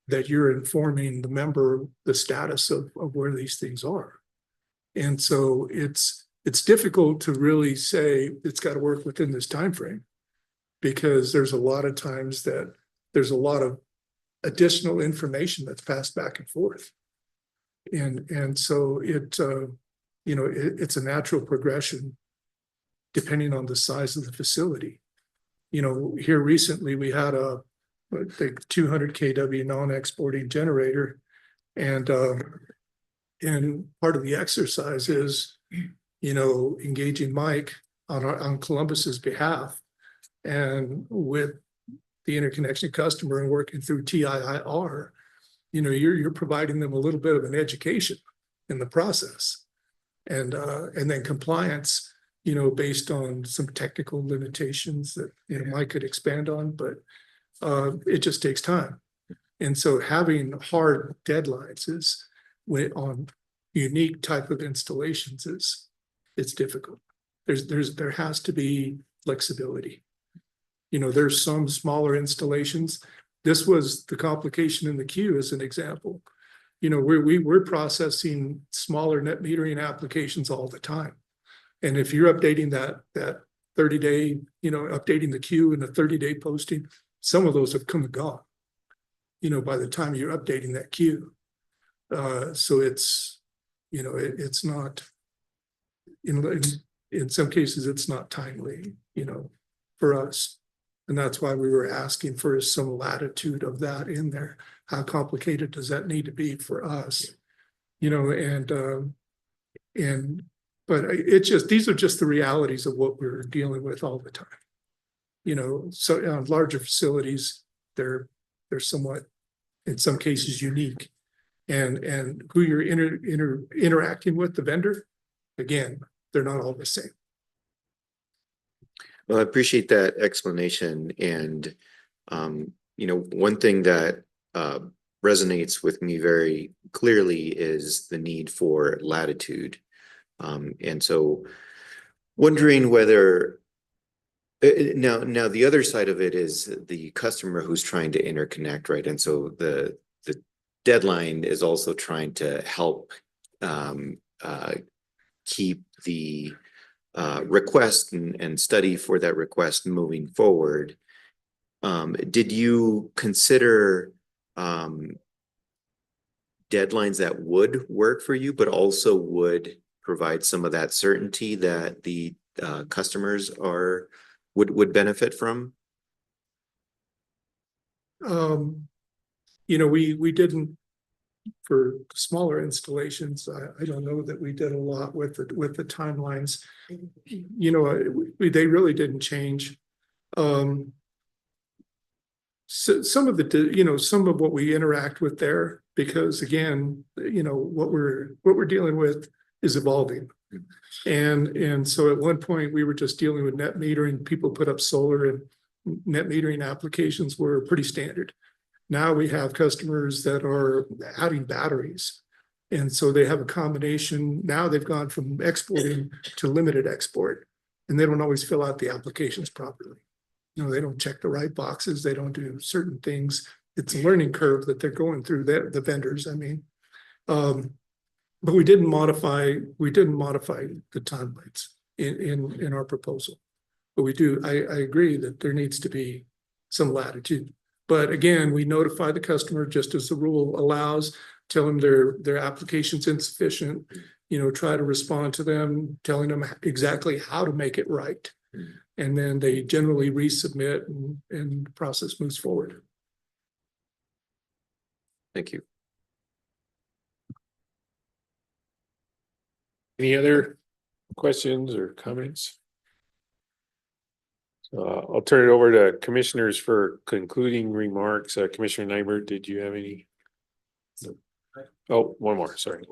that you're informing the member the status of where these things are. And so it's difficult to really say it's got to work within this time frame, because there's a lot of times that there's a lot of additional information that's passed back and forth. And so it's a natural progression depending on the size of the facility. Here recently we had a 200 kW non-exporting generator, and part of the exercise is, engaging Mike on Columbus's behalf and with the interconnection customer and working through TIIR. You're providing them a little bit of an education in the process, and then compliance, based on some technical limitations that Mike could expand on, but it just takes time. And so having hard deadlines on unique type of installations it's difficult. There has to be flexibility. There's some smaller installations. This was the complication in the queue as an example. We're processing smaller net metering applications all the time. And if you're updating that 30-day, updating the queue in a 30-day posting, some of those have come and gone, by the time you're updating that queue. So it's, it's not, in some cases, it's not timely, for us. And that's why we were asking for some latitude of that in there. How complicated does that need to be for us? But these are just the realities of what we're dealing with all the time. So on larger facilities, they're somewhat, in some cases, unique. And who you're interacting with, the vendor, again, they're not all the same.
Well, I appreciate that explanation. And, one thing that resonates with me very clearly is the need for latitude. And so wondering whether now the other side of it is the customer who's trying to interconnect, right? And so the deadline is also trying to help keep the request and study for that request moving forward. did you consider deadlines that would work for you, but also would provide some of that certainty that the customers would benefit from?
You know, we didn't, for smaller installations, I don't know that we did a lot with the timelines. You know, they really didn't change. So some of the, you know, some of what we interact with there, because again, you know, what we're dealing with is evolving. And so at one point we were just dealing with net metering. People put up solar, and net metering applications were pretty standard. Now we have customers that are adding batteries. And so they have a combination. Now they've gone from exporting to limited export, and they don't always fill out the applications properly. You know, they don't check the right boxes. They don't do certain things. It's a learning curve that they're going through, the vendors, I mean. But we didn't modify the timelines in our proposal. But we do, I agree that there needs to be some latitude. But again, we notify the customer just as the rule allows, tell them their application's insufficient, you know, try to respond to them, telling them exactly how to make it right. And then they generally resubmit, and the process moves forward.
Thank you.
Any other questions or comments? I'll turn it over to commissioners for concluding remarks. Commissioner Nybert, did you have any? Oh, one more, sorry.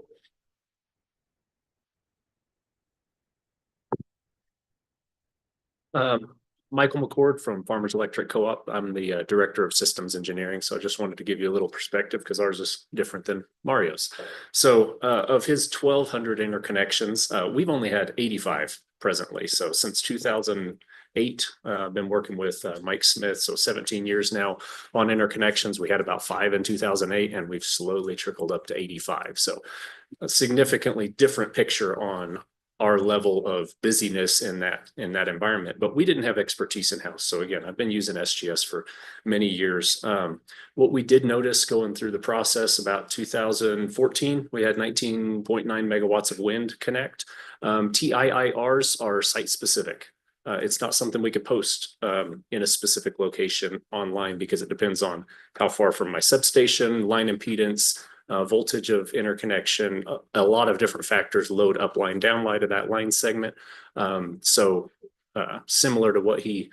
Michael McCord from Farmers Electric Co-op. I'm the Director of Systems Engineering. So I just wanted to give you a little perspective because ours is different than Mario's. So of his 1,200 interconnections, we've only had 85 presently. So since 2008, I've been working with Mike Smith. So 17 years now on interconnections. We had about 5 in 2008, and we've slowly trickled up to 85. So a significantly different picture on our level of busyness in that environment, but we didn't have expertise in-house. So again, I've been using SGS for many years. What we did notice going through the process about 2014, we had 19.9 megawatts of wind connect. TIIRs are site specific. It's not something we could post in a specific location online because it depends on how far from my substation, line impedance, voltage of interconnection, a lot of different factors load upline, downline of that line segment. So similar to what he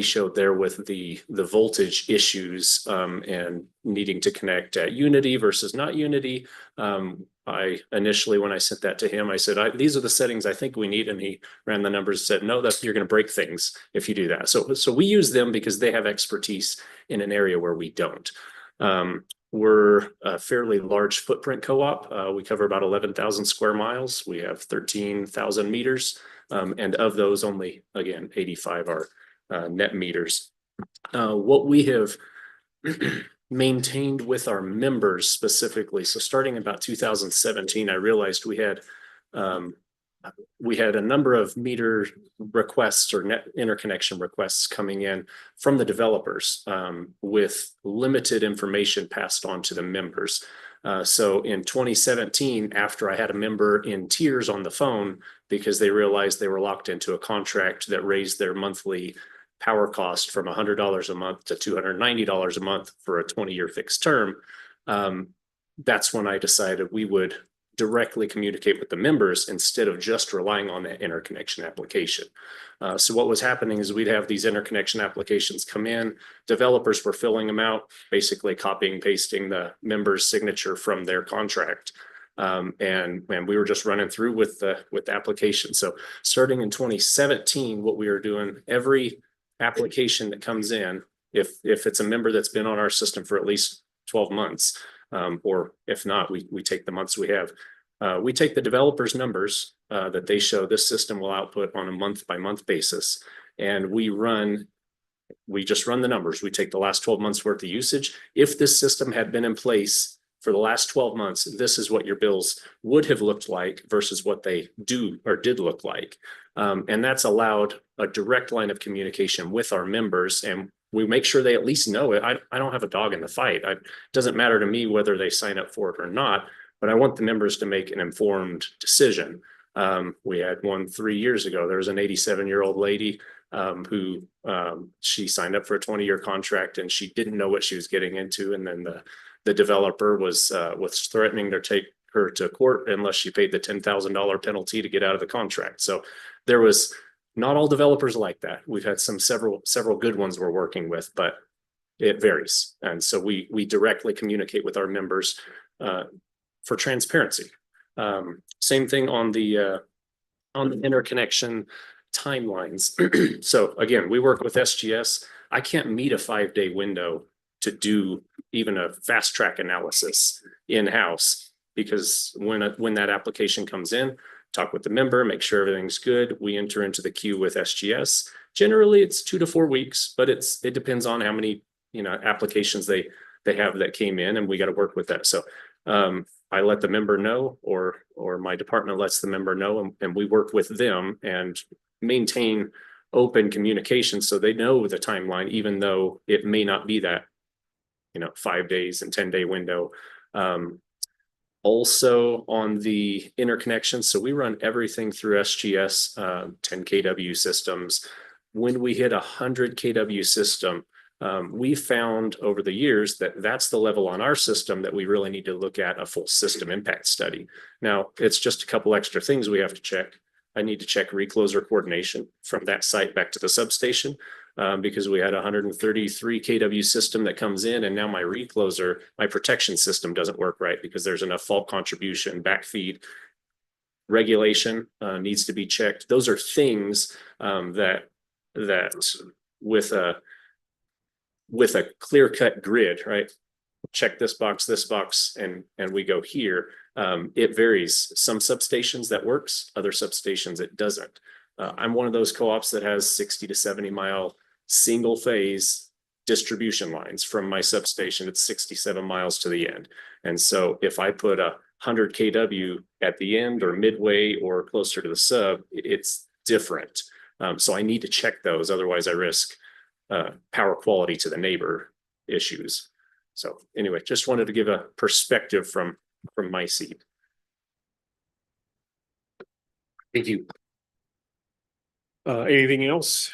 showed there with the voltage issues and needing to connect at unity versus not unity. I initially, when I sent that to him, I said, these are the settings I think we need. And he ran the numbers and said, no, you're going to break things if you do that. So we use them because they have expertise in an area where we don't. We're a fairly large footprint co-op. We cover about 11,000 square miles. We have 13,000 meters. And of those, only, again, 85 are net meters. What we have maintained with our members specifically, so starting about 2017, I realized we had a number of meter requests or net interconnection requests coming in from the developers with limited information passed on to the members. So in 2017, after I had a member in tears on the phone because they realized they were locked into a contract that raised their monthly power cost from $100 a month to $290 a month for a 20-year fixed term, that's when I decided we would directly communicate with the members instead of just relying on that interconnection application. So what was happening is we'd have these interconnection applications come in, developers were filling them out, basically copying, pasting the member's signature from their contract. And we were just running through with the application. So starting in 2017, what we were doing, every application that comes in, if it's a member that's been on our system for at least 12 months, or if not, we take the months we have. We take the developer's numbers that they show this system will output on a month-by-month basis, and we just run the numbers. We take the last 12 months worth of usage. If this system had been in place for the last 12 months, this is what your bills would have looked like versus what they do or did look like. And that's allowed a direct line of communication with our members. And we make sure they at least know it. I don't have a dog in the fight. It doesn't matter to me whether they sign up for it or not, but I want the members to make an informed decision. We had one 3 years ago. There was an 87-year-old lady who she signed up for a 20-year contract and she didn't know what she was getting into. And then the developer was threatening to take her to court unless she paid the $10,000 penalty to get out of the contract. So there was not all developers like that. We've had several good ones we're working with, but it varies. And so we directly communicate with our members for transparency. Same thing on the interconnection timelines. So again, we work with SGS. I can't meet a 5-day window to do even a fast track analysis in-house, because when that application comes in, talk with the member, make sure everything's good. We enter into the queue with SGS. Generally, it's 2 to 4 weeks, but it depends on how many applications they have that came in, and we got to work with that. So I let the member know, or my department lets the member know, and we work with them and maintain open communication so they know the timeline, even though it may not be that 5 days and 10-day window. Also on the interconnection, so we run everything through SGS 10 kW systems. When we hit 100 kW system, we found over the years that that's the level on our system that we really need to look at a full system impact study. Now, it's just a couple extra things we have to check. I need to check recloser coordination from that site back to the substation, because we had a 133 kW system that comes in, and now my recloser, my protection system doesn't work right because there's enough fault contribution, backfeed. Regulation needs to be checked. Those are things that with a clear-cut grid, right? Check this box, and we go here. It varies. Some substations that works, other substations it doesn't. I'm one of those co-ops that has 60 to 70 mile single phase distribution lines from my substation. It's 67 miles to the end. And so if I put 100 kW at the end or midway or closer to the sub, it's different. So I need to check those. Otherwise I risk power quality to the neighbor issues. So anyway, just wanted to give a perspective from my seat. Thank you. Anything else?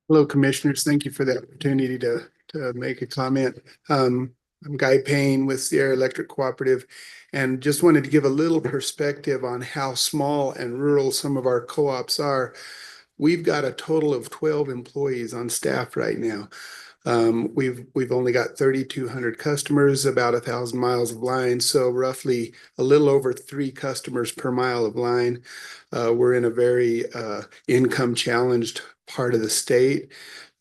Hello, commissioners. Thank you for the opportunity to make a comment. I'm Guy Payne with Sierra Electric Cooperative, and just wanted to give a little perspective on how small and rural some of our co-ops are. We've got a total of 12 employees on staff right now. We've only got 3,200 customers, about 1,000 miles of line, so roughly a little over 3 customers per mile of line. We're in a very income challenged part of the state.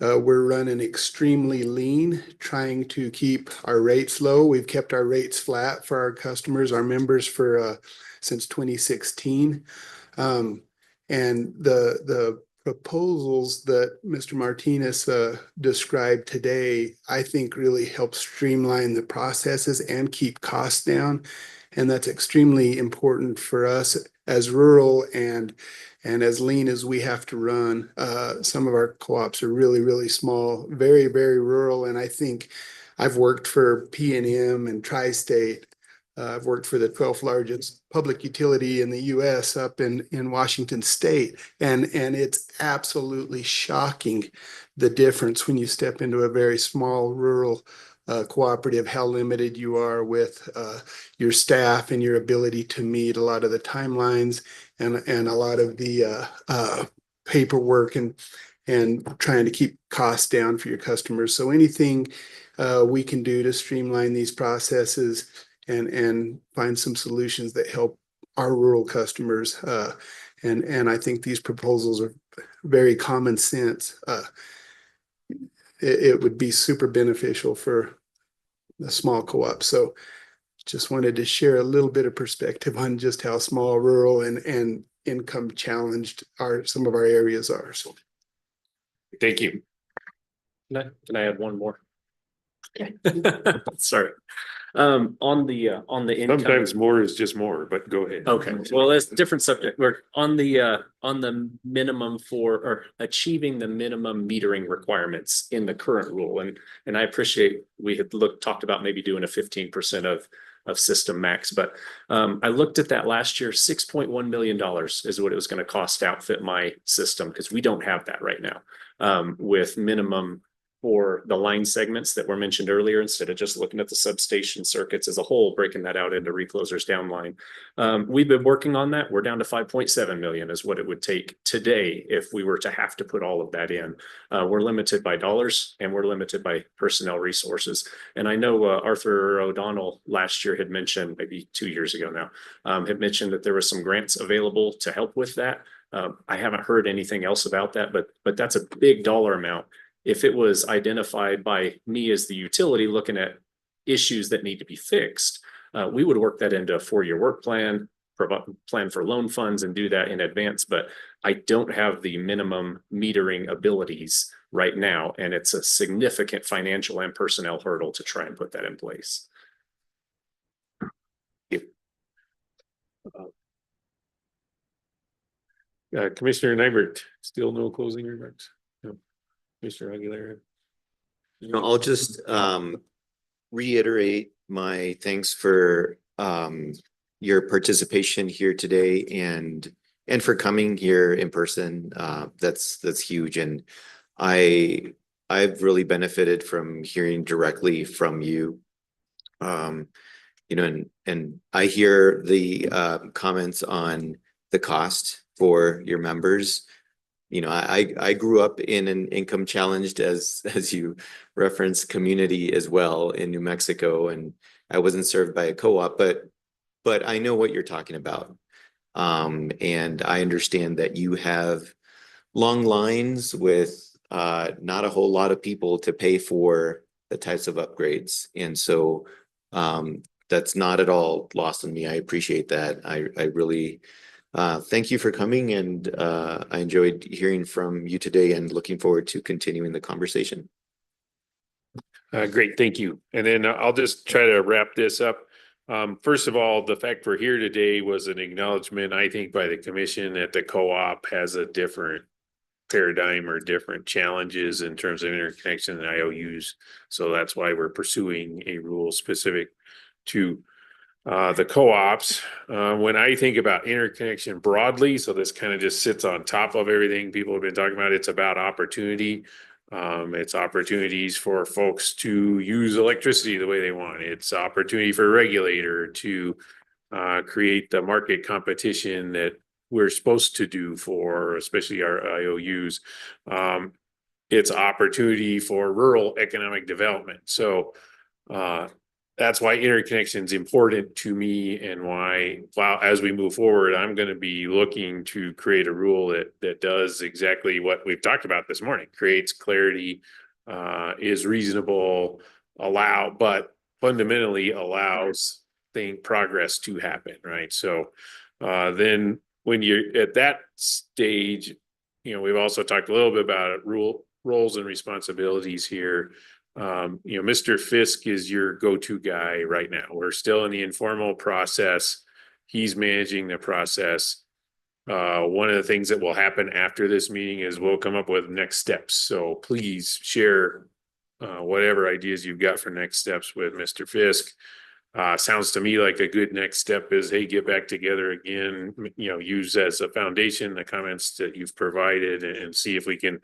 We're running extremely lean, trying to keep our rates low. We've kept our rates flat for our customers, our members, for since 2016. And the proposals that Mr. Martinez described today, I think really help streamline the processes and keep costs down. And that's extremely important for us as rural and as lean as we have to run. Some of our co-ops are really, really small, very, very rural. And I think I've worked for P&M and Tri-State. I've worked for the 12th largest public utility in the US up in Washington State. And it's absolutely shocking the difference when you step into a very small rural cooperative, how limited you are with your staff and your ability to meet a lot of the timelines and a lot of the paperwork and trying to keep costs down for your customers. So anything we can do to streamline these processes and find some solutions that help our rural customers. And I think these proposals are very common sense. It would be super beneficial for the small co-op. So just wanted to share a little bit of perspective on just how small, rural, and income challenged some of our areas are. So
thank you. Can I add one more? Okay. Sorry. On the income.
Sometimes more is just more, but go ahead.
Okay, well, that's a different subject. We're on the minimum for, or achieving the minimum metering requirements in the current rule. And I appreciate we had talked about maybe doing a 15% of system max, but I looked at that last year, $6.1 million is what it was going to cost to outfit my system, because we don't have that right now with minimum for the line segments that were mentioned earlier, instead of just looking at the substation circuits as a whole, breaking that out into reclosers downline. We've been working on that. We're down to 5.7 million is what it would take today if we were to have to put all of that in. We're limited by dollars and we're limited by personnel resources. And I know Arthur O'Donnell last year had mentioned, maybe 2 years ago now, had mentioned that there were some grants available to help with that. I haven't heard anything else about that, but that's a big dollar amount. If it was identified by me as the utility looking at issues that need to be fixed, we would work that into a 4-year work plan, plan for loan funds, and do that in advance. But I don't have the minimum metering abilities right now, and it's a significant financial and personnel hurdle to try and put that in place.
Commissioner Nybert, still no closing remarks? No. Mr. Aguilera.
No, I'll just reiterate my thanks for your participation here today and for coming here in person. That's huge, and I've really benefited from hearing directly from you. You know, and I hear the comments on the cost for your members. You know, I grew up in an income challenged, as you referenced, community as well in New Mexico, and I wasn't served by a co-op, but I know what you're talking about. And I understand that you have long lines with not a whole lot of people to pay for the types of upgrades. And so that's not at all lost on me. I appreciate that. I really thank you for coming, and I enjoyed hearing from you today and looking forward to continuing the conversation.
Great, thank you. And then I'll just try to wrap this up. First of all, the fact we're here today was an acknowledgement, I think, by the commission that the co-op has a different paradigm or different challenges in terms of interconnection and IOUs. So that's why we're pursuing a rule specific to the co-ops. When I think about interconnection broadly, so this kind of just sits on top of everything people have been talking about, it's about opportunity. It's opportunities for folks to use electricity the way they want. It's opportunity for a regulator to create the market competition that we're supposed to do for especially our IOUs. It's opportunity for rural economic development. So that's why interconnection is important to me, and why, as we move forward, I'm going to be looking to create a rule that does exactly what we've talked about this morning: creates clarity, is reasonable, but fundamentally allows progress to happen, right? So then when you're at that stage, you know, we've also talked a little bit about roles and responsibilities here. You know, Mr. Fisk is your go-to guy right now. We're still in the informal process. He's managing the process. One of the things that will happen after this meeting is we'll come up with next steps. So please share whatever ideas you've got for next steps with Mr. Fisk. Sounds to me like a good next step is, hey, get back together again, you know, use as a foundation the comments that you've provided, and see if we can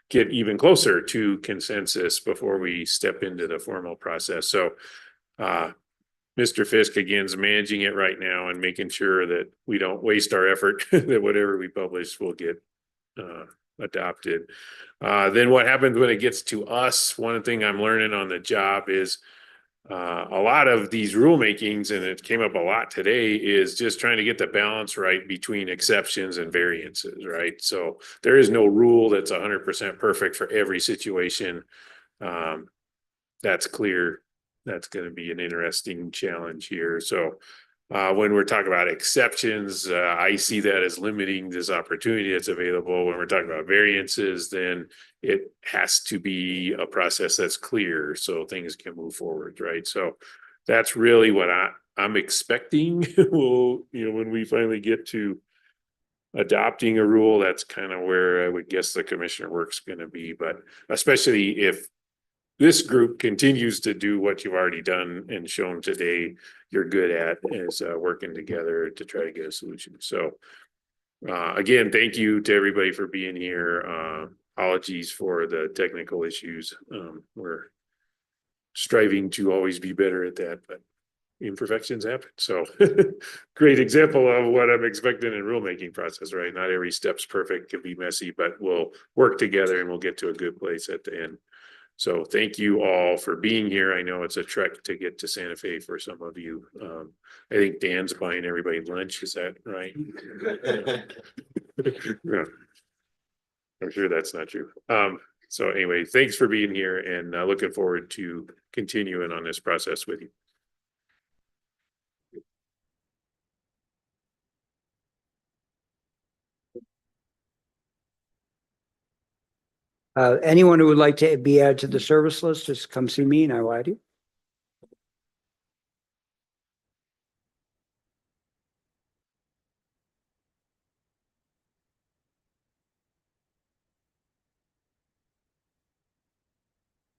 get even closer to consensus before we step into the formal process. So Mr. Fisk, again, is managing it right now and making sure that we don't waste our effort, that whatever we publish will get adopted. Then what happens when it gets to us? One thing I'm learning on the job is a lot of these rulemakings, and it came up a lot today, is just trying to get the balance right between exceptions and variances, right? So there is no rule that's 100% perfect for every situation. That's clear. That's going to be an interesting challenge here. So when we're talking about exceptions, I see that as limiting this opportunity that's available. When we're talking about variances, then it has to be a process that's clear so things can move forward, right? So that's really what I'm expecting. We'll, when we finally get to adopting a rule, that's kind of where I would guess the commissioner work's gonna be, but especially if this group continues to do what you've already done and shown today you're good at, is working together to try to get a solution. So again, thank you to everybody for being here. Apologies for the technical issues. We're striving to always be better at that, but imperfections happen. So great example of what I'm expecting in rulemaking process, right? Not every step's perfect, can be messy, but we'll work together and we'll get to a good place at the end. So thank you all for being here. I know it's a trek to get to Santa Fe for some of you. I think Dan's buying everybody lunch. Is that right? Yeah. I'm sure that's not true. So anyway, thanks for being here and looking forward to continuing on this process with you.
Anyone who would like to be added to the service list, just come see me and I will add you.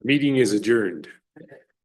Meeting is adjourned.